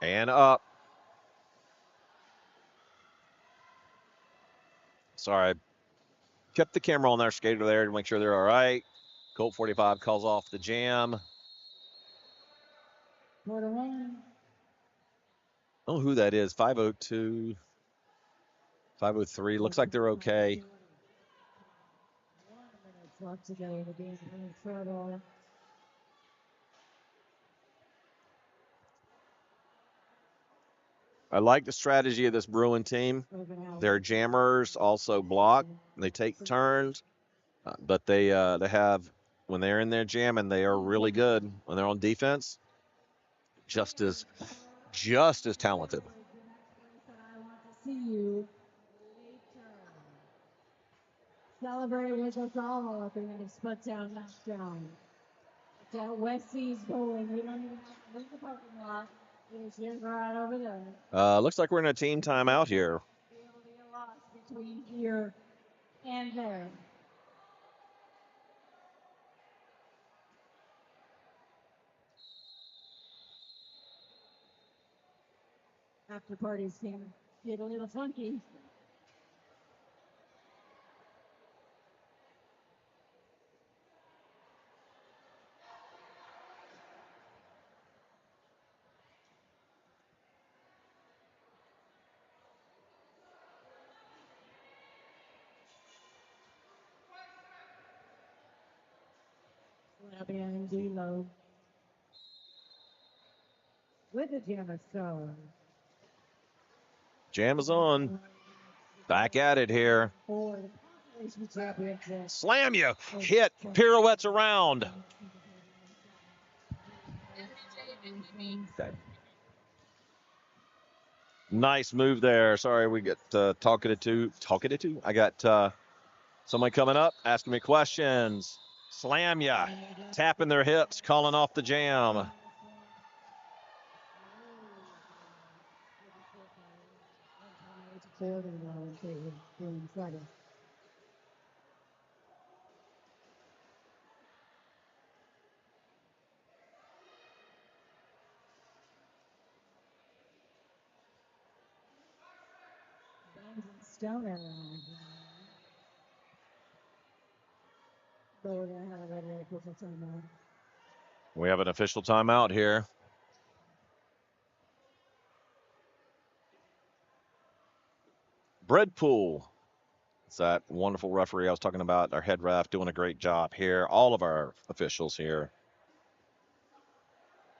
And up. Sorry. Kept the camera on their skater there to make sure they're all right. Colt 45 calls off the jam. I don't know who that is. 502, 503. Looks like they're okay. I like the strategy of this Bruin team. Their jammers also block. They take turns, but they have when they're in there jamming, they are really good. When they're on defense, just as talented. I want to see you celebrate with us all up in the split down knockdown. It's at West Seas Bowling. We don't even have to leave the parking lot. It's just right over there. Looks like we're in a team timeout here. It'll be a loss between here and there. After parties can get a little funky. And D-Lo with the Jammer Stone. Jam is on. Back at it here. For the Constellation Championship. Slam you. Hit. Pirouettes around. Nice move there. Sorry, we get talking to two. I got somebody coming up asking me questions. Slam ya. Tapping their hips, calling off the jam. Stoner. But we're going to have a regular official timeout. We have an official timeout here. Breadpool. It's that wonderful referee I was talking about, our head ref, doing a great job here. All of our officials here.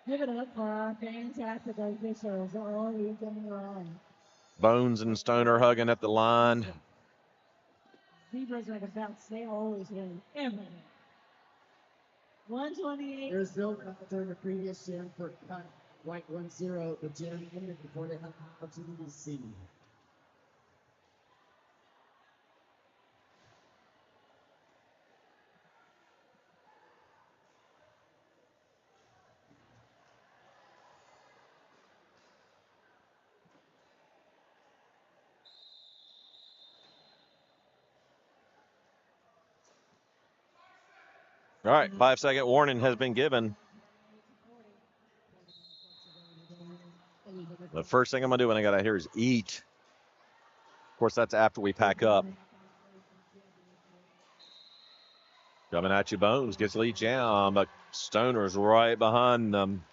Give it up for our fantastic officials all weekend long. Bones and Stoner hugging at the line. Zebras are the best. They always win everything. 128. There's no cut during the previous jam for cut white 1-0. The jam ended before they had an opportunity to see. All right, 5-second warning has been given. The first thing I'm going to do when I get out here is eat. Of course, that's after we pack up. Coming at you, Bones. Gets lead jam, but Stoner's right behind them.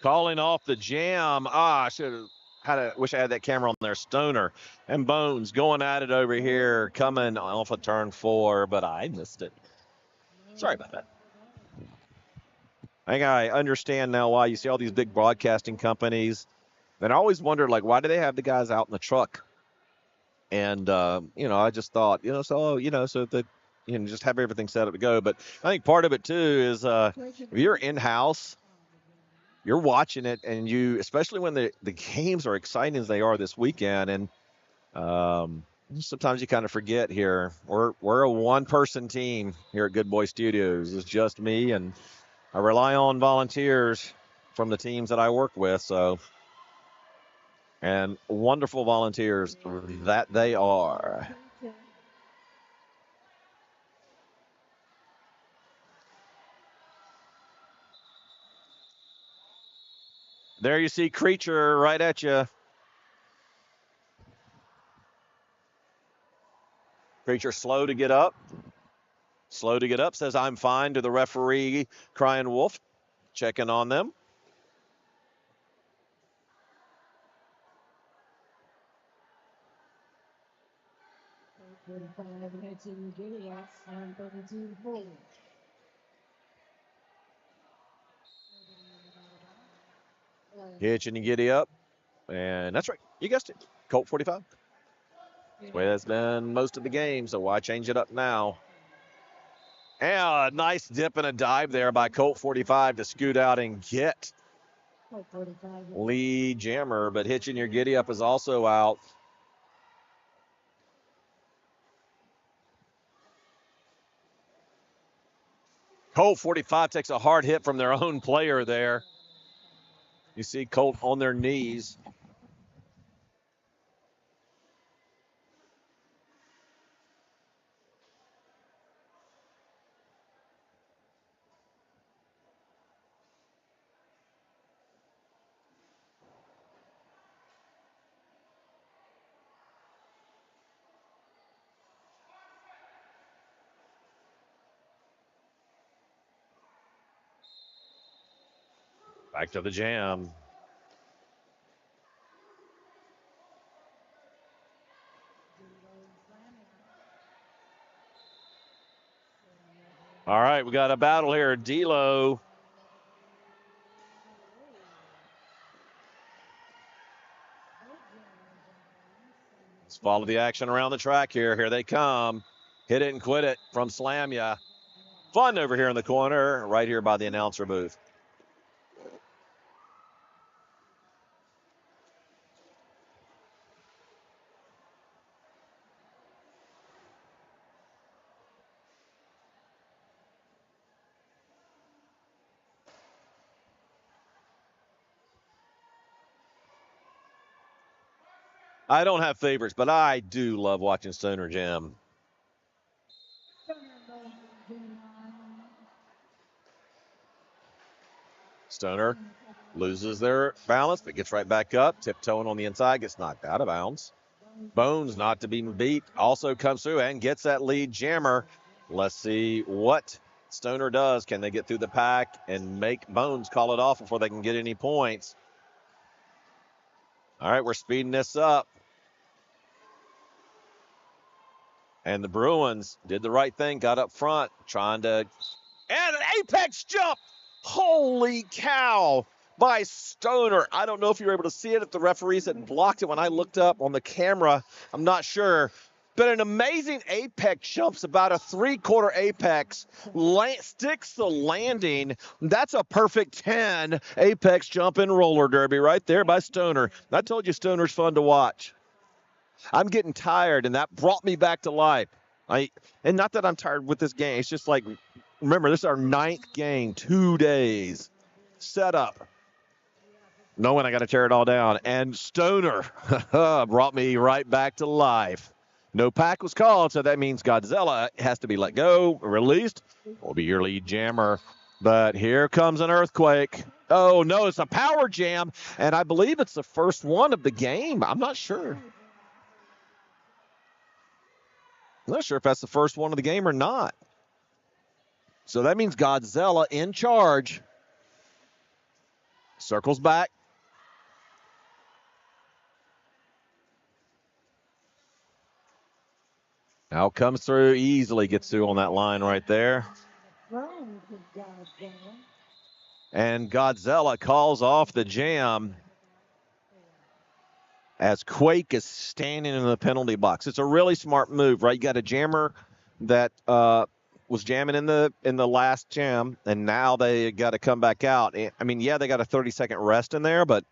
Calling off the jam. I should have wish I had that camera on there. Stoner and Bones going at it over here, coming off of turn 4, but I missed it. Sorry about that. I think I understand now why you see all these big broadcasting companies. And I always wondered, like, why do they have the guys out in the truck? And, I just thought, so that, just have everything set up to go. But I think part of it, too, is if you're in-house, you're watching it, and especially when the games are exciting as they are this weekend, and sometimes you kind of forget here. We're a one-person team here at Good Boy Studios. It's just me, and I rely on volunteers from the teams that I work with, and wonderful volunteers that they are. There you see Creature right at you. Creature slow to get up. Says, I'm fine to the referee, Crying Wolf, checking on them. Hitch and you giddy up. And that's right. You guessed it. Colt 45. That's the way that's been most of the game, so why change it up now? And a nice dip and a dive there by Colt 45 to scoot out and get Lee Jammer, but hitching your giddy up is also out. Colt 45 takes a hard hit from their own player there. You see Colt on their knees. Back to the jam. All right, we got a battle here. D'Lo. Let's follow the action around the track here. Here they come. Hit it and quit it from Slam Ya. Fun over here in the corner, right here by the announcer booth. I don't have favorites, but I do love watching Stoner Jam. Stoner loses their balance, but gets right back up, tiptoeing on the inside, gets knocked out of bounds. Bones, not to be beat, also comes through and gets that lead jammer. Let's see what Stoner does. Can they get through the pack and make Bones call it off before they can get any points? All right, we're speeding this up. And the Bruins did the right thing, got up front, trying to... And an apex jump! Holy cow! By Stoner. I don't know if you were able to see it, if the referees had blocked it when I looked up on the camera. I'm not sure. But an amazing apex jumps, about a three-quarter apex, sticks the landing. That's a perfect 10 apex jump in roller derby right there by Stoner. I told you Stoner's fun to watch. I'm getting tired, and that brought me back to life. And not that I'm tired with this game. It's just like, remember, this is our 9th game, 2 days. Set up. Knowing I got to tear it all down. And Stoner brought me right back to life. No pack was called, so that means Godzilla has to be let go, released. Will be your lead jammer. But here comes an earthquake. Oh, no, it's a power jam, and I believe it's the first one of the game. I'm not sure. I'm not sure if that's the first one of the game or not. So that means Godzilla in charge. Circles back. Now comes through easily, gets through on that line right there. And Godzilla calls off the jam as Quake is standing in the penalty box. It's a really smart move, right? You got a jammer that was jamming in the last jam, and now they got to come back out. I mean, yeah, they got a 30-second rest in there, but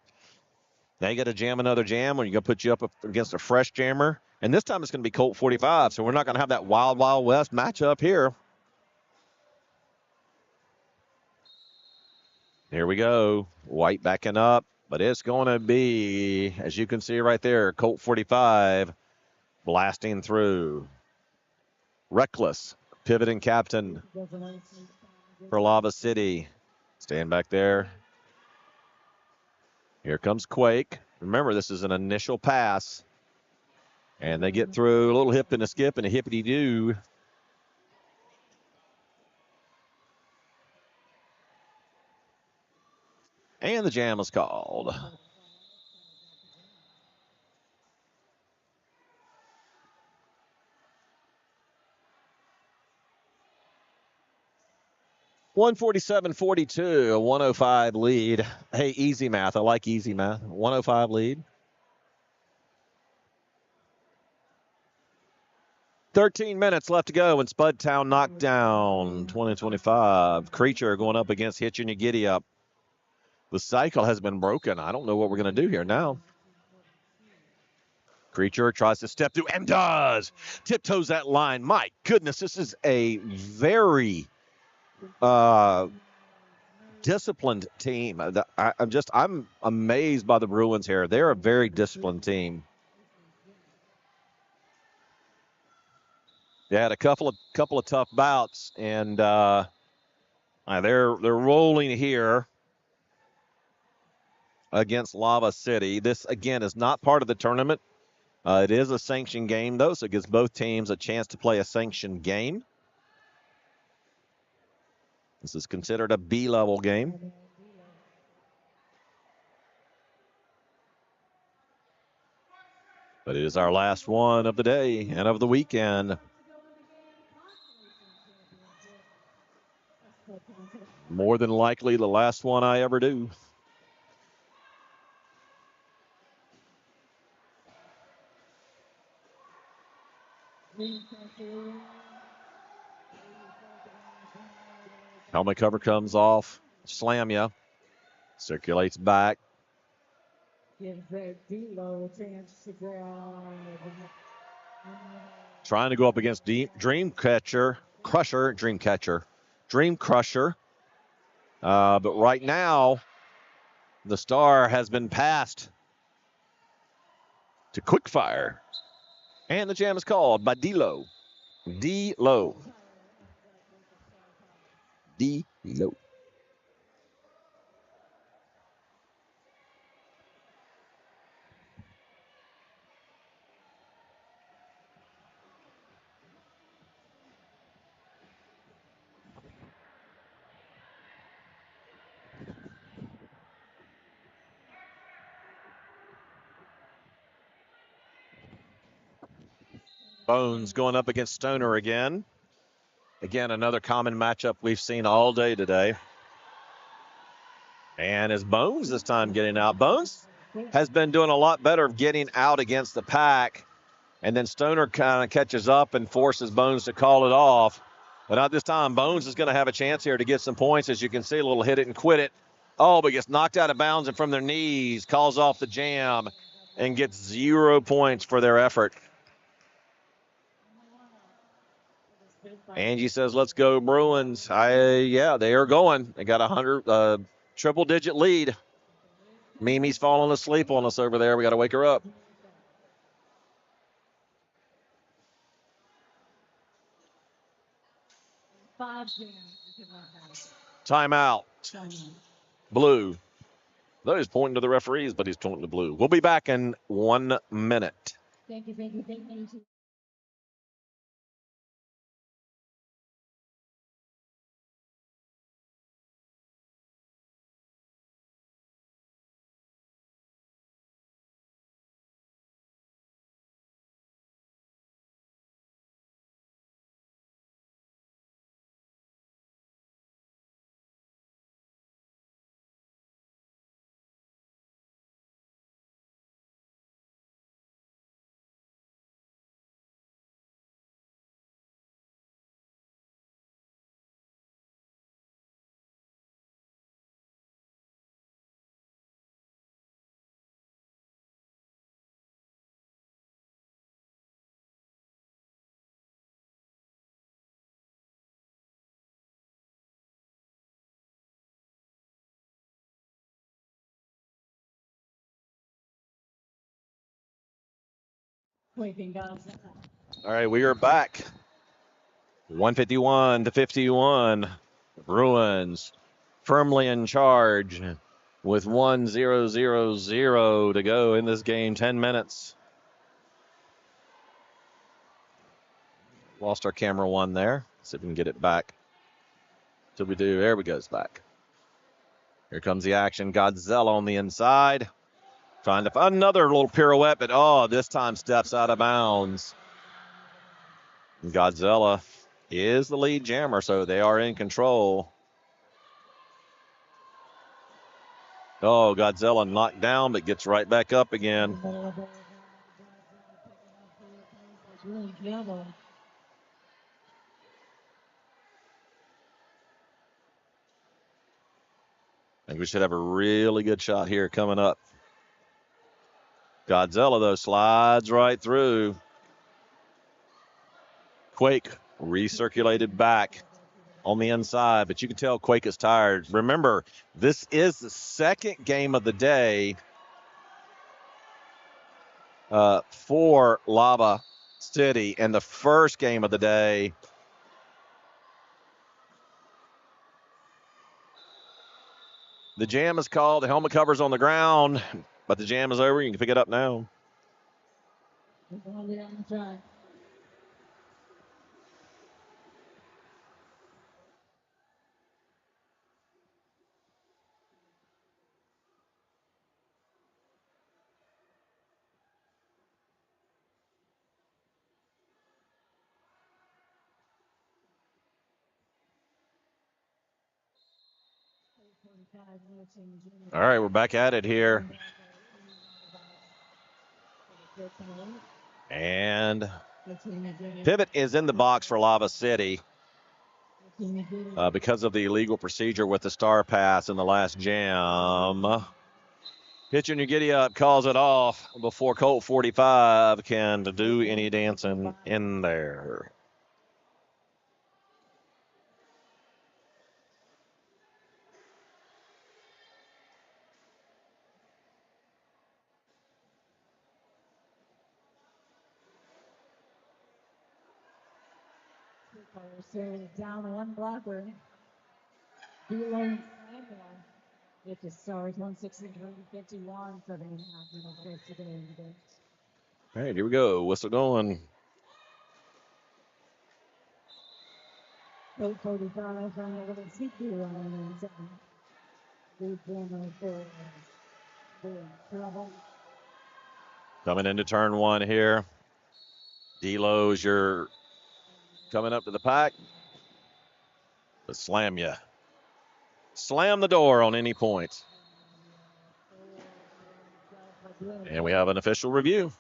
now you got to jam another jam, or you're going to put you up against a fresh jammer. And this time it's going to be Colt 45, so we're not going to have that Wild Wild West matchup here. Here we go. White backing up. But it's going to be, as you can see right there, Colt 45 blasting through. Reckless, pivoting captain for Lava City. Stand back there. Here comes Quake. Remember, this is an initial pass. And they get through a little hip and a skip and a hippity-doo. And the jam is called. $147.42, a 105 lead. Hey, easy math. I like easy math. 105 lead. 13 minutes left to go in Spudtown Knockdown 2025. Creature going up against Hitching You Giddy Up. The cycle has been broken. I don't know what we're going to do here now. Creature tries to step through and does. Tiptoes that line. My goodness, this is a very disciplined team. I'm amazed by the Bruins here. They're a very disciplined team. They had a couple of tough bouts, and they're rolling here against Lava City. This again is not part of the tournament. It is a sanctioned game, though, so it gives both teams a chance to play a sanctioned game. This is considered a B-level game. But it is our last one of the day and of the weekend. More than likely the last one I ever do. Helmet cover comes off. Slam ya. Circulates back. Trying to go up against Dream Crusher. But right now, the star has been passed to Quickfire. And the jam is called by D-Lo. D-Lo. D-Lo. Bones going up against Stoner again. Again, another common matchup we've seen all day today. And as Bones this time getting out. Bones has been doing a lot better of getting out against the pack. And then Stoner kind of catches up and forces Bones to call it off. But not this time. Bones is going to have a chance here to get some points. As you can see, a little hit it and quit it. Oh, but gets knocked out of bounds and from their knees. Calls off the jam and gets 0 points for their effort. Angie says, let's go Bruins. Yeah, they are going. They got a triple-digit lead. Mimi's falling asleep on us over there. We got to wake her up. Timeout. Blue. Though he's pointing to the referees, but he's pointing to blue. We'll be back in 1 minute. Thank you. All right, we are back. 151 to 51. Bruins firmly in charge with 1-0-0-0 to go in this game. 10 minutes. Lost our camera one there. See if we can get it back. Till we do. There we go. It's back. Here comes the action. Godzilla on the inside. Trying to find another little pirouette, but this time steps out of bounds. Godzilla is the lead jammer, so they are in control. Oh, Godzilla knocked down, but gets right back up again. And we should have a really good shot here coming up. Godzilla, though, slides right through. Quake recirculated back on the inside, but you can tell Quake is tired. Remember, this is the second game of the day for Lava City, and the first game of the day. The jam is called. The helmet cover's on the ground, but the jam is over. You can pick it up now. Everybody on the track. All right, we're back at it here. And Pivot is in the box for Lava City because of the illegal procedure with the star pass in the last jam. Pitcher New Giddy Up calls it off before Colt 45 can do any dancing in there. Down one blocker. Below it is stars 160-51, 7.5 minutes today. All right, here we go. Whistle going. 8:45 from the little sneaky run. 3.04. Coming into turn one here. Delo's you're coming up to the pack. But slam you. Slam the door on any points. And we have an official review.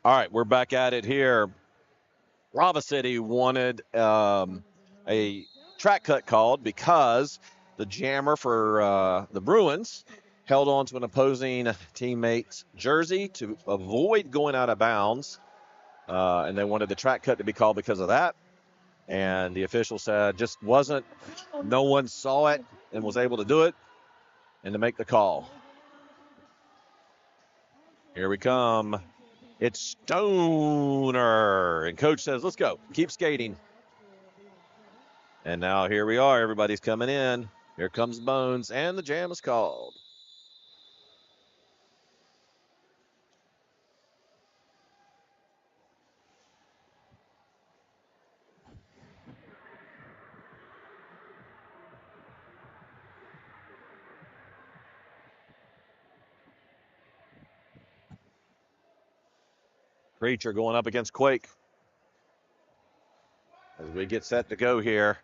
All right, we're back at it here. Lava City wanted a track cut called because the jammer for the Bruins held on to an opposing teammate's jersey to avoid going out of bounds, and they wanted the track cut to be called because of that. And the official said just wasn't, no one saw it and was able to do it and to make the call. Here we come. It's Stoner. And coach says, let's go. Keep skating. And now here we are. Everybody's coming in. Here comes Bones, and the jam is called. Preacher going up against Quake. As we get set to go here.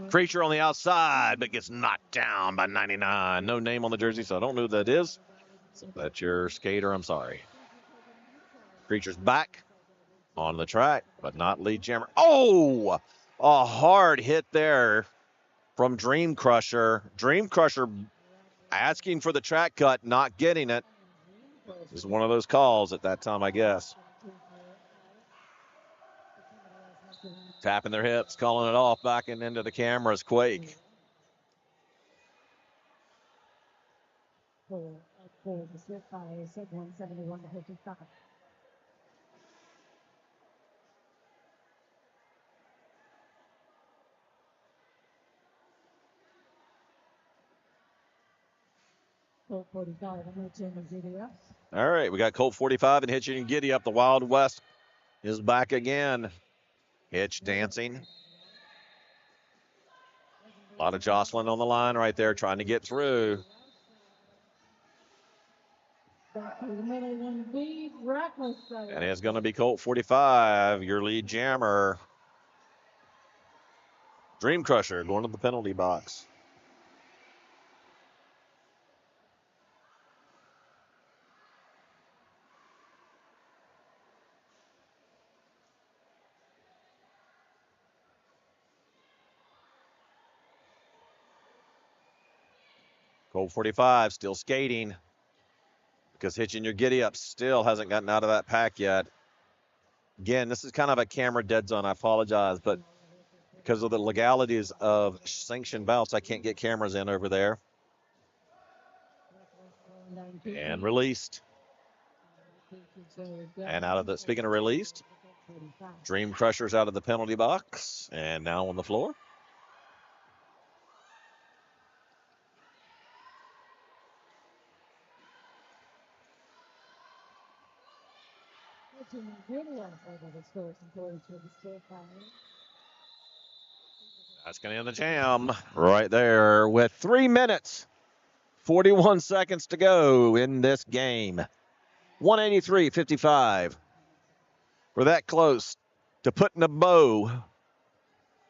Preacher on the outside, but gets knocked down by 99. No name on the jersey, so I don't know who that is. That's your skater, I'm sorry. Preacher's back on the track, but not lead jammer. Oh, a hard hit there from Dream Crusher. Dream Crusher asking for the track cut, not getting it. This is one of those calls at that time, I guess. Tapping their hips, calling it off, backing into the cameras. Quake. All right, we got Colt 45 and Hitch and Giddy up. The Wild West is back again. Hitch dancing. A lot of jostling on the line right there, trying to get through. And it's going to be Colt 45, your lead jammer. Dream Crusher going to the penalty box. Colt 45 still skating because Hitching Your Giddy Up still hasn't gotten out of that pack yet. Again, this is kind of a camera dead zone. I apologize, but because of the legalities of sanctioned bouts, I can't get cameras in over there. And released. And out of the, speaking of released, Dream Crusher's out of the penalty box and now on the floor. That's going to end the jam right there with 3 minutes, 41 seconds to go in this game. 183-55. We're that close to putting a bow,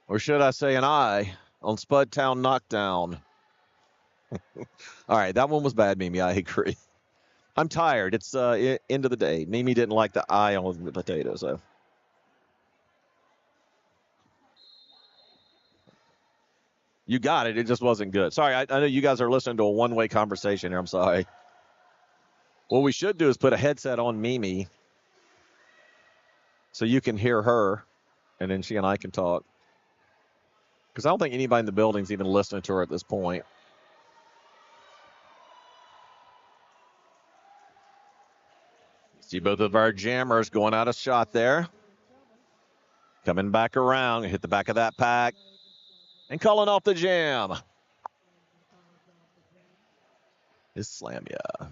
or should I say an eye, on Spudtown Knockdown. All right, that one was bad, Mimi. I agree. I'm tired. It's end of the day. Mimi didn't like the eye on the potato, so. You got it. It just wasn't good. Sorry, I know you guys are listening to a one-way conversation here. I'm sorry. What we should do is put a headset on Mimi so you can hear her, and then she and I can talk. Because I don't think anybody in the building's even listening to her at this point. See both of our jammers going out of shot there. Coming back around, hit the back of that pack. And calling off the jam. Is Slam, yeah.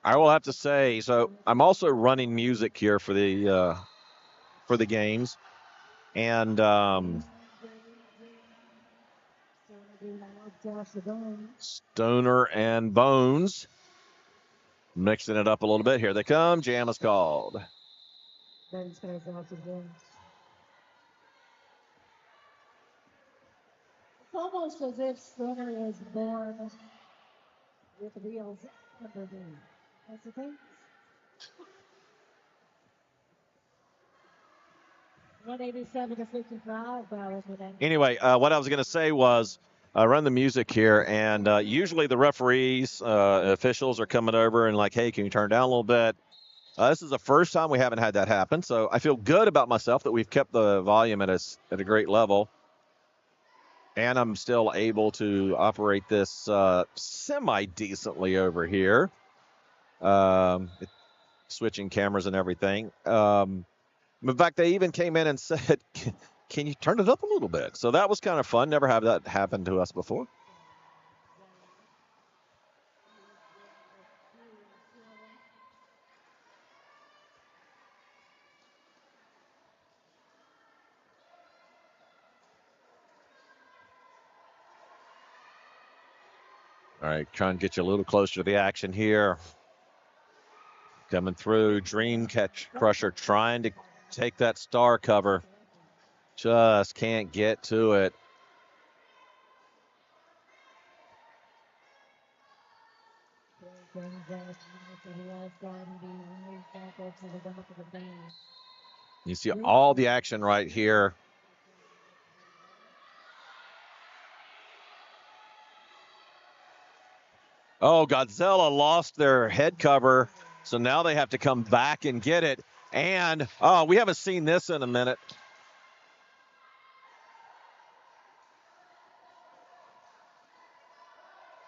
I will have to say, so I'm also running music here for the games, and Stoner and Bones mixing it up a little bit. Here they come. Jam is called. It's almost as if Spooner is born with wheels under the. That's the thing. 187 to 55. That was what I. Anyway, what I was going to say was run the music here, and usually the referees, officials are coming over and like, hey, can you turn down a little bit? This is the first time we haven't had that happen, so I feel good about myself that we've kept the volume at a great level, and I'm still able to operate this semi-decently over here, switching cameras and everything. In fact, they even came in and said, can you turn it up a little bit? So that was kind of fun. Never have that happen to us before. All right, trying to get you a little closer to the action here. Coming through, Dream Crusher trying to take that star cover. Just can't get to it. You see all the action right here. Oh, Godzilla lost their head cover, so now they have to come back and get it. And, oh, we haven't seen this in a minute.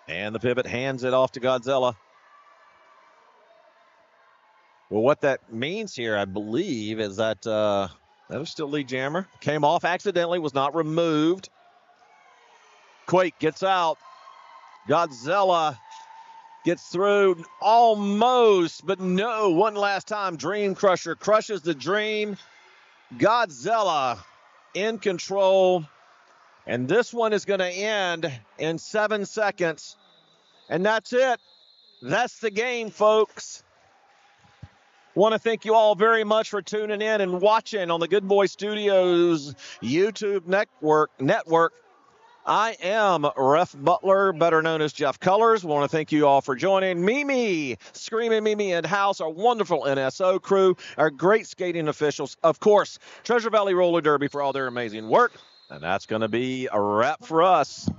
And the pivot hands it off to Godzilla. Well, what that means here, I believe, is that that is still Lee Jammer. Came off accidentally, was not removed. Quake gets out. Godzilla gets through almost, but no. One last time, Dream Crusher crushes the Dream. Godzilla in control. And this one is going to end in 7 seconds. And that's it. That's the game, folks. Want to thank you all very much for tuning in and watching on the Good Boy Studios YouTube network. I am Ref Butler, better known as Jeff Colors. Want to thank you all for joining. Mimi, Screaming Mimi and House, our wonderful NSO crew, our great skating officials. Of course, Treasure Valley Roller Derby for all their amazing work. And that's going to be a wrap for us.